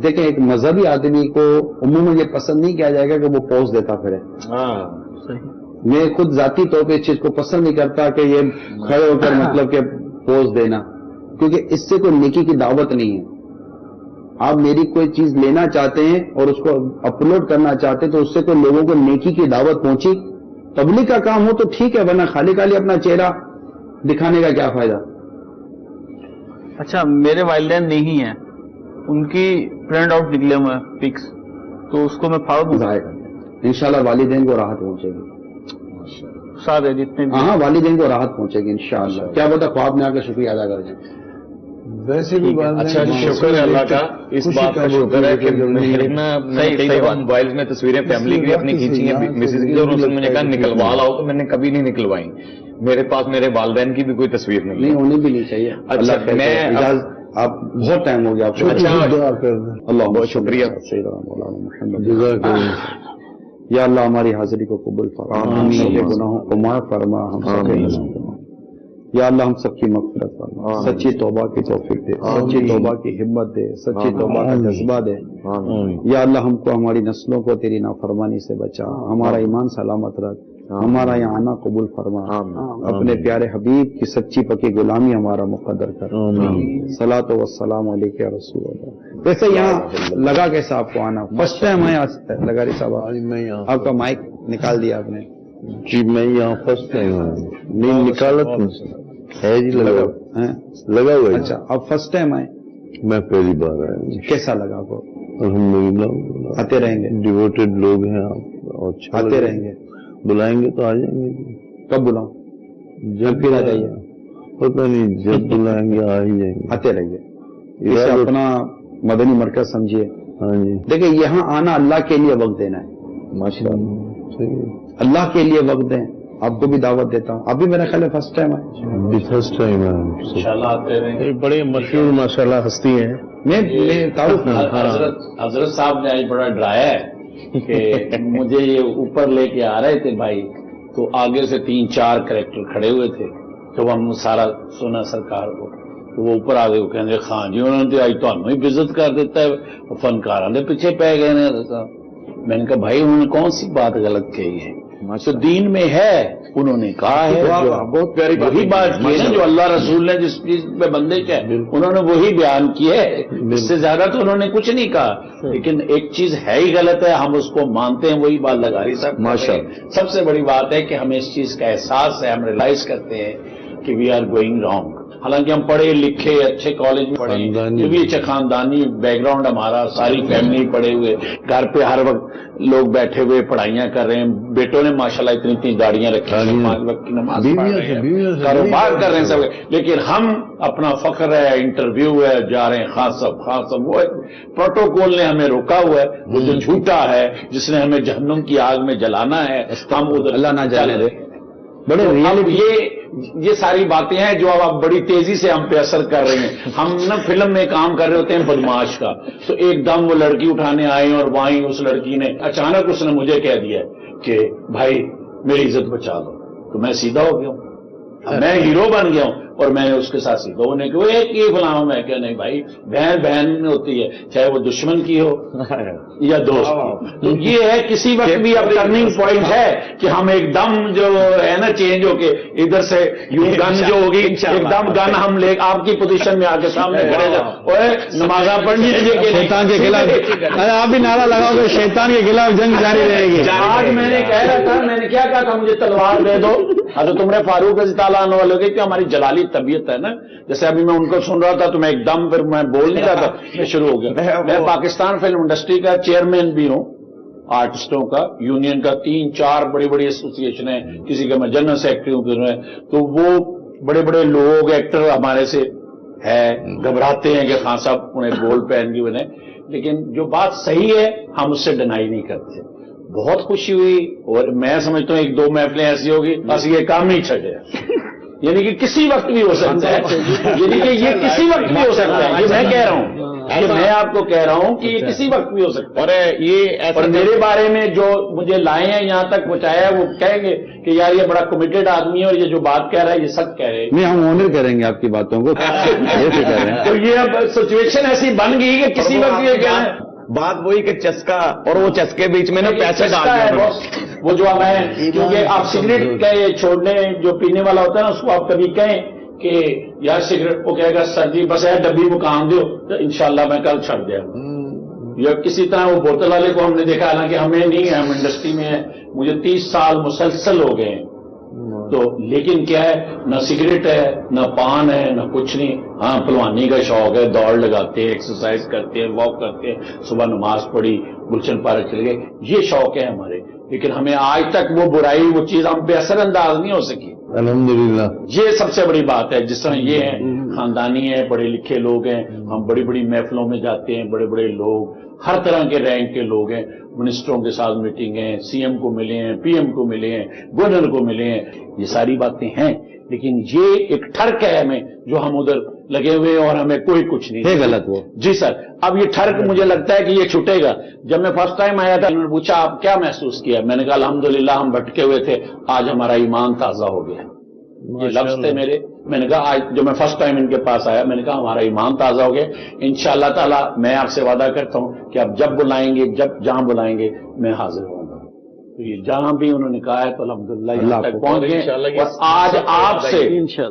دیکھیں ایک مذہبی آدمی کو عموماً یہ پسند نہیں کیا جائے گا کہ وہ پوز دیتا پھرے. میں خود ذاتی طور پہ اس چیز کو پسند نہیں کرتا کہ یہ کھڑے ہو کر مطلب کہ پوز دینا کیونکہ اس سے کوئی نیکی کی دعوت نہیں ہے. آپ میری کوئی چیز لینا چاہتے ہیں اور اس کو اپلوڈ کرنا چاہتے ہیں تو اس سے کوئی لوگوں کو نیکی کی دعوت پہنچی تبلیغ کا کام ہو تو ٹھیک ہے ورنہ خالی خالی اپنا چہرہ دکھانے کا کیا فائدہ. اچھا میرے والدین نہیں ہیں ان کی پرنٹ آؤٹ نکلے ہوئے پکس تو اس کو میں فارورڈ ضائع کرتا انشاءاللہ والدین کو راحت پہنچے گی. سارے جتنے ہاں والدین کو راحت پہنچے گی انشاءاللہ. کیا پتا خواب میں آ کے شکریہ ادا کر جائیں. ویسے بھی اچھا شکر ہے اللہ کا اس بات کا شکر ہے کہ موبائل میں تصویریں فیملی کی اپنی کھینچی ہیں مسز کی اور میں نے کہا نکلوا لاؤ تو میں نے کبھی نہیں نکلوائی. میرے پاس میرے والدین کی بھی کوئی تصویر نہیں ہونی بھی نہیں چاہیے. اچھا میں آپ بہت ٹائم ہو گیا آپ اللہ بہت شکریہ. یا اللہ ہماری حاضری کو قبول فرما گناہوں کو معاف فرما ہم سب یا اللہ ہم سب کی مغفرت فرما. سچی توبہ کی توفیق دے سچی توبہ کی ہمت دے سچی توبہ کا جذبہ دے. یا اللہ ہم کو ہماری نسلوں کو تیری نافرمانی سے بچا ہمارا ایمان سلامت رکھ ہمارا یہ آنا قبول فرما اپنے پیارے حبیب کی سچی پکی غلامی ہمارا مقدر کر. صلاۃ والسلام علیک یا رسول اللہ. ویسے یہاں لگا کیسا آپ کو آنا فرسٹ ٹائم ہے لگا رہی صاحب آپ کا مائک نکال دیا آپ نے جی میں یہاں فرسٹ ٹائم ہوں. نہیں نکالا تم ہے جی لگا ہوا ہے. اچھا اب فرسٹ ٹائم آئے؟ میں پہلی بار آیا ہوں. کیسا لگا آپ کو؟ الحمدللہ آتے رہیں گے؟ ڈیوٹیڈ لوگ ہیں آپ اور اچھا آتے رہیں گے؟ بلائیں گے تو آ جائیں گے. کب بلاؤں؟ جب پھر آ جائیے. پتہ نہیں جب بلائیں گے آ ہی جائیں گے. آتے رہیے. اسے اپنا مدنی مرکز سمجھیے. ہاں جی دیکھیں یہاں آنا اللہ کے لیے وقت دینا ہے. اللہ کے لیے وقت دیں. آپ کو بھی دعوت دیتا ہوں. ابھی میرا خیال ہے فرسٹ ٹائم آئے. فرسٹ ٹائم آیا. انشاءاللہ آتے رہیں گے. بڑے مشہور ماشاءاللہ ہستی ہیں. میں تعارف حضرت صاحب نے آج بڑا ڈرایا ہے کہ مجھے یہ اوپر لے کے آ رہے تھے بھائی, تو آگے سے 3-4 کریکٹر کھڑے ہوئے تھے. جب ہم سارا سنا سرکار کو تو وہ اوپر آ گئے, وہ کہیں خان جی انہوں نے آج تو ہمیں ہی بےعزت کر دیتا ہے, فنکار نے پیچھے پہ گئے نے. میں نے کہا بھائی انہوں نے کون سی بات غلط کہی ہے؟ تو دین میں ہے, انہوں نے کہا ہے بہت پیاری وہی بات کی ہے نا جو اللہ رسول نے جس چیز پہ بندش ہے انہوں نے وہی بیان کی ہے. اس سے زیادہ تو انہوں نے کچھ نہیں کہا. لیکن ایک چیز ہے ہی غلط ہے, ہم اس کو مانتے ہیں, وہی بات لگا رہی صاحب. ماشاءاللہ سب سے بڑی بات ہے کہ ہمیں اس چیز کا احساس ہے, ہم ریلائز کرتے ہیں کہ وی آر گوئنگ رانگ. حالانکہ ہم پڑھے لکھے اچھے کالج میں پڑھے, یہ بھی اچھا خاندانی بیک گراؤنڈ ہمارا, ساری فیملی پڑھے ہوئے, گھر پہ ہر وقت لوگ بیٹھے ہوئے پڑھائیاں کر رہے ہیں. بیٹوں نے ماشاءاللہ اتنی گاڑیاں رکھی ہیں, 5 وقت کی نماز پڑھ رہے ہیں, کاروبار کر رہے ہیں سب. لیکن ہم اپنا فخر ہے, انٹرویو ہے, جا رہے ہیں خان صاحب وہ پروٹوکول نے ہمیں روکا ہوا ہے, وہ جو جھوٹا ہے جس نے ہمیں جہنم کی آگ میں جلانا ہے, ہم ادھر اللہ نہ جانے دے. بڑے یہ ساری باتیں ہیں جو اب بڑی تیزی سے ہم پہ اثر کر رہی ہیں. ہم نا فلم میں کام کر رہے ہوتے ہیں بدماش کا, تو ایک دم وہ لڑکی اٹھانے آئے اور وہیں اس لڑکی نے اچانک اس نے مجھے کہہ دیا کہ بھائی میری عزت بچا لو. تو میں سیدھا ہو گیا ہوں, میں ہیرو بن گیا ہوں, اور میں نے اس کے ساتھ سیدھا ہونے کے وہ ایک یہ فلاں. میں کہ نہیں بھائی بہن ہوتی ہے, چاہے وہ دشمن کی ہو یا دوست. تو یہ ہے کسی وقت بھی اب ٹرننگ پوائنٹ ہے کہ ہم ایک دم جو ہے نا چینج ہو کے ادھر سے یوں گن جو ہوگی ایک دم گن ہم لے آپ کی پوزیشن میں آ کے سامنے کھڑے جاؤ نمازاں پڑھنی ہے شیطان کے خلاف آپ بھی نعرہ لگاؤ گے شیطان کے خلاف جنگ جاری رہے گی. آج میں نے کہہ رہا تھا, میں نے کیا کہا تھا, مجھے تلوار دے دو. حضرت عمر فاروق رضی اللہ عنہ والوں کی ہماری جلالی طبیعت ہے نا, جیسے ابھی میں ان کو سن رہا تھا تو میں ایک دم پھر میں بول نہیں رہا تھا, میں شروع ہو گیا. میں پاکستان فلم انڈسٹری کا چیئرمین بھی ہوں, آرٹسٹوں کا یونین کا 3-4 بڑی بڑی ایسوسیشن ہیں, کسی کا میں جنرل سیکرٹری ہوں. تو وہ بڑے بڑے لوگ ایکٹر ہمارے سے ہے, گھبراتے ہیں کہ خان صاحب انہیں گول پہن کے بنے. لیکن جو بات صحیح ہے ہم اس سے ڈینائی نہیں کرتے. بہت خوشی ہوئی, اور میں سمجھتا ہوں 1-2 محفلیں ایسی ہوگی بس یہ کام نہیں چھٹے, یعنی کہ کسی وقت بھی ہو سکتا ہے, یعنی کہ یہ کسی وقت بھی ہو سکتا ہے. یہ میں کہہ رہا ہوں, یہ میں آپ کو کہہ رہا ہوں کہ یہ کسی وقت بھی ہو سکتا ہے. اور یہ اور میرے بارے میں جو مجھے لائے ہیں یہاں تک پہنچایا ہے وہ کہیں گے کہ یار یہ بڑا کمیٹڈ آدمی ہے, اور یہ جو بات کہہ رہا ہے یہ سچ کہہ رہے ہیں. نہیں ہم آنر کریں گے آپ کی باتوں کو. تو یہ اب سچویشن ایسی بن گئی کہ کسی وقت یہ کہہ رہے ہیں. بات وہی کہ چسکا اور وہ چسکے بیچ میں نا پیسے ڈال ہے وہ جو اب ہے, کیونکہ آپ سگریٹ کا چھوڑنے جو پینے والا ہوتا ہے نا اس کو آپ کبھی کہیں کہ یار سگریٹ, وہ کہے گا سر جی بس ہے ڈبی کو کام دو تو انشاءاللہ میں کل چھڑ دیا. یا کسی طرح وہ بوتل والے کو ہم نے دیکھا, حالانکہ ہمیں نہیں ہے, ہم انڈسٹری میں ہیں, مجھے 30 سال مسلسل ہو گئے ہیں. تو لیکن کیا ہے, نہ سگریٹ ہے نہ پان ہے نہ کچھ نہیں. ہاں پلوانی کا شوق ہے, دوڑ لگاتے ہیں, ایکسرسائز کرتے ہیں, واک کرتے ہیں, صبح نماز پڑھی, گلشن پارک چلے گئے, یہ شوق ہے ہمارے. لیکن ہمیں آج تک وہ برائی وہ چیز ہم پہ اثر انداز نہیں ہو سکی. الحمدللہ یہ سب سے بڑی بات ہے. جس طرح یہ ہیں خاندانی ہیں, پڑھے لکھے لوگ ہیں, ہم بڑی بڑی محفلوں میں جاتے ہیں, بڑے بڑے لوگ ہر طرح کے رینک کے لوگ ہیں, منسٹروں کے ساتھ میٹنگ ہیں, سی ایم کو ملے ہیں, پی ایم کو ملے ہیں, گورنر کو ملے ہیں, یہ ساری باتیں ہیں. لیکن یہ ایک ٹھرک ہے ہمیں جو ہم ادھر لگے ہوئے اور ہمیں کوئی کچھ نہیں ہے غلط وہ. جی سر, اب یہ ٹھرک مجھے لگتا ہے کہ یہ چھوٹے گا. جب میں فرسٹ ٹائم آیا تھا انہوں نے پوچھا آپ کیا محسوس کیا, میں نے کہا الحمدللہ ہم بھٹکے ہوئے تھے, آج ہمارا ایمان تازہ ہو گیا. یہ لفظ تھے میرے. میں نے کہا آج جب میں فرسٹ ٹائم ان کے پاس آیا میں نے کہا ہمارا ایمان تازہ ہو گیا. انشاءاللہ تعالی میں آپ سے وعدہ کرتا ہوں کہ آپ جب بلائیں گے, جب جہاں بلائیں گے میں حاضر ہوں گا. تو یہ جہاں بھی انہوں نے کہا ہے تو الحمدللہ یہاں تک پہنچ گئے. اور آج آپ سے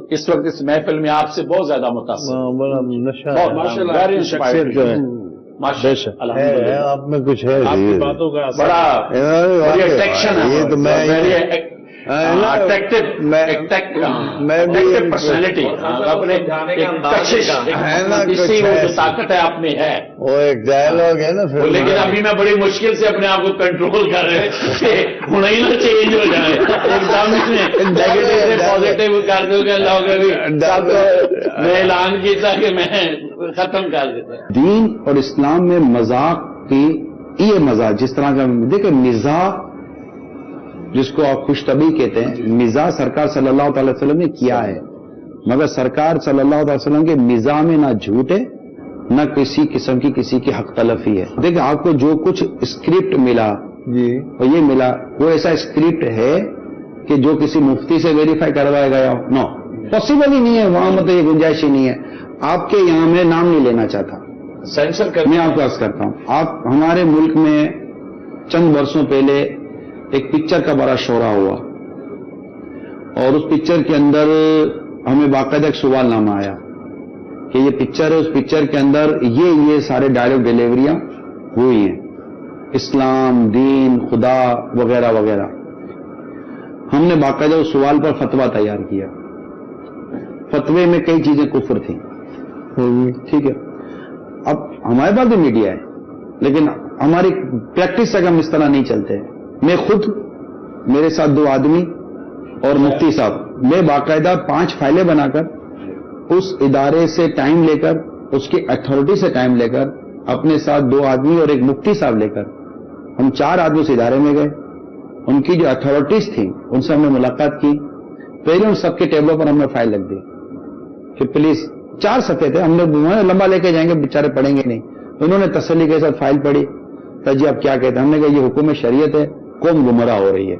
اس وقت اس محفل میں آپ سے بہت زیادہ متاثر بڑا نشہ الحمدللہ آپ میں کچھ ہے بڑا اٹریکشن ہے. یہ تو میں پرسنالٹی اپنے طاقت ہے آپ میں ہے. وہ ایک ڈائلاگ ہے نا پھر. لیکن ابھی میں بڑی مشکل سے اپنے آپ کو کنٹرول کر رہے ہیں کہ ہونا ہی نہ چینج ہو جائے ایک دم نیگیٹو سے پازیٹیو کر دوں گا. لوگ میں اعلان کیا کہ میں ختم کر دیتا. دین اور اسلام میں مذاق کی یہ مزاح جس طرح کا دیکھیں مزاح جس کو آپ خوش طبعی کہتے ہیں مزاح سرکار صلی اللہ تعالی وسلم نے کیا ہے مگر سرکار صلی اللہ تعالی وسلم کے مزاح میں نہ جھوٹ ہے نہ کسی قسم کی کسی کی حق تلفی ہے. دیکھیں آپ کو جو کچھ اسکرپٹ ملا جی اور یہ ملا وہ ایسا اسکرپٹ ہے کہ جو کسی مفتی سے ویریفائی کروایا گیا ہو. نو پاسبل ہی نہیں ہے وہاں مطلب یہ گنجائش ہی نہیں ہے. آپ کے یہاں میں نام نہیں لینا چاہتا سینسر میں آپ کو عرض کرتا ہوں. آپ ہمارے ملک میں چند برسوں پہلے ایک پکچر کا بڑا شورا ہوا اور اس پکچر کے اندر ہمیں باقاعدہ ایک سوال نامہ آیا کہ یہ پکچر ہے. اس پکچر کے اندر یہ سارے ڈائلاگ ڈیلیوریاں ہوئی ہیں اسلام دین خدا وغیرہ وغیرہ. ہم نے باقاعدہ اس سوال پر فتویٰ تیار کیا. فتوے میں کئی چیزیں کفر تھیں. ٹھیک ہے اب ہمارے پاس بھی میڈیا ہے لیکن ہماری پریکٹس سے ہم اس طرح نہیں چلتے. میں خود میرے ساتھ 2 آدمی اور مفتی صاحب میں باقاعدہ 5 فائلیں بنا کر اس ادارے سے ٹائم لے کر اس کی اتھارٹی سے ٹائم لے کر اپنے ساتھ 2 آدمی اور ایک مفتی صاحب لے کر ہم 4 آدمی اس ادارے میں گئے. ان کی جو اتھارٹیز تھیں ان سے ہم نے ملاقات کی. پہلے ان سب کے ٹیبلوں پر ہم نے فائل رکھ دی کہ پلیز 4 صفحے تھے. ہم نے لمبا لے کے جائیں گے بیچارے پڑھیں گے نہیں. انہوں نے تسلی کے ساتھ فائل پڑھی. جی آپ کیا کہتے ہیں؟ ہم نے کہا یہ حکم شریعت ہے قوم گمراہ ہو رہی ہے.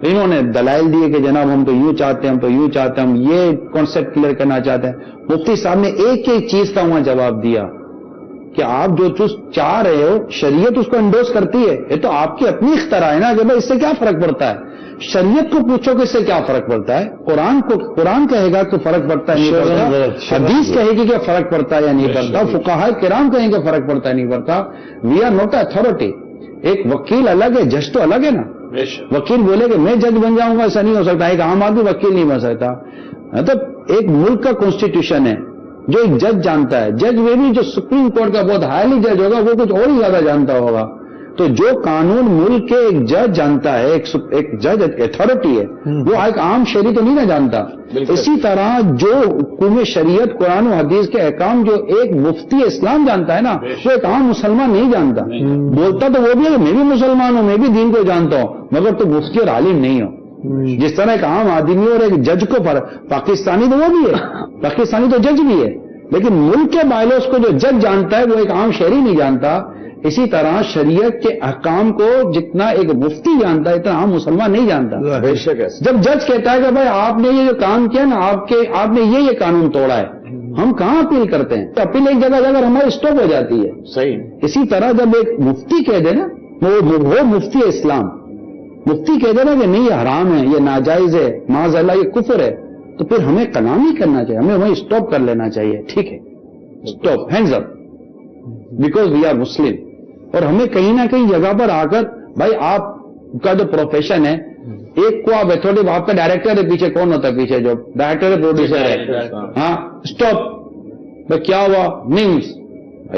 انہوں نے دلائل دیے کہ جناب ہم تو یوں چاہتے ہیں ہم تو یوں چاہتے ہیں ہم یہ کانسیپٹ کلیئر کرنا چاہتے ہیں. مفتی صاحب نے ایک چیز کا وہاں جواب دیا کہ آپ جو چیز چاہ رہے ہو شریعت اس کو انڈوز کرتی ہے. یہ تو آپ کی اپنی اختراع ہے نا کہ بھائی اس سے کیا فرق پڑتا ہے. شریعت کو پوچھو کہ اس سے کیا فرق پڑتا ہے. قرآن کہے گا کہ فرق پڑتا ہے نہیں پڑتا. حدیث کہے گی کہ فرق پڑتا ہے یا نہیں پڑتا. فقہاء کرام کہیں کہ فرق پڑتا ہے نہیں پڑتا. We are not authority. ایک وکیل الگ ہے جج تو الگ ہے نا. وکیل بولے کہ میں جج بن جاؤں گا ایسا نہیں ہو سکتا. ایک عام آدمی وکیل نہیں بن سکتا. مطلب ایک ملک کا کانسٹیٹیوشن ہے جو ایک جج جانتا ہے. جج وہ بھی جو سپریم کورٹ کا بہت ہائیلی جج ہوگا وہ کچھ اور ہی زیادہ جانتا ہوگا. تو جو قانون ملک کے ایک جج جانتا ہے ایک جج اتھارٹی ہے وہ ایک عام شہری تو نہیں نہ جانتا. اسی طرح جو حکم شریعت قرآن و حدیث کے احکام جو ایک مفتی اسلام جانتا ہے نا وہ ایک عام مسلمان نہیں جانتا. بولتا تو وہ بھی ہے میں بھی مسلمان ہوں میں بھی دین کو جانتا ہوں مگر تو مفتی اور عالم نہیں ہو. جس طرح ایک عام آدمی اور ایک جج کو پاکستانی تو وہ بھی ہے پاکستانی تو جج بھی ہے لیکن ملک کے بائلوز کو جو جج جانتا ہے وہ ایک عام شہری نہیں جانتا. اسی طرح شریعت کے احکام کو جتنا ایک مفتی جانتا ہے اتنا عام مسلمان نہیں جانتا. جب جج کہتا ہے کہ بھائی آپ نے یہ جو کام کیا نا آپ نے یہ قانون توڑا ہے ہم کہاں اپیل کرتے ہیں. اپیل ایک جگہ جگہ ہماری اسٹاپ ہو جاتی ہے. صحیح. اسی طرح جب ایک مفتی کہہ دے نا وہ مفتی اسلام مفتی کہہ دے نا کہ نہیں یہ حرام ہے یہ ناجائز ہے معاذ اللہ یہ کفر ہے تو پھر ہمیں کلام ہی کرنا چاہیے. ہمیں وہیں اسٹاپ کر لینا چاہیے. ٹھیک ہے stop hands up because we are Muslim. اور ہمیں کہیں نہ کہیں جگہ پر آ کر بھائی آپ کا جو پروفیشن ہے ایک کو آپ اتھارٹی آپ کا ڈائریکٹر ہے پیچھے کون ہوتا ہے پیچھے جو ڈائریکٹر ہے پروڈیوسر ہے ہاں اسٹاپ بھائی کیا ہوا نیوز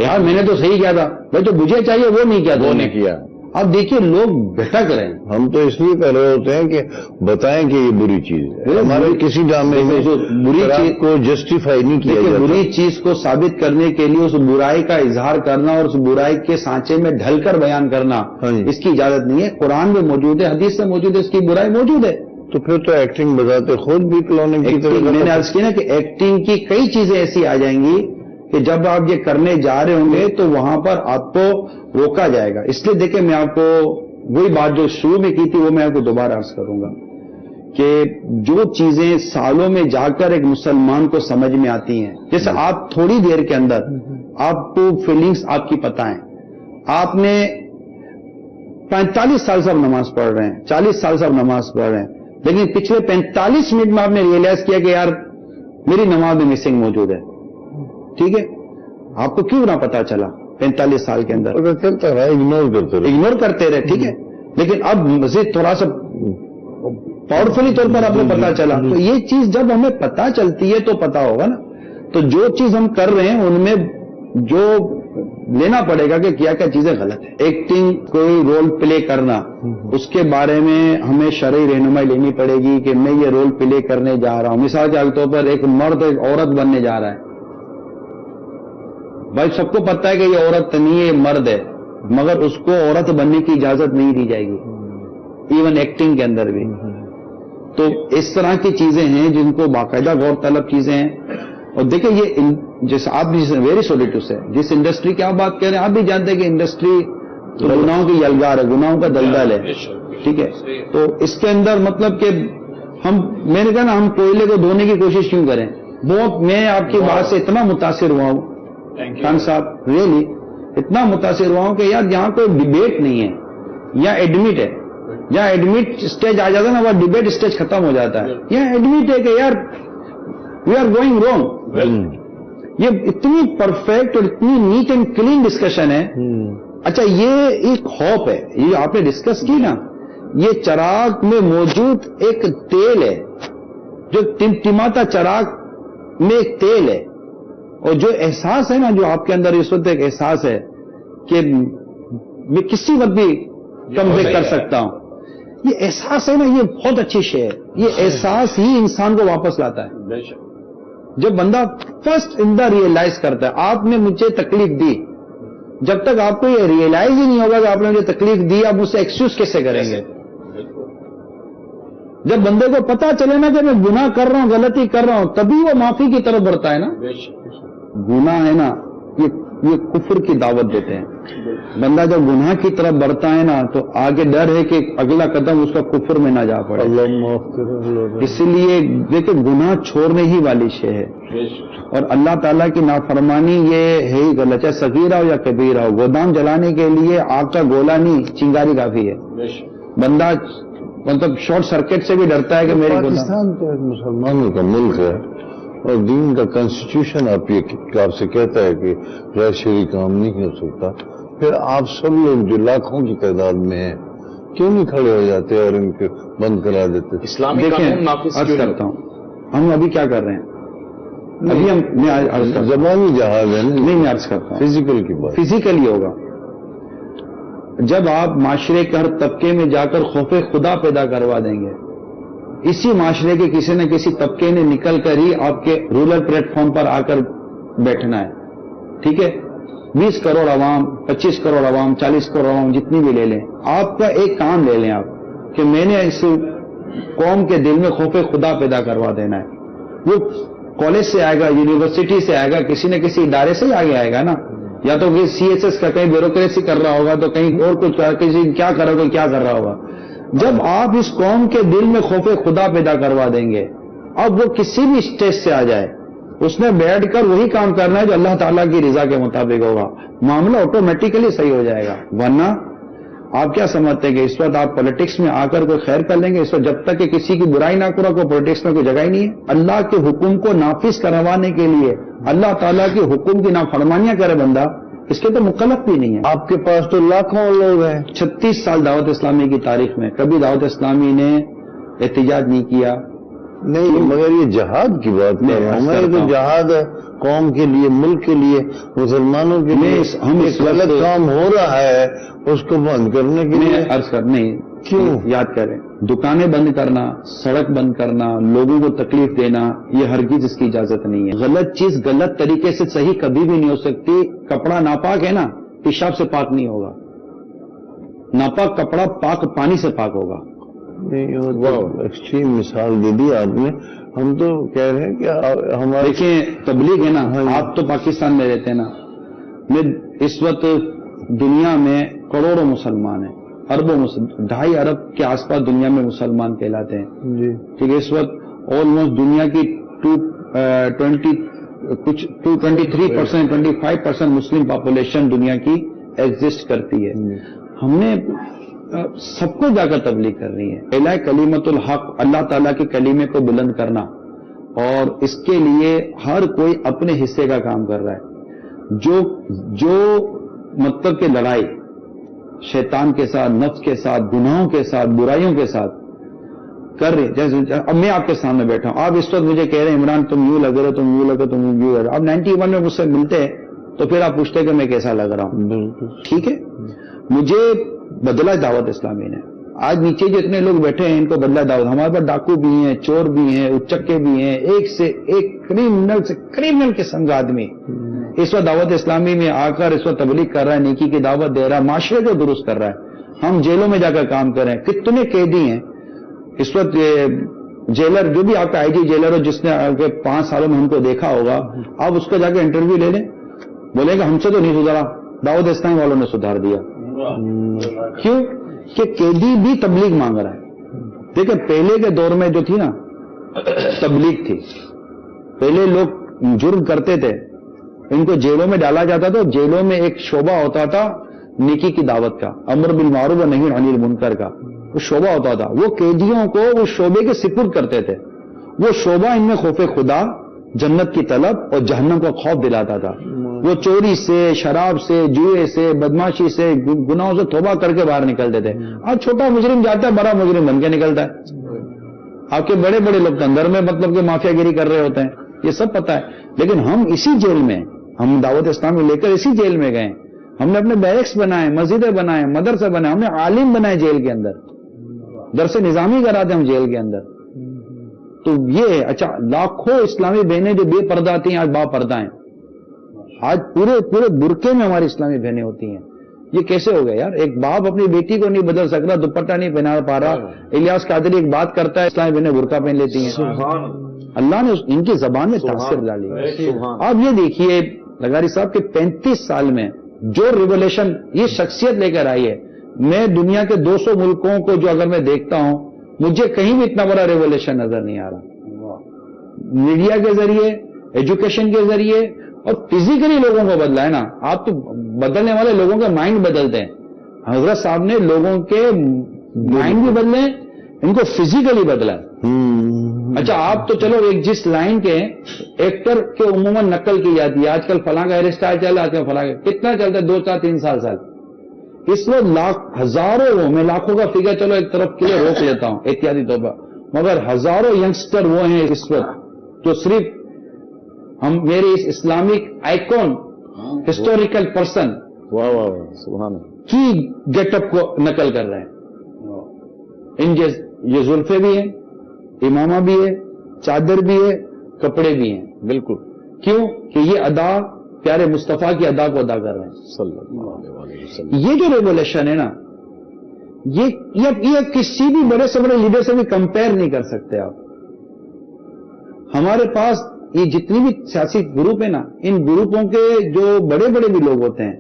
یار میں نے تو صحیح کیا تھا بھائی جو مجھے چاہیے وہ نہیں کیا وہ نہیں کیا. اب دیکھیے لوگ بھٹک رہے ہیں. ہم تو اس لیے کر رہے ہوتے ہیں کہ بتائیں کہ یہ بری چیز ہے. ہمارے کسی ڈرامے میں بری چیز کو جسٹیفائی نہیں کیا جاتا. بری چیز کو ثابت کرنے کے لیے اس برائی کا اظہار کرنا اور اس برائی کے سانچے میں ڈھل کر بیان کرنا اس کی اجازت نہیں ہے. قرآن میں موجود ہے حدیث میں موجود ہے اس کی برائی موجود ہے. تو پھر تو ایکٹنگ بذات خود بھی کلوننگ کی طرح. میں نے عرض کی نا کہ ایکٹنگ کی کئی چیزیں ایسی آ جائیں گی کہ جب آپ یہ کرنے جا رہے ہوں گے تو وہاں پر آپ کو روکا جائے گا. اس لیے دیکھیں میں آپ کو وہی بات جو شروع میں کی تھی وہ میں آپ کو دوبارہ عرض کروں گا کہ جو چیزیں سالوں میں جا کر ایک مسلمان کو سمجھ میں آتی ہیں جیسے آپ تھوڑی دیر کے اندر آپ کو فیلنگز آپ کی پتہ ہیں. آپ نے 45 سال سے آپ نماز پڑھ رہے ہیں 40 سال سے آپ نماز پڑھ رہے ہیں لیکن پچھلے 45 منٹ میں آپ نے ریئلائز کیا کہ یار میری نماز میں مسنگ موجود ہے. ٹھیک ہے آپ کو کیوں نہ پتا چلا 45 سال کے اندر چلتا رہا اگنور کرتے رہے. ٹھیک ہے لیکن اب مزید تھوڑا سا پاورفلی طور پر آپ کو پتا چلا. تو یہ چیز جب ہمیں پتا چلتی ہے تو پتا ہوگا نا. تو جو چیز ہم کر رہے ہیں ان میں جو لینا پڑے گا کہ کیا کیا چیزیں غلط ہیں. ایکٹنگ کوئی رول پلے کرنا, اس کے بارے میں ہمیں شرعی رہنمائی لینی پڑے گی کہ میں یہ رول پلے کرنے جا رہا ہوں. مثال کے طور پر ایک مرد ایک عورت بننے جا رہا ہے. بھائی سب کو پتا ہے کہ یہ عورت نہیں ہے, یہ مرد ہے, مگر اس کو عورت بننے کی اجازت نہیں دی جائے گی, ایون ایکٹنگ کے اندر بھی. تو اس طرح کی چیزیں ہیں جن کو باقاعدہ غور طلب چیزیں ہیں. اور دیکھیں یہ جیسے آپ بھی ویری سولیٹس ہے, جس انڈسٹری کی آپ بات کر رہے ہیں آپ بھی جانتے ہیں کہ انڈسٹری گناہوں کی یلغار ہے, گناہوں کا دلدل ہے. ٹھیک ہے, تو اس کے اندر مطلب کہ میں نے کہا نا, ہم کوئلے کو دھونے کی کوشش کیوں کریں. بہت میں آپ کی بات سے اتنا متاثر ہوا ہوں خان صاحب, ریئلی اتنا متاثر ہوا ہوں کہ یار یہاں کوئی ڈبیٹ نہیں ہے, یہاں ایڈمٹ ہے. جہاں ایڈمٹ اسٹیج آ جاتا ہے نا وہ ڈبیٹ اسٹیج ختم ہو جاتا ہے. یہاں ایڈمٹ ہے کہ یار وی آر گوئنگ رانگ. یہ اتنی پرفیکٹ اور اتنی نیٹ اینڈ کلین ڈسکشن ہے. اچھا یہ ایک ہوپ ہے, یہ آپ نے ڈسکس کی نا, یہ چراغ میں موجود ایک تیل ہے, جو ٹمٹماتا چراغ میں ایک تیل ہے. اور جو احساس ہے نا, جو آپ کے اندر اس وقت ایک احساس ہے کہ میں کسی وقت بھی کم بیک کر سکتا ہوں, یہ احساس ہے نا, یہ بہت اچھی شے ہے. یہ احساس ہی انسان کو واپس لاتا ہے. جب بندہ فرسٹ اندر ریئلائز کرتا ہے آپ نے مجھے تکلیف دی, جب تک آپ کو یہ ریئلائز ہی نہیں ہوگا کہ آپ نے مجھے تکلیف دی, آپ مجھ سے ایکسکیوز کیسے کریں گے. جب بندے کو پتا چلے نا کہ میں گناہ کر رہا ہوں, غلطی کر رہا ہوں, تبھی وہ معافی کی طرف بڑھتا ہے نا. گناہ ہے نا, یہ کفر کی دعوت دیتے ہیں. بندہ جب گناہ کی طرف بڑھتا ہے نا تو آگے ڈر ہے کہ اگلا قدم اس کا کفر میں نہ جا پڑے. اسی لیے دیکھیں گناہ چھوڑنے ہی والی شے ہے, اور اللہ تعالیٰ کی نافرمانی یہ ہے ہی غلط, چاہے صغیرہ ہو یا کبیرہ ہو. گودام جلانے کے لیے آگ کا گولا نہیں, چنگاری کافی ہے. بندہ مطلب شارٹ سرکٹ سے بھی ڈرتا ہے کہ میرے پاکستان تو ایک مسلمانوں کا ملک ہے اور دین کا کانسٹیٹیوشن آپ سے کہتا ہے کہ غیر شرعی کام نہیں ہو سکتا. پھر آپ سب لوگ جو لاکھوں کی تعداد میں ہیں کیوں نہیں کھڑے ہو جاتے اور ان کو بند کرا دیتے. اسلامی قانون نافذ عرض کرتا ہوں, ہم ابھی کیا کر رہے ہیں, ابھی ہم زبانی جہاز ہے نہیں, میں عرض کرتا ہوں فزیکل کی بات, فزیکلی ہوگا. جب آپ معاشرے کے ہر طبقے میں جا کر خوف خدا پیدا کروا دیں گے, اسی معاشرے کے کسی نہ کسی طبقے نے نکل کر ہی آپ کے رورل پلیٹ فارم پر آ کر بیٹھنا ہے. ٹھیک ہے, 20 کروڑ عوام, 25 کروڑ عوام, 40 کروڑ عوام, جتنی بھی لے لیں, آپ کا ایک کام لے لیں آپ کہ میں نے اس قوم کے دل میں خوف خدا پیدا کروا دینا ہے. وہ کالج سے آئے گا, یونیورسٹی سے آئے گا, کسی نہ کسی ادارے سے ہی آگے آئے گا نا. یا تو سی ایس ایس کا کہیں بیوروکریسی کر رہا ہوگا, تو کہیں اور کچھ کسی کیا کر رہا ہوگا, کیا کر رہا ہوگا. جب آپ اس قوم کے دل میں خوف خدا پیدا کروا دیں گے, اب وہ کسی بھی اسٹیج سے آ جائے, اس نے بیٹھ کر وہی کام کرنا ہے جو اللہ تعالیٰ کی رضا کے مطابق ہوگا, معاملہ آٹومیٹیکلی صحیح ہو جائے گا. ورنہ آپ کیا سمجھتے ہیں کہ اس وقت آپ پالیٹکس میں آ کر کوئی خیر کر لیں گے؟ اس وقت جب تک کہ کسی کی برائی نہ کرو, کوئی پالیٹکس میں کوئی جگہ ہی نہیں ہے. اللہ کے حکم کو نافذ کروانے کے لیے اللہ تعالیٰ کے حکم کی نافرمانیاں کرے بندہ, اس کے تو مکلف بھی نہیں ہے. آپ کے پاس تو لاکھوں لوگ ہیں. 36 سال دعوت اسلامی کی تاریخ میں کبھی دعوت اسلامی نے احتجاج نہیں کیا. نہیں, مگر یہ جہاد کی بات کر رہا ہوں. ہمارے تو جہاد ہے قوم کے لیے, ملک کے لیے, مسلمانوں کے لیے. ہم ایک غلط کام ہو رہا ہے اس کو بند کرنے کے لیے عرض کر نہیں کیوں یاد کریں, دکانیں بند کرنا, سڑک بند کرنا, لوگوں کو تکلیف دینا, یہ ہرگز اس کی اجازت نہیں ہے. غلط چیز غلط طریقے سے صحیح کبھی بھی نہیں ہو سکتی. کپڑا ناپاک ہے نا, پیشاب سے پاک نہیں ہوگا. ناپاک کپڑا پاک پانی سے پاک ہوگا. ایکسٹریم مثال دے دی آپ نے. ہم تو کہہ رہے ہیں کہ ہمارے دیکھیں تبلیغ ہے نا, آپ تو پاکستان میں رہتے ہیں نا, میں اس وقت دنیا میں کروڑوں مسلمان ہیں, اربوں 2.5 ارب کے آس پاس دنیا میں مسلمان کہلاتے ہیں. جی ٹھیک ہے, اس وقت آلموسٹ دنیا کی 23% 25% مسلم پاپولیشن دنیا کی ایگزسٹ کرتی ہے. ہم نے سب کو جا کر تبلیغ کرنی ہے. اعلیٰ کلیمت الحق, اللہ تعالیٰ کے کلیمے کو بلند کرنا, اور اس کے لیے ہر کوئی اپنے حصے کا کام کر رہا ہے. جو مطلب کہ لڑائی شیطان کے ساتھ, نفس کے ساتھ, گناہوں کے ساتھ, برائیوں کے ساتھ, کر رہے جیسے اب میں آپ کے سامنے بیٹھا ہوں, آپ اس وقت مجھے کہہ رہے ہیں عمران تم یوں لگ رہے ہو, تم یوں لگ رہے ہو, تم یوں لگ رہے ہو. آپ 91 میں مجھ سے ملتے ہیں تو پھر آپ پوچھتے کہ میں کیسا لگ رہا ہوں. ٹھیک ہے, مجھے بدلا دعوت اسلامی نے. آج نیچے جتنے لوگ بیٹھے ہیں ان کو بدلا دعوت. ہمارے پاس ڈاکو بھی ہیں, چور بھی ہیں, اچکے بھی ہیں, ایک سے ایک کرمنل سے کرمنل قسم کا آدمی اس وقت دعوت اسلامی میں آ کر اس وقت تبلیغ کر رہا ہے, نیکی کی دعوت دے رہا ہے, معاشرے کو درست کر رہا ہے. ہم جیلوں میں جا کر کام کر رہے ہیں. کتنے قیدی ہیں اس وقت, جیلر جو بھی آپ کا آئی جی جیلر ہو جس نے آپ کے 5 سالوں میں ہم کو دیکھا ہوگا, آپ اس کو جا کے انٹرویو لے لیں, بولیں گے ہم سے تو نہیں سدھرا, دعوت اسلامی والوں نے سدھار دیا. کیوں کہ قیدی بھی تبلیغ مانگ رہا ہے. دیکھیں پہلے کے دور میں جو تھی نا تبلیغ تھی, پہلے لوگ جرم کرتے تھے, ان کو جیلوں میں ڈالا جاتا تھا. جیلوں میں ایک شعبہ ہوتا تھا نیکی کی دعوت کا, امر بالمعروف و نہی عن المنکر کا, وہ شعبہ ہوتا تھا. وہ قیدیوں کو اس شعبے کے سپرد کرتے تھے. وہ شعبہ ان میں خوف خدا, جنت کی طلب اور جہنم کا خوف دلاتا تھا. وہ چوری سے, شراب سے, جوئے سے, بدماشی سے, گناہوں سے توبہ کر کے باہر نکلتے تھے. آج چھوٹا مجرم جاتا ہے, بڑا مجرم بن کے نکلتا ہے. آپ کے بڑے بڑے لوگ اندر میں مطلب کہ مافیا گیری کر رہے ہوتے ہیں, یہ سب پتا ہے. لیکن ہم اسی جیل میں, ہم دعوت اسلامی لے کر اسی جیل میں گئے. ہم نے اپنے بیرکس بنائے, مسجدیں بنائے, مدرسے بنائے, ہم نے عالم بنائے جیل کے اندر, درس نظامی کراتے ہم جیل کے اندر. تو یہ اچھا لاکھوں اسلامی بہنیں جو بے پردہ تھیں آج با پردہ ہیں. آج پورے برقعے میں ہماری اسلامی بہنیں ہوتی ہیں. یہ کیسے ہو گیا یار؟ ایک باپ اپنی بیٹی کو نہیں بدل سک رہا, دوپٹہ نہیں پہنا پا رہا. الیاس قادری ایک بات کرتا ہے, اسلامی بہنیں برقع پہن لیتی ہیں. اللہ نے ان کی زبان میں تاثر ڈالی. آپ یہ دیکھیے لغاری صاحب کہ 35 سال میں جو ریولیوشن یہ شخصیت لے کر آئی ہے, میں دنیا کے 200 ملکوں کو جو اگر میں دیکھتا ہوں, مجھے کہیں بھی اتنا بڑا ریولیوشن نظر نہیں آ رہا. میڈیا کے ذریعے, ایجوکیشن کے ذریعے اور فزیکلی لوگوں کو بدلا ہے نا. آپ تو بدلنے والے لوگوں کے مائنڈ بدلتے ہیں. حضرت صاحب نے لوگوں کے مائنڈ بھی بدلے, ان کو فزیکلی بدلا ہے. اچھا آپ تو چلو ایک جس لائن کے ایکٹر کے عموماً نقل کی جاتی ہے, آج کل فلاں کا ہیئر اسٹائل چل رہا ہے, فلاں کا کتنا چلتا ہے 2 4 3 سال. اس وقت ہزاروں میں لاکھوں کا فگر چلو ایک طرف کے لیے روک لیتا ہوں احتیاطی طور پر, مگر ہزاروں ینگسٹر وہ ہیں اس وقت جو صرف ہم میرے اس اسلامک آئیکن ہسٹوریکل پرسن کی گیٹ اپ کو نقل کر رہے ہیں. ان یہ زلفے بھی ہیں, امامہ بھی ہے, چادر بھی ہے, کپڑے بھی ہیں. بالکل کیوں کہ یہ ادا پیارے مصطفیٰ کی ادا کو ادا کر رہے ہیں صلی اللہ علیہ وسلم. یہ جو ریولیوشن ہے نا, یہ کسی بھی بڑے سے بڑے لیڈر سے بھی کمپیئر نہیں کر سکتے آپ. ہمارے پاس یہ جتنی بھی سیاسی گروپ ہیں نا, ان گروپوں کے جو بڑے بڑے بھی لوگ ہوتے ہیں,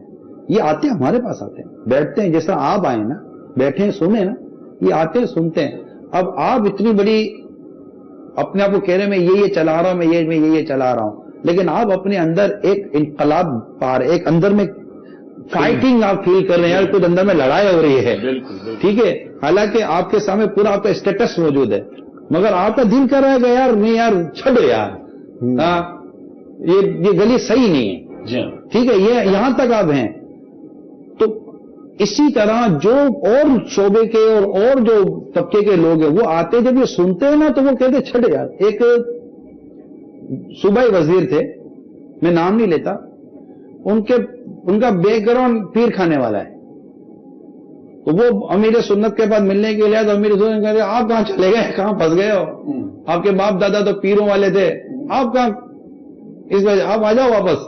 یہ آتے ہیں ہمارے پاس, آتے ہیں بیٹھتے ہیں, جس طرح آپ آئے نا, بیٹھے ہیں سنے نا, یہ آتے ہیں سنتے ہیں. اب آپ اتنی بڑی اپنے آپ کو کہہ رہے ہیں میں یہ چلا رہا ہوں, میں یہ چلا رہا ہوں, لیکن آپ اپنے اندر ایک انقلاب پا رہے, ایک اندر میں فائٹنگ آپ فیل کر رہے ہیں, یار کچھ اندر میں لڑائی ہو رہی ہے. ٹھیک ہے, حالانکہ آپ کے سامنے پورا آپ کا اسٹیٹس موجود ہے, مگر آپ کا دل کر رہا ہے کہ یار نہیں یار چھوڑو یار, یہ گلی صحیح نہیں ہے. ٹھیک ہے, یہ یہاں تک آپ ہیں. تو اسی طرح جو اور شعبے کے اور جو طبقے کے لوگ ہیں وہ آتے, جب یہ سنتے ہیں نا تو وہ کہتے چھڑے یار. ایک صوبائی وزیر تھے, میں نام نہیں لیتا, ان کا بیک گراؤنڈ پیر کھانے والا ہے. تو وہ امیر سنت کے بعد ملنے کے لیے, تو امیر سنت کہتے آپ کہاں چلے گئے, کہاں پھنس گئے ہو, آپ کے باپ دادا تو پیروں والے تھے, آپ کہاں, اس وجہ آپ آ جاؤ واپس.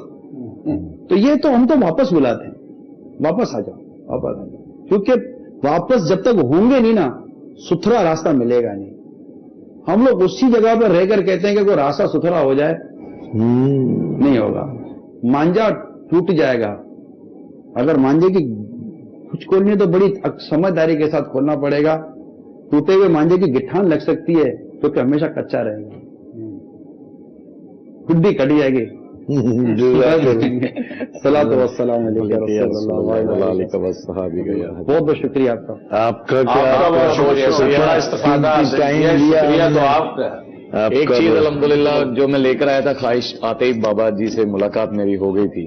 تو یہ تو ہم تو واپس بلاتے ہیں, واپس آ جاؤ, واپس آ جاؤ, کیونکہ واپس جب تک ہوں گے نہیں نا, ستھرا راستہ ملے گا نہیں. ہم لوگ اسی جگہ پر رہ کر کہتے ہیں کہ کوئی راستہ ستھرا ہو جائے, نہیں ہوگا. مانجا ٹوٹ جائے گا. اگر مانجے کی کچھ کھولنی ہے تو بڑی سمجھداری کے ساتھ کھولنا پڑے گا. ٹوٹے ہوئے مانجے کی گٹھان لگ سکتی ہے کیونکہ ہمیشہ کچا رہے گا, ہڈی کٹ جائے گی. صلاۃ و السلام علیکم. بہت بہت شکریہ آپ کا. آپ کا ایک چیز الحمدللہ جو میں لے کر آیا تھا, خواہش آتے ہی بابا جی سے ملاقات میری ہو گئی تھی